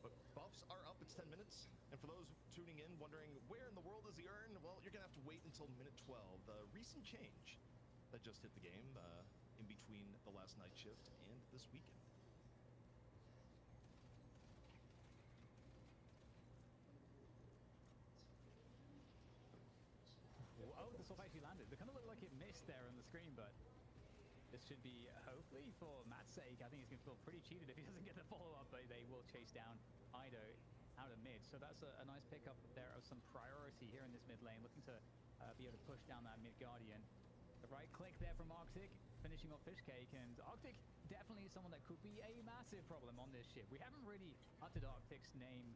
But buffs are up, it's 10 minutes. And for those tuning in wondering where in the world is the Urn, well, you're gonna have to wait until minute 12. The recent change that just hit the game in between the last night shift and this weekend. Oh, the sword actually landed. It kind of looked like it missed there on the screen, but this should be, hopefully for Matt's sake, I think he's going to feel pretty cheated if he doesn't get the follow-up, but they will chase down Ido out of mid. So that's a nice pickup there of some priority here in this mid lane, looking to be able to push down that mid Guardian. The right click there from Arctic, finishing off Fishcake, and Arctic definitely is someone that could be a massive problem on this ship. We haven't really uttered Arctic's name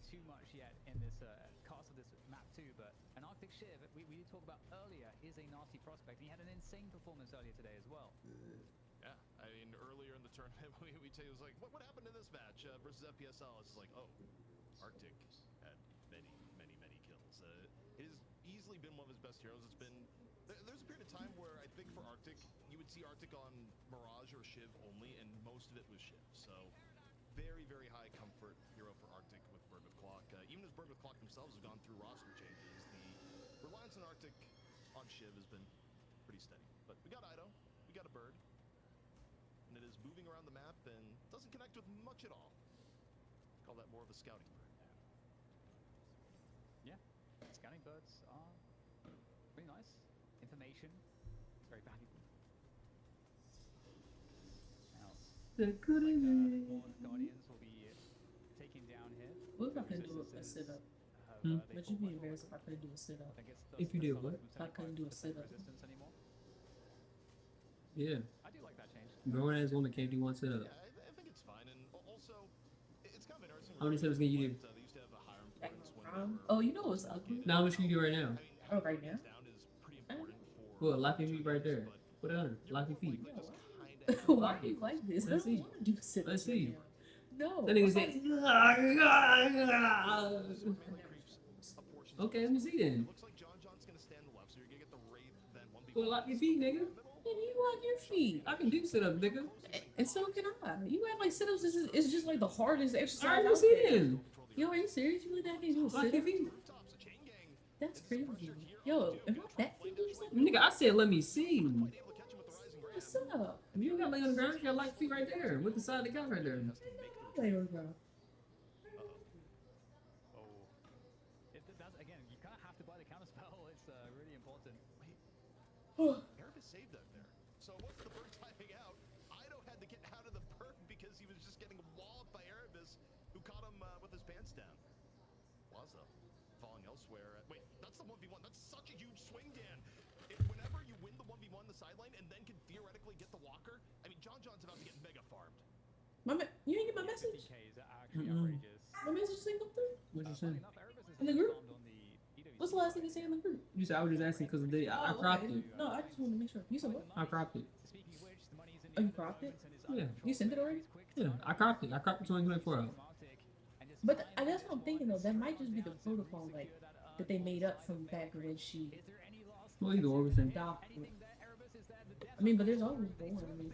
too much yet in this cast of this map too, but an Arctic Shiv, we did talk about earlier, is a nasty prospect. He had an insane performance earlier today as well. Yeah, I mean, earlier in the tournament, we tell you, it was like, what happened in this match versus FPSL? It's just like, oh, Arctic had many kills. It has easily been one of his best heroes. It's been, there's a period of time where I think for Arctic, you would see Arctic on Mirage or Shiv only, and most of it was Shiv. So very high comfort hero for Arctic with Bird with Clock. Even as Bird with Clock themselves have gone through roster changes, the reliance on Arctic on Shiv has been pretty steady. But we got Ido, we got a Bird, and it is moving around the map and doesn't connect with much at all. Call that more of a scouting bird. Yeah, scouting birds are pretty nice. Information is very valuable. Now, more Guardians will be taken down here. What if I couldn't do a sit-up? Would you be embarrassed if I couldn't do a sit-up? If you did what? If I couldn't do a sit-up. Yeah. I do like that change. Grown ass woman can't do one sit up. Yeah, I think it's fine, and also, it's kind of interesting. How many sit ups can you do? They used to have a higher importance when they were Oh, you know what's ugly? Now how much can you do right now? I mean, Oh, right now? down is pretty important for Well, lock your feet right there. Put it under. Lock your feet. they just kinda have Why are you like this? I Let's don't see. want to do sit-ups. Let's see. right now. No. That nigga said. Okay, let me see then. Looks like John John's gonna stand the left, so you're gonna get the Wraith, then 1v1. Go lock your feet, nigga. Nigga, you lock your feet. I can do sit-ups, nigga. And so can I. You act like sit-ups is just like the hardest exercise. Alright, out let's see there. then. Yo, are you serious? You really that can do a Lock your sit-up? feet. That's crazy. Yo, am I that feet or something? Nigga, I said let me see. What's up? You don't gotta lay on the ground. You gotta lock your feet right there. With the side of the couch right there. Lay on the ground. That's, again, you kind of have to buy the counter spell. It's really important. Erebus saved that there. So once the bird timing out, Ido had to get out of the bird because he was just getting walloped by Erebus, who caught him with his pants down. Plaza falling elsewhere. Wait, that's the 1v1. That's such a huge swing, Dan. Whenever you win the 1v1 the sideline and then can theoretically get the walker, I mean, John John's about to get mega farmed. You didn't get my message? 50K is actually outrageous. My message didn't come through? What you saying? In the group? What's the last thing you say in the group? You said I was just asking because of the I cropped it. No, I just wanted to make sure. You said what? I cropped it. Oh, you cropped it? Yeah. You sent it already? Yeah, I cropped it. I cropped the 2024 out. But that's what I'm thinking though. That might just be the protocol like that they made up from back when she. Well, either or, same. I mean, but there's always one. I mean,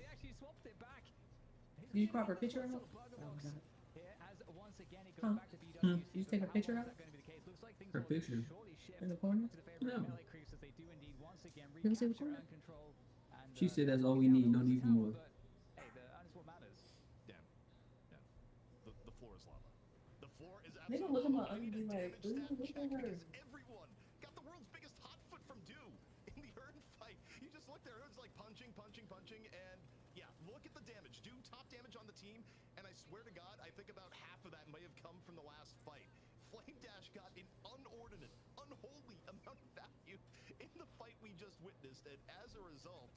did you crop her picture out? Oh god. Huh? Did you take her picture out? Her picture. In the corner? No. Let me see the corner. She said that's all we need. No need for more. Damn. Yeah. The floor is lava. The floor is They absolutely gonna look at my lava. ugly And a like, damage ooh, stat look check at her. because everyone got the world's biggest hot foot from Dew in the Ern fight. You just look there, it's like punching, and yeah, look at the damage. Dew top damage on the team, and I swear to God, I think about half of that may have come from the last fight. Flame Dash got an unordinate, unholy amount of value in the fight we just witnessed, and as a result,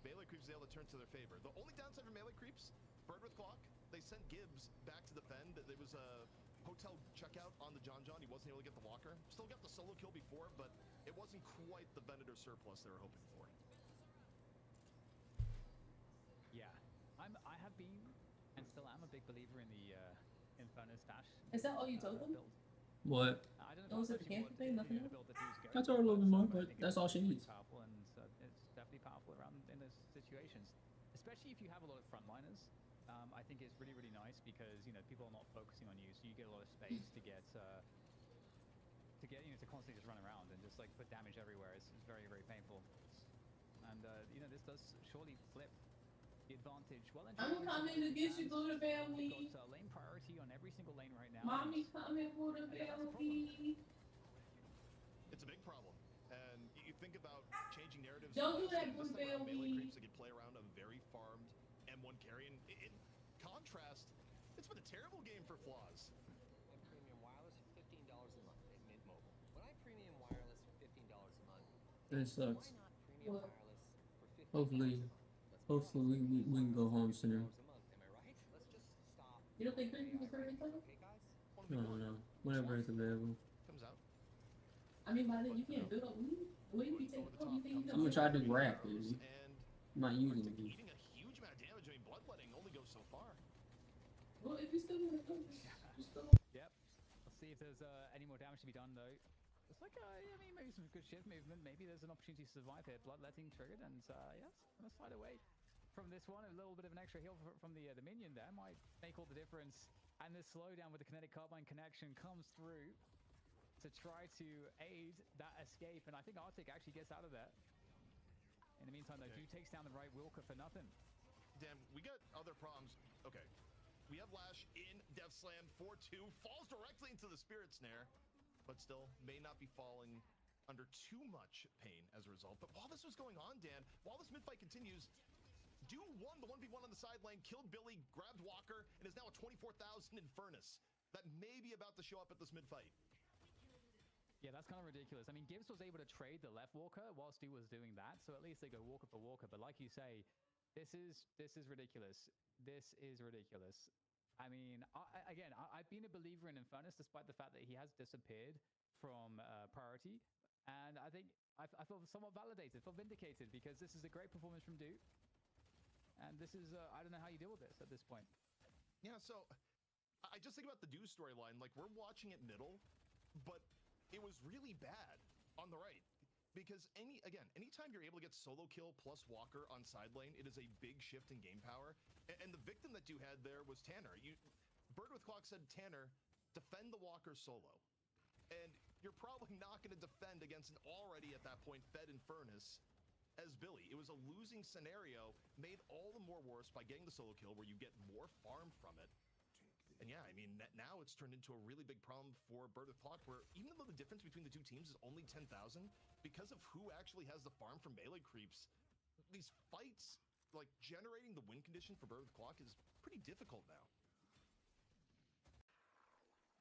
melee creeps is able to turn to their favor. The only downside for melee creeps, bird with clock, they sent Gibbs back to defend. There was a hotel checkout on the John. He wasn't able to get the walker. Still got the solo kill before, but it wasn't quite the Venator surplus they were hoping for. Yeah, I have been and still am a big believer in the Inferno stash. Is that all you told them? Build. What? I don't Oh, know is it the cancer thing? Nothing else? I told her a little bit more, but that's all she needs. Powerful, and it's definitely powerful around in those situations, especially if you have a lot of frontliners. I think it's really, really nice because people are not focusing on you, so you get a lot of space to get to constantly just run around and just like put damage everywhere. It's very, very painful, and this does surely flip the advantage. Well, I'm coming to get you, Buddha family. We've got lane priority on every single lane right now. Mommy's coming, Buddha family. It's a big problem, and you think about changing narratives. Don't do that, this Buddha time around, melee family. creeps that can play around a very farmed M1 carry, and in contrast, it's been a terrible game for Flaws. And premium wireless for $15 a month at Mint Mobile. When I premium wireless for $15 a month, That sucks. why not premium wireless for $15 Hopefully, a month? hopefully we can go home soon. $15 a month, am I right? Let's just stop. You don't think Christmas is very fun? Okay, guys? I don't know. Whenever it's available. Comes out. I mean, by then you can't build up. What do you think? Oh, you think I'm gonna try to do rap, baby. And I'm not using it. eating a huge amount of damage. I mean, bloodletting only goes so far. Well, if you still want to go, just go. Yep. Let's see if there's any more damage to be done though. It's like I mean, maybe some good shift movement. Maybe there's an opportunity to survive here. Bloodletting triggered, and yes, gonna slide away from this one. A little bit of an extra heal from the minion there might make all the difference. And the slowdown with the kinetic carbine connection comes through to try to aid that escape, and I think Arctic actually gets out of there. In the meantime, though, Dew takes down the right Wilker for nothing. Damn, we got other problems. Okay. We have Lash in Death Slam 4-2, falls directly into the Spirit Snare, but still may not be falling under too much pain as a result. But while this was going on, Dan, while this mid-fight continues, Dew won the 1v1 on the side lane, killed Billy, grabbed Walker, and is now at 24,000 in Furnace. That may be about to show up at this mid-fight. Yeah, that's kind of ridiculous. I mean, Gibbs was able to trade the left Walker whilst Dew was doing that, so at least they go Walker for Walker. But like you say, this is ridiculous. This is ridiculous. I mean, I've been a believer in Infernus despite the fact that he has disappeared from priority, and I think I feel somewhat validated, feel vindicated, because this is a great performance from Dew, and this is I don't know how you deal with this at this point. Yeah, so I just think about the Dew storyline. Like, we're watching it middle, but it was really bad on the right. Because anytime you're able to get solo kill plus Walker on side lane, it is a big shift in game power. And the victim that you had there was Tanner. Bird with Clock said, Tanner, defend the Walker solo. And you're probably not going to defend against an already, at that point, fed Infernus as Billy. It was a losing scenario, made all the more worse by getting the solo kill where you get more farm from it. And yeah, I mean, now it's turned into a really big problem for Bird with Clock, where even though the difference between the two teams is only 10,000, because of who actually has the farm from melee creeps, these fights, like generating the win condition for Bird with Clock is pretty difficult now.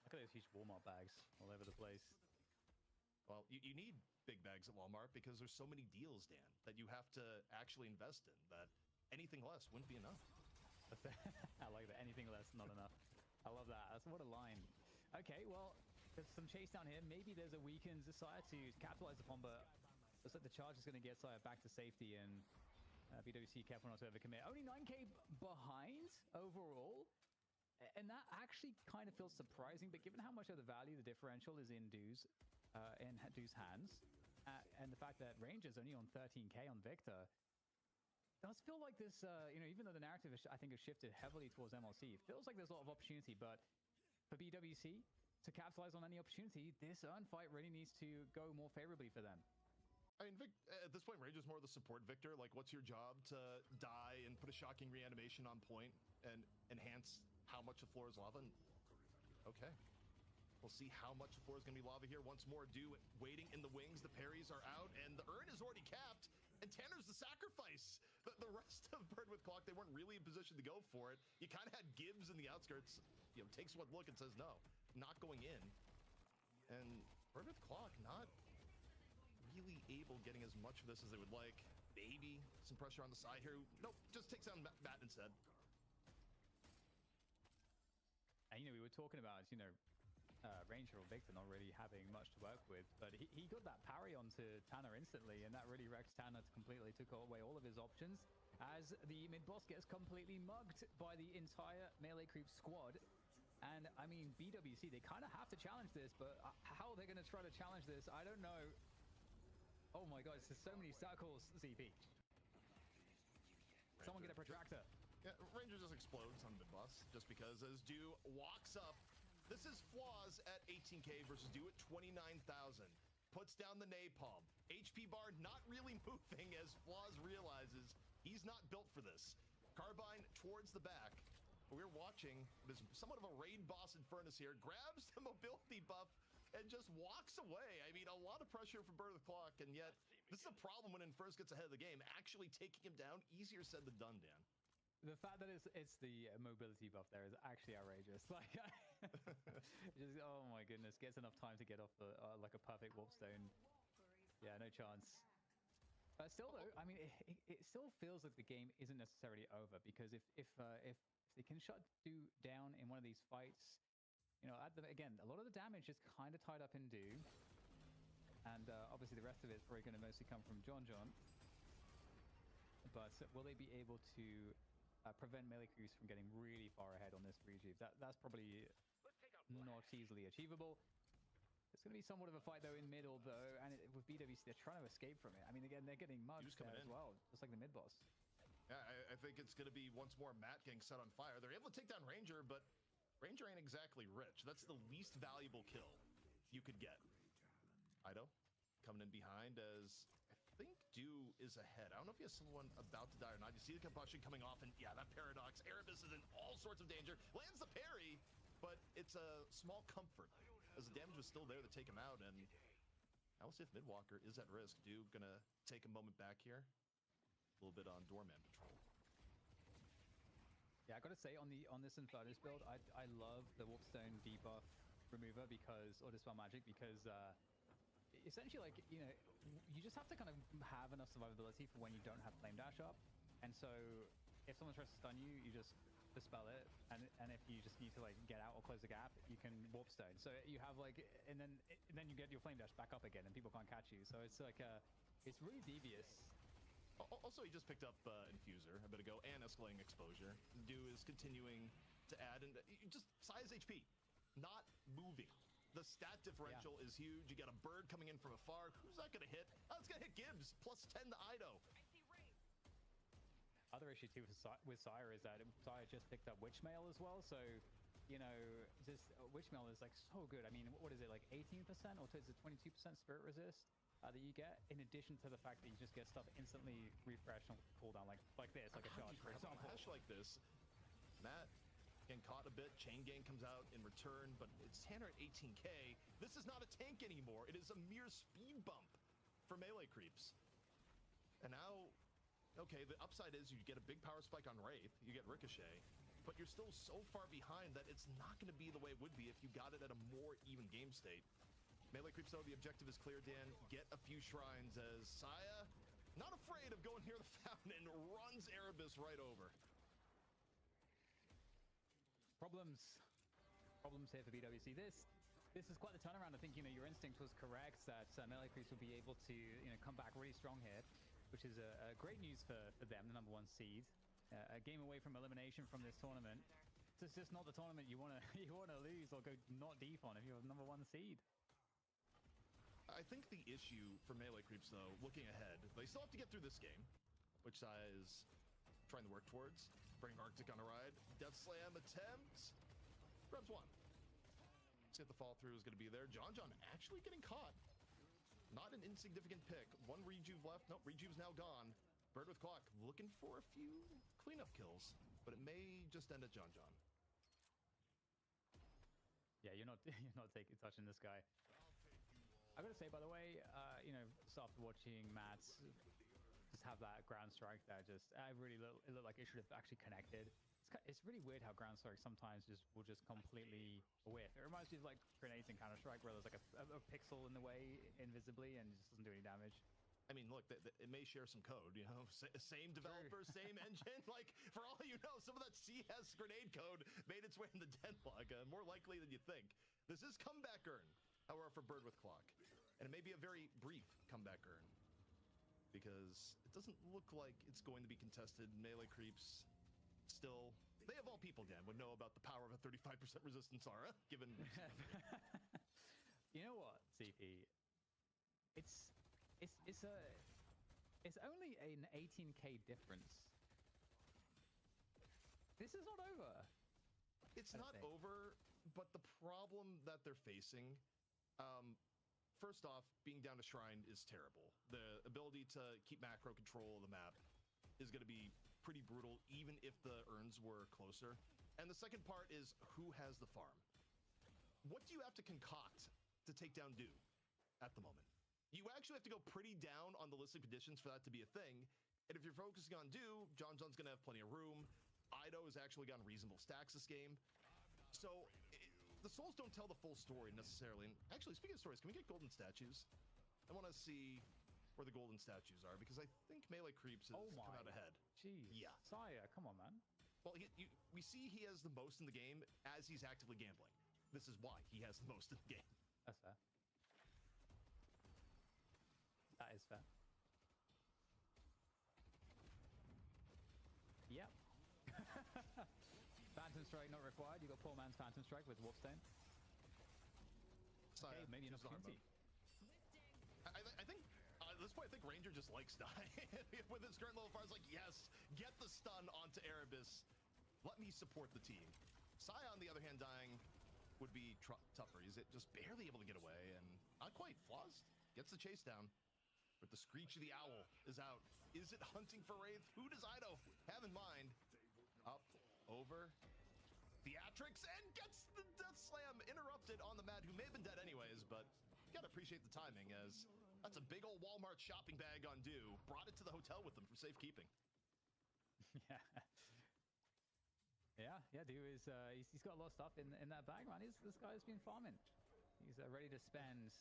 Look at those huge Walmart bags all over the place. Well, you need big bags at Walmart because there's so many deals, Dan, that you have to actually invest in, that anything less wouldn't be enough. I like that. Anything less, not enough. I love that. That's what a line. Okay, well, there's some chase down here. Maybe there's a weakened Zaya to capitalize upon, but looks like the charge is going to get Zaya back to safety, and BWC careful not to overcommit. Only 9k behind overall, and that actually kind of feels surprising, but given how much of the value the differential is in Dew's hands, and the fact that Ranger's only on 13k on Victor, does feel like this, even though the narrative, I think, has shifted heavily towards MLC, it feels like there's a lot of opportunity, but for BWC to capitalize on any opportunity, this Urn fight really needs to go more favorably for them. I mean, at this point, Ranger's more the support Victor. Like, what's your job? To die and put a shocking reanimation on point and enhance how much the floor is lava? And okay. We'll see how much the floor is going to be lava here. Once more, Dew waiting in the wings. The parries are out, and the Urn is already capped. And Tanner's the sacrifice. The rest of Bird with Clock, they weren't really in position to go for it. You kind of had Gibbs in the outskirts, takes one look and says, no, not going in. And Bird with Clock not really able getting as much of this as they would like. Maybe some pressure on the side here. Nope, just takes down Matt instead. And, we were talking about, Ranger or Victor not really having much to work with, but he got that parry onto Tanner instantly, and that really wrecked Tanner completely, took away all of his options, as the mid-boss gets completely mugged by the entire melee creep squad. And, I mean, BWC, they kind of have to challenge this, but how they're going to try to challenge this, I don't know. Oh my god, there's so many circles, ZP. Someone get a protractor. Yeah, Ranger just explodes on mid-boss, just because as Dew walks up. This is Flaws at 18k versus Dew at 29,000. Puts down the napalm. HP bar not really moving as Flaws realizes he's not built for this. Carbine towards the back. We're watching. There's somewhat of a raid boss Infernus here. Grabs the mobility buff and just walks away. I mean, a lot of pressure for Bird of the Clock, and yet this is a problem when Infernus gets ahead of the game. Actually taking him down, easier said than done, Dan. The fact that it's the mobility buff there is actually outrageous. Like, just, oh my goodness, gets enough time to get off the like a perfect warp stone. Yeah, no chance. Still though, I mean, it still feels like the game isn't necessarily over, because if they can shut Dew down in one of these fights, again, a lot of the damage is kind of tied up in Dew, and obviously the rest of it is probably going to mostly come from John. But will they be able to prevent melee creeps from getting really far ahead on this rejuve? That's probably not easily achievable. It's going to be somewhat of a fight though in middle though, and with BWC they're trying to escape from it. I mean, again, they're getting mugged there as well, just like the mid boss. Yeah, I think it's going to be once more Matt getting set on fire. They're able to take down Ranger, but Ranger ain't exactly rich. That's the least valuable kill you could get. Ido coming in behind as I think Dew is ahead. I don't know if he has someone about to die or not. You see the combustion coming off, and yeah, that paradox. Erebus is in all sorts of danger. Lands the parry, but it's a small comfort as the damage was still there to take him out. And I will see if Midwalker is at risk. Dew gonna take a moment back here. A little bit on Doorman patrol. Yeah, I gotta say, on this Infernus build, I love the Warpstone debuff remover or Dispel Magic, because essentially, like, you just have to kind of have enough survivability for when you don't have Flame Dash up. And so if someone tries to stun you, you just dispel it, and if you just need to like get out or close the gap, you can Warpstone. So you have like, and then you get your Flame Dash back up again, and people can't catch you. So it's like it's really devious. Also, he just picked up Infuser a bit ago and escalating exposure. Dew is continuing to add, and just size HP, not moving. The stat differential is huge. You got a bird coming in from afar. Who's that going to hit? Oh, it's going to hit Gibbs. Plus 10 to Ido. Other issue too with Sire is that Sire just picked up Witchmail as well, so you know, this Witchmail is like so good. I mean, what is it, like 18% or is it 22% spirit resist that you get, in addition to the fact that you just get stuff instantly refreshed on cooldown, like this, like a charge, for example. A hash like this, Matt getting caught a bit. Chain gang comes out in return, but it's Tanner at 18k. This is not a tank anymore. It is a mere speed bump for melee creeps. And now, okay, the upside is you get a big power spike on Wraith, you get Ricochet, but you're still so far behind that it's not going to be the way it would be if you got it at a more even game state. Melee creeps, though, the objective is clear, Dan. Get a few shrines as Saya, not afraid of going near the fountain, and runs Erebus right over. Problems here for BWC. This is quite the turnaround. I think, you know, your instinct was correct that melee creeps will be able to, you know, come back really strong here, which is a great news for them, the #1 seed. A game away from elimination from this tournament. It's just not the tournament you want to lose or go not deep on if you're #1 seed. I think the issue for melee creeps, though, looking ahead, they still have to get through this game, which Saya is trying to work towards. Bring Arctic on a ride. Death Slam attempt. Grabs one. See if the fall through is going to be there. John actually getting caught. Not an insignificant pick. One rejuve left. Nope, rejuve's now gone. Bird with Clock looking for a few cleanup kills, but it may just end at John. Yeah, you're not touching this guy. I gotta say, by the way, you know, just after watching Matt just have that ground strike there, it looked like it should have actually connected. It's really weird how ground strike sometimes will just completely whiff. It reminds me of like grenades in Counter-Strike, where there's like a pixel in the way invisibly and it just doesn't do any damage. I mean, look, it may share some code, you know, same developer, same engine. Like, for all you know, some of that CS grenade code made its way into Deadlock, more likely than you think. This is comeback earn, however, for Bird with Clock. And it may be a very brief comeback earn, because it doesn't look like it's going to be contested. Melee creeps still, they of all people, Dan, would know about the power of a 35% resistance aura, given... You know what, CP? It's only an 18k difference. This is not over. It's not over, but the problem that they're facing, first off, being down to Shrine is terrible. The ability to keep macro control of the map is going to be pretty brutal, even if the urns were closer. And the second part is who has the farm. What do you have to concoct to take down Do at the moment? You actually have to go pretty down on the list of conditions for that to be a thing. And if you're focusing on Do, John's going to have plenty of room. Ido has actually gotten reasonable stacks this game. So the souls don't tell the full story necessarily. And actually, speaking of stories, can we get golden statues? I want to see where the golden statues are, because I think melee creeps has come out ahead. Jeez. Yeah. Saya, come on, man. Well, we see he has the most in the game as he's actively gambling. This is why he has the most in the game. That's fair. That is fair. Yep. Phantom Strike not required. You got poor man's Phantom Strike with Watchtime. Okay, maybe an opportunity. I think at this point, I think Ranger just likes dying. With his current level fire, it's like, yes, get the stun onto Erebus. Let me support the team. Saya, on the other hand, dying would be tougher. He's just barely able to get away, and not quite. Flaws gets the chase down. But the Screech of the Owl is out. Is it hunting for Wraith? Who does Ido have in mind? Up, over, Theatrics, and gets the Death Slam interrupted on the Mad, who may have been dead anyways, but you gotta appreciate the timing, as that's a big old Walmart shopping bag on Do. Brought it to the hotel with them for safekeeping. Yeah, Do is, he's got a lot of stuff in that bag, man. This guy's been farming. He's ready to spend.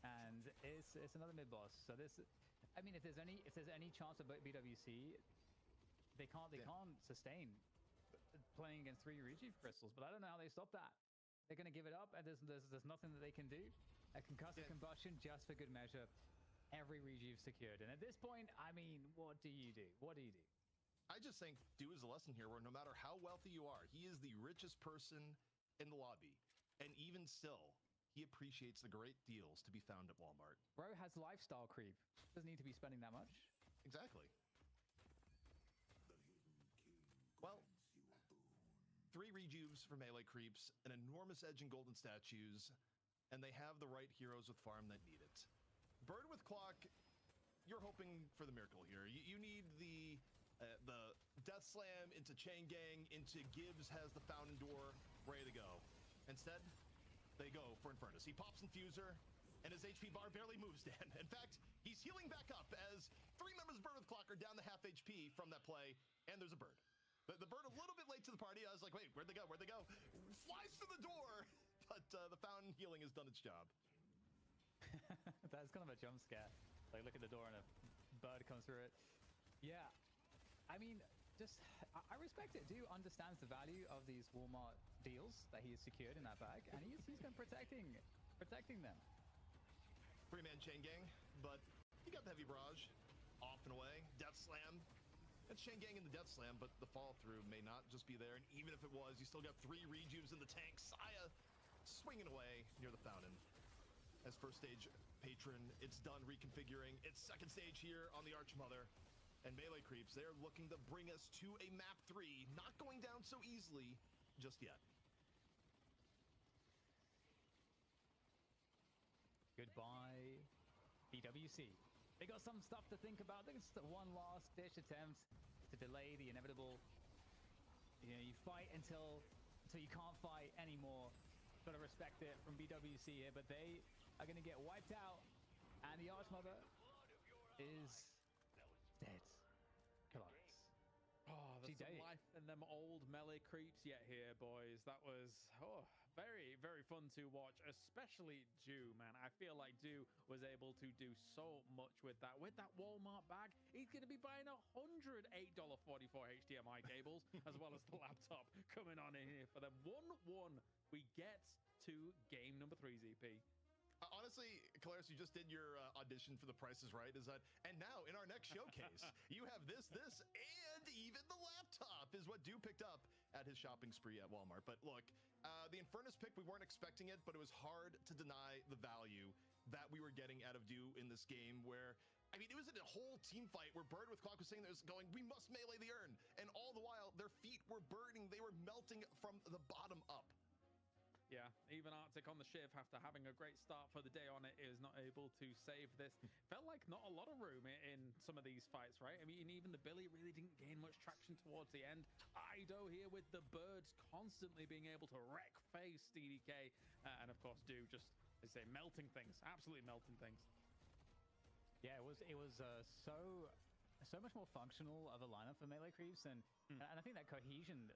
And it's another mid boss. So this, I mean, if there's any chance of BWC, they can't sustain playing against 3 rejuve crystals. But I don't know how they stop that. They're gonna give it up, and there's nothing that they can do. A concussive combustion just for good measure. Every rejuve secured. And at this point, I mean, what do you do? What do you do? I just think Do is a lesson here where no matter how wealthy you are, he is the richest person in the lobby. And even still, he appreciates the great deals to be found at Walmart. Bro has lifestyle creep. Doesn't need to be spending that much. Exactly. Well, 3 rejuves for melee creeps, an enormous edge in golden statues, and they have the right heroes with farm that need it. Bird with Clock, you're hoping for the miracle here. You need the Death Slam into Chain Gang, into Gibbs has the Fountain Door ready to go. Instead, they go for Infernus. He pops Infuser, and his HP bar barely moves, Dan. In fact, he's healing back up as 3 members of Bird with Clock are down to half HP from that play, and there's a bird. The bird a little bit late to the party. I was like, wait, where'd they go? Where'd they go? Flies through the door, but the Fountain healing has done its job. That's kind of a jump scare. Like, look at the door and a bird comes through it. Yeah. I mean, just, I respect it. Dude understands the value of these Walmart deals that he has secured in that bag, and he's been protecting them. 3-man Chain Gang, but he got the heavy barrage off and away. Death Slam. That's Chain Gang in the Death Slam, but the fall through may not just be there. And even if it was, you still got 3 rejuves in the tank. Saya swinging away near the Fountain. As first stage patron, it's done reconfiguring. It's second stage here on the Archmother. And melee creeps, they're looking to bring us to a map 3. Not going down so easily just yet. Goodbye, BWC. They got some stuff to think about. They just one last ditch attempt to delay the inevitable. You know, you fight until you can't fight anymore. Gotta respect it from BWC here, but they are gonna get wiped out, and the Archmother is dead. Colossus. Oh, there's some life in them old melee creeps yet here, boys. That was very, very fun to watch, especially Dew, man. I feel like Dew was able to do so much with that. With that Walmart bag, he's going to be buying 100 $8.44 HDMI cables, as well as the laptop coming on in here for them. 1-1, we get to game number 3, ZP. Honestly, Calaris, you just did your audition for The Price is Right. And now in our next showcase, you have this, and even the laptop is what Dew picked up at his shopping spree at Walmart. But look, the Infernus pick, we weren't expecting it, but it was hard to deny the value that we were getting out of Dew in this game where, I mean, it was in a whole team fight where Bird with Clock was saying there's going, we must melee the urn. And all the while, their feet were burning. They were melting from the bottom up. Yeah, even Arctic on the shift, after having a great start for the day on it, is not able to save this. Felt like not a lot of room in some of these fights, right? I mean, even the Billy really didn't gain much traction towards the end. Ido here with the birds constantly being able to wreck face DDK. And of course, Dew just, as I say, melting things, absolutely melting things. Yeah, it was so much more functional of a lineup for melee creeps, and I think that cohesion